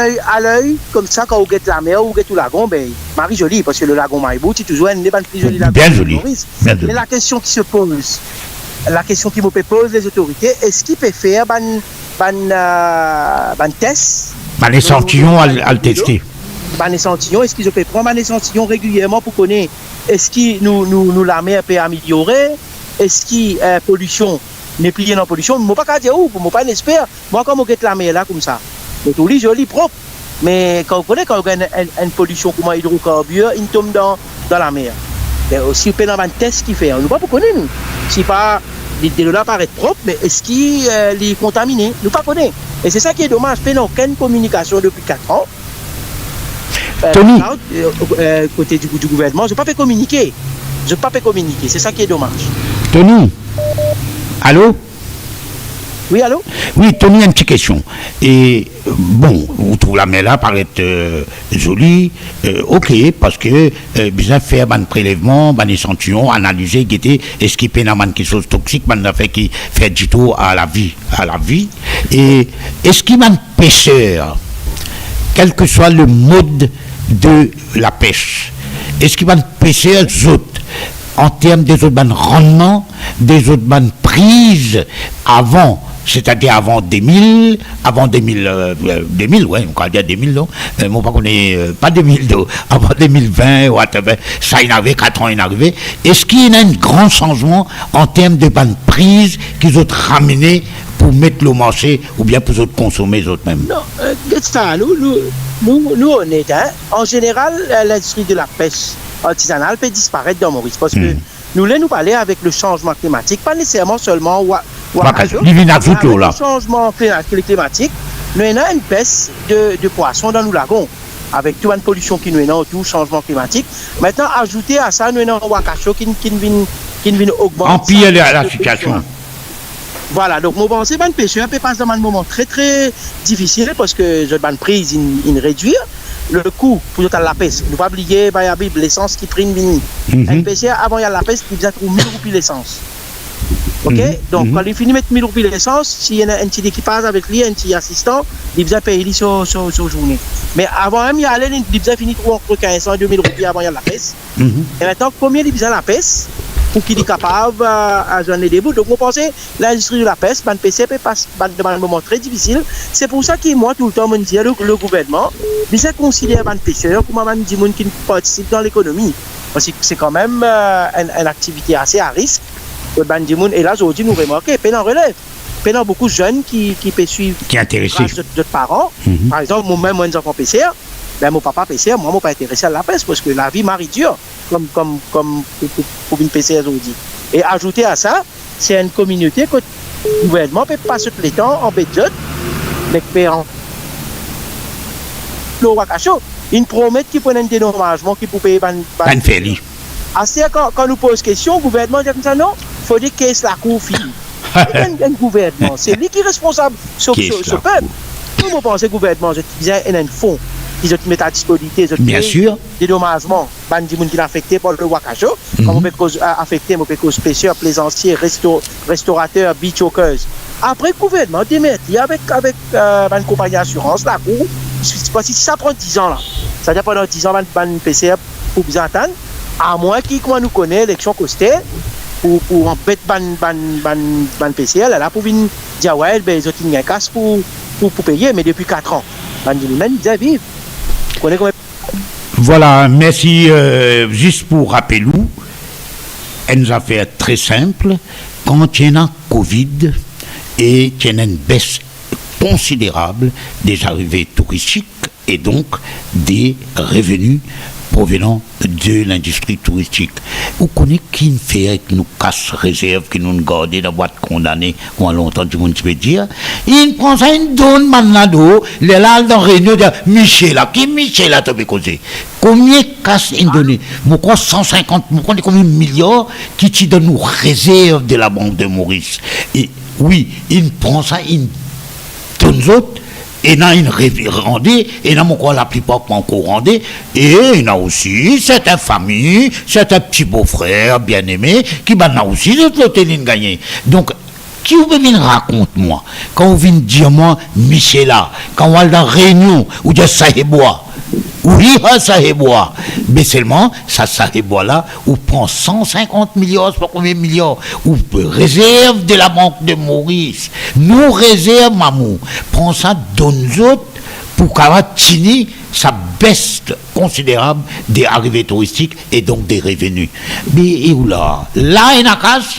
l'œil, comme ça, quand vous guettez la mer ou vous guettez le lagon, ben, Marie jolie, parce que le lagon Maïbou, c'est toujours une des plus jolies lagons. Bien joli. Mais la question qui se pose, la question qui me pose les autorités, est-ce qu'ils peuvent faire un test? Un échantillon à le tester. Un échantillon, est-ce qu'ils peuvent prendre un échantillon régulièrement pour connaître est-ce que nous la mer peut améliorer? Est-ce que la pollution n'est pliée dans la pollution? Je ne peux pas dire où, je ne pas l'espère. Moi, quand je la mer là comme ça, c'est tout joli, propre. Mais quand vous connaissez, quand vous avez une pollution comme hydrocarbures, il tombe dans la mer. Et aussi, on peut avoir un test qui fait. On ne peut pas connaître. Si pas, de là paraît propre, mais est-ce qu'il est contaminé? Nous ne pas connaître. Et c'est ça qui est dommage. On n'a aucune communication depuis 4 ans. Tony, côté du gouvernement, je ne peux pas faire communiquer. C'est ça qui est dommage. Tony, allô? Oui, allô? Oui, Tony, une petite question. Et bon, vous trouvez la mer là paraître jolie, ok, parce que besoin de faire un prélèvement, un échantillon, analyser, guetter, est-ce qu'il peut y avoir quelque chose de toxique, qui fait du tout à la vie. Et est-ce qu'il y a un pêcheur, quel que soit le mode de la pêche, est-ce qu'il y a un pêcheur autres, en termes des autres rendements, des autres prises avant, c'est-à-dire avant 2000, ouais, on va dire 2000, non, moi pas pas 2000, avant 2020, whatever, ça il avait 4 ans, il arrivé. Est-ce qu'il y a un grand changement en termes de bonnes prises qu'ils ont ramené pour mettre le marché ou bien pour autres consommer eux mêmes? Non, ça, nous honnêtes, hein? En général, l'industrie de la pêche artisanale peut disparaître dans Maurice parce que nous parler avec le changement climatique, pas nécessairement seulement le changement climatique, nous avons une baisse de poissons dans nos lagons avec toute une pollution qui nous est dans tout changement climatique. Maintenant, ajouter à ça, nous avons un Wakacho qui vient augmenter. Empirer la situation. Voilà, donc mon pensée, le pêcheur peut passer dans un moment très très difficile parce que je vais prise in réduire le coût pour la pêche. Ne pas oublier l'essence qui prime vini. Un pêcheur avant il y a la pêche, il vient trouver 1000 roupies l'essence. OK? Donc quand il finit de mettre 1000 roupies l'essence, s'il y a un petit qui passe avec lui, un petit assistant, il vient payer sur journée. Mais avant même il y a il vient finir entre 1500 et 2000 roupies avant il y a la pêche. Et maintenant combien il vient la pêche? Pour qu'il est capable à joindre des bouts. Donc, on pensait l'industrie de la pêche, le PC peut passer dans un moment très difficile. C'est pour ça que moi, tout le temps, je dis le gouvernement, il considère les pêcheurs comme des gens qui participent dans l'économie. Parce que c'est quand même une activité assez à risque. Et là, aujourd'hui, nous remarquons qu'il y a relève. Il y a beaucoup de jeunes qui peuvent suivre qui intéressés d'autres parents. Par exemple, moi-même, moi, enfant pêcheur. Ben, mon papa pêcheur, moi, je ne suis pas intéressé à la pêche parce que la vie marie dure, comme pour une pêcheur aujourd'hui. Et ajouter à ça, c'est une communauté que le gouvernement ne peut pas se les temps en budget, mais le Wakacho, ils promettent qu'ils prennent un dédommagement qui peut payer assez quand nous posons question, le gouvernement dit comme ça, non, il faut dire qu'est-ce la cour finit. Un gouvernement, c'est lui qui est responsable sur ce peuple. Comment pensez le gouvernement, je disais, il y a un fonds. Ils ont mis à disposition des dommagements qui sont affectés par le Wakacho, comme on peut affecter, on peut cause pêcheurs, plaisanciers, restaurateurs, beach hawkers. Après, le gouvernement démet avec une compagnie d'assurance, là, si ça prend 10 ans, là, ça veut dire pendant 10 ans, une pêcheur pour vous entendre, à moins qu'ils nous connaissent l'élection costée, pour embêter une pêcheur, là, pour venir dire, ouais, ils ont une casse pour payer, mais depuis 4 ans, ils vivent. Voilà, merci. Juste pour rappeler, une affaire très simple. Quand il y a un Covid et qu'il y a une baisse considérable des arrivées touristiques et donc des revenus provenant de l'industrie touristique. Vous connaissez qui fait qui nous casse réserve, qui nous garde dans la boîte condamnée, ou en longtemps, du monde peut dire. Il prend ça, il donne maintenant, les là dans réunion de Michel, là, qui Michel a tombé causé. Combien casse il donne? Moi, quoi, 150, moi, combien de milliards qui te donne nous réserve de la Banque de Maurice. Et oui, il prend ça, il donne autres. Et il y a une rendée, et il y a encore la plupart pas encore rendée, et il y a aussi certaines familles, certains petits beaux-frères bien-aimés, qui ont aussi de l'autre gagné. Donc, qui vous venez raconte-moi, quand vous venez dire moi, Michel là, quand on va dans réunion, ou dire ça est bois, oui, ça est bois, mais seulement, ça est bois là, ou prend 150 milliards, c'est pas combien de milliards, ou réserve de la Banque de Maurice, nous réserve, mamou, prend ça, donne autres, pour qu'Aratini, ça baisse considérable des arrivées touristiques et donc des revenus. Mais et où là? Là, il y a une casse.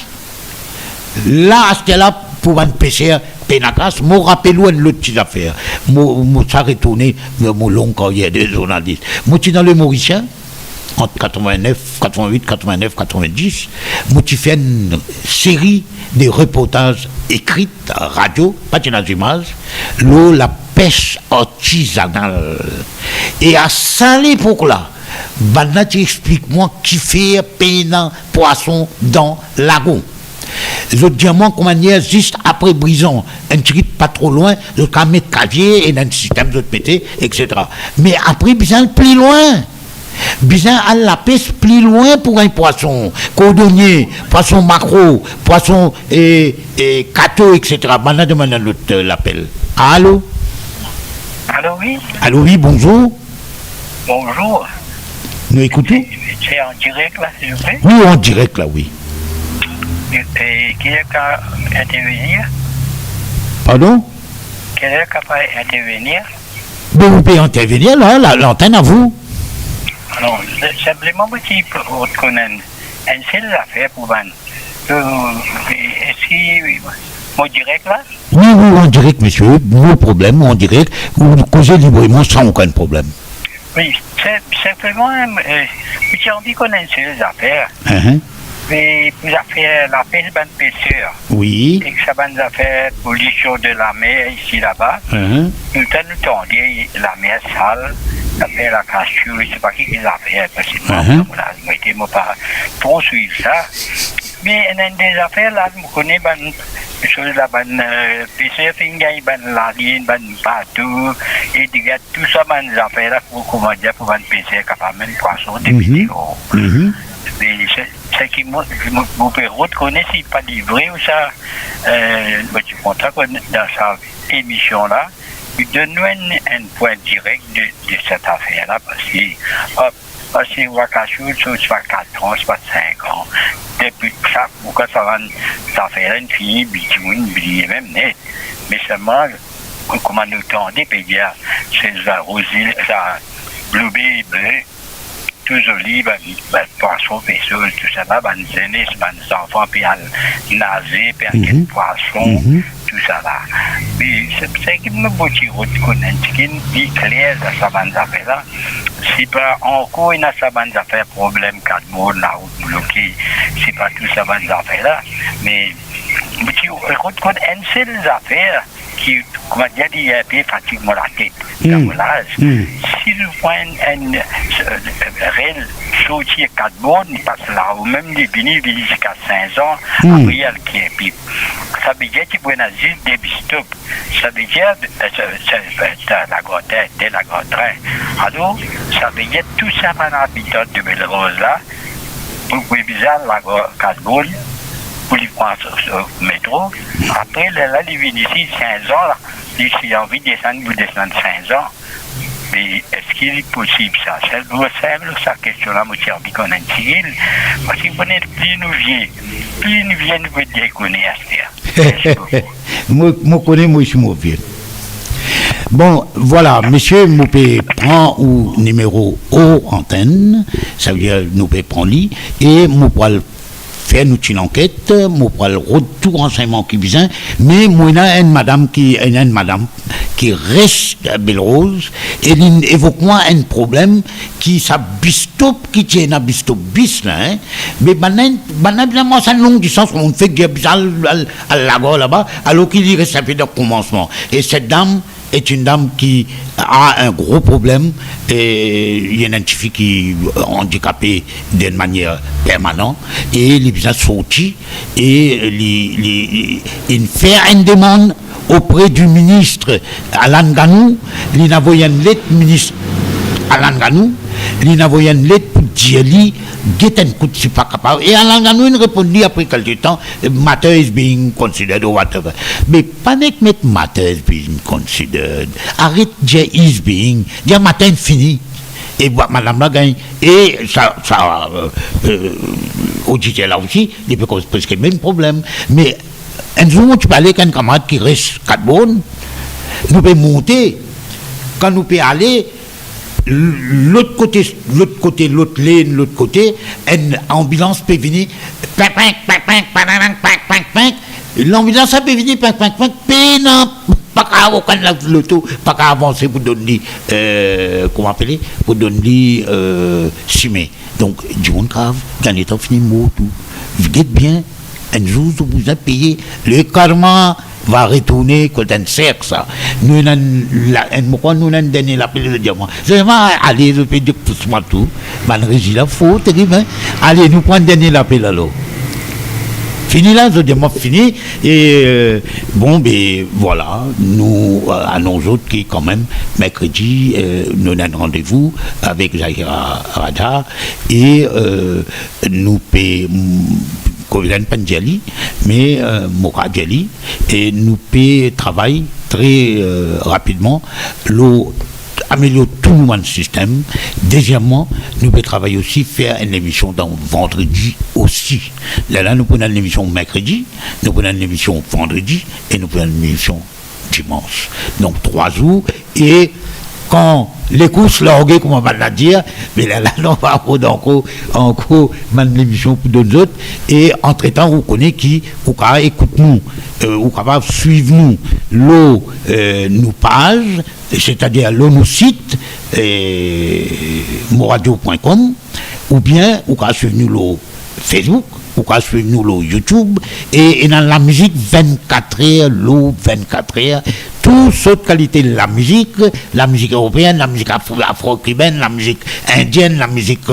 Là, à ce là pour un PCR, Pénacas, moi, rappelle-moi l'autre petite affaire. Moi, ça retourné vers mon long carrière de journaliste. Moi, tu dans le Mauricien, entre 89, 88, 89, 90, moi, tu fais une série de reportages écrits, radio, pas dans les images, l'eau, la pêche artisanale. Et à ça, l'époque-là, maintenant, tu expliques-moi qui fait peinant poisson dans le lagon. Le diamant, comment dire, juste après Brison, un truc pas trop loin, le cas mettre cavier et dans le système de pété, etc. Mais après, besoin plus loin. Besoin à la pêche plus loin pour un poisson. Cordonnier, poisson macro, poisson et cateau, etc. Maintenant, demande l'autre l'appel. Allô? Allô, oui? Allô, oui, bonjour. Bonjour. Nous écoutons? C'est en direct, là, s'il vous plaît? Oui, en direct, là, oui. Et qui est capable d'intervenir? Pardon? Qui est capable d'intervenir? Bon, vous pouvez intervenir, là, l'antenne à vous. Alors, simplement, petit peu, vous connaissez une seule affaire pour van. Est-ce que, mon direct, là? Oui, en direct, monsieur, no problème, en direct, vous causez librement sans aucun problème. Oui, simplement, j'ai envie de connaître les affaires. Mais vous avez fait la pêche de pêcheurs. Oui. Et que ça va nous faire pollution de la mer ici là-bas. Nous avons dit la mer sale, la mer la cassure, je ne sais pas qui les a fait, parce que moi, je ne peux pas poursuivre ça. Mais il y a des affaires là, je connais des choses là, pêcheurs, la ligne, bateau, et tout ça, des affaires là, pour comment dire, pour un pêcheur capable de poisson de vidéos. Mais ce qui vous pouvez reconnaître, c'est pas livré ou ça. Je comprends que dans cette émission-là, il donne un point direct de cette affaire-là, parce que Wakashu, c'est pas 4 ans, c'est pas 5 ans. Depuis ça, pourquoi ça va, ça fait une fille, briller même net. Mais seulement, comment nous tendez, c'est ça, rosé, ça, bleu, tout joli, poisson, vaisseau, tout ça là, les enfants, puis à nager, puis à quel poisson, tout ça là. Mais c'est qui me boutique reconnaître, qui est dit clair dans sa bande d'affaires là. Si pas encore il y a sa bande d'affaires problème, 4 mois là, ou bloqué, c'est pas tout sa bande d'affaires là. Mais, tu reconnaître une seule affaire qui, comment dire, il a fatigue la tête. Si vous prenez un réel sorti 4 mois, il passe là, ou même les bénis jusqu'à 5 ans, après il y a le qui est pipe. Ça veut dire qu'il faut juste des bistop. Ça veut dire, la grande tête, de la grande train. Alors, ça veut dire tout ça, mon habitant de Belle-Rose là, pour bizarre, la grande pour les prendre au métro. Après, là, il vient ici 15 ans, il a envie de descendre, vous descendre 15 ans. Mais est-ce qu'il est possible ça? C'est simple, sa question-là, moi, j'ai envie qu'on ait une civil. Parce que plus nous viennent, nous veut dire qu'on est à ce faire. Moi, connais, moi, je suis mauvais. Bon, voilà, monsieur, nous pouvons prendre au numéro haut antenne, ça veut dire nous pouvons prendre lit, et nous pouvons faire une enquête, moi pour le tout renseignement qui vient, mais moi a une madame qui reste à Belle-Rose et il évoque moi un problème qui ça bistop qui tient à bistop bis là, hein, mais banal ça longue distance on fait guerre à lago là-bas alors qu'il y reste un peu de commencement et cette dame est une dame qui a un gros problème et identifié qui est handicapé d'une manière permanente et il vient sortir et il fait une demande auprès du ministre Alan Ganou, il a envoyé une lettre ministre Alan Ganou, il a envoyé une lettre pour dire lui get un coup de si pas capable et Alan Ganou il répondit après quelques temps matter is being considered or whatever mais pas net mettre matter is being considered arrête dire is being dire matin fini et madame la gagne et ça auditeur là aussi il peut causer presque le même problème mais un jour tu peux aller avec un camarade qui reste 4 bonnes nous pouvons monter quand nous pouvons aller l'autre côté, l'autre ligne, l'autre côté, une ambulance peut venir, l'ambulance peut venir, pas qu'à l'auto, pas qu'à avancer pour donner, comment appeler, pour donner, simé. Donc, du monde grave, quand il est fini, mot tout. Vous dites bien, un jour, vous avez payé le karma. Va retourner quand un cercle ça nous nous donné l'appel de diamant allez je peux dire tout moi tout malgré la faute allez nous prendre donner l'appel alors fini là je diamant fini et bon ben voilà nous à nos autres qui quand même mercredi nous avons un rendez-vous avec Zahira Radha et nous payons Kovilan Pandjali, mais Moka Djali, et nous peut travailler très rapidement, améliorer tout le système. Deuxièmement, nous pouvons travailler aussi, faire une émission dans vendredi aussi. Là, nous prenons une émission mercredi, nous prenons une émission vendredi, et nous prenons une émission dimanche. Donc 3 jours, et quand les courses larguées, comme on va la dire, mais là, on va encore l'émission pour d'autres autres, et entre-temps, vous connaissez qui, vous pouvez écouter nous, vous pouvez suivre nous, nos pages, c'est-à-dire nos sites, moradio.com, ou bien, vous pouvez suivre nous le Facebook, ou quoi suivre nous le YouTube et dans la musique 24 heures, l'eau 24 heures, toute cette qualité de la musique européenne, la musique afro-cubaine, la musique indienne, la musique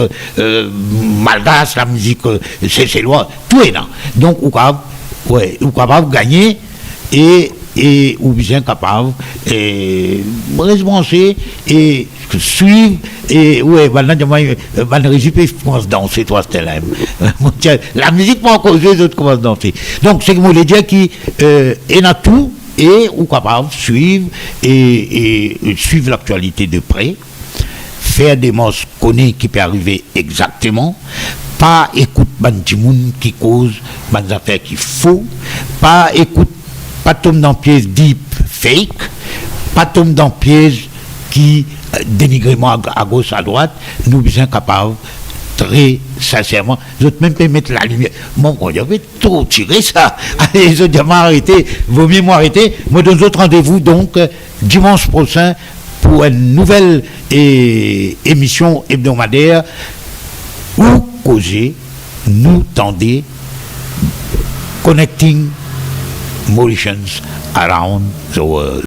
malgache, la musique c'est loin, tout est là. Donc ou capable gagner et ou bien capable et référencer et suivre et ouais je pense danser toi Stella la musique pas encore les autres commencent à danser donc c'est que moi les dire qui est à tout et ou capable suivre et suivre l'actualité de près faire des mots connaître qui peut arriver exactement pas écoute bandimoun qui cause des affaires qui faux pas écoute pas tomber dans piège deep fake, pas tomber dans piège qui dénigrement à gauche à droite, nous sommes capables très sincèrement, je même peux mettre la lumière. Mon on avait trop tiré ça. Allez, je dis arrêter, vaut mieux m'arrêter. Moi donne autre rendez-vous donc dimanche prochain pour une nouvelle émission hebdomadaire où causer, nous tendez connecting Mauritians around the world.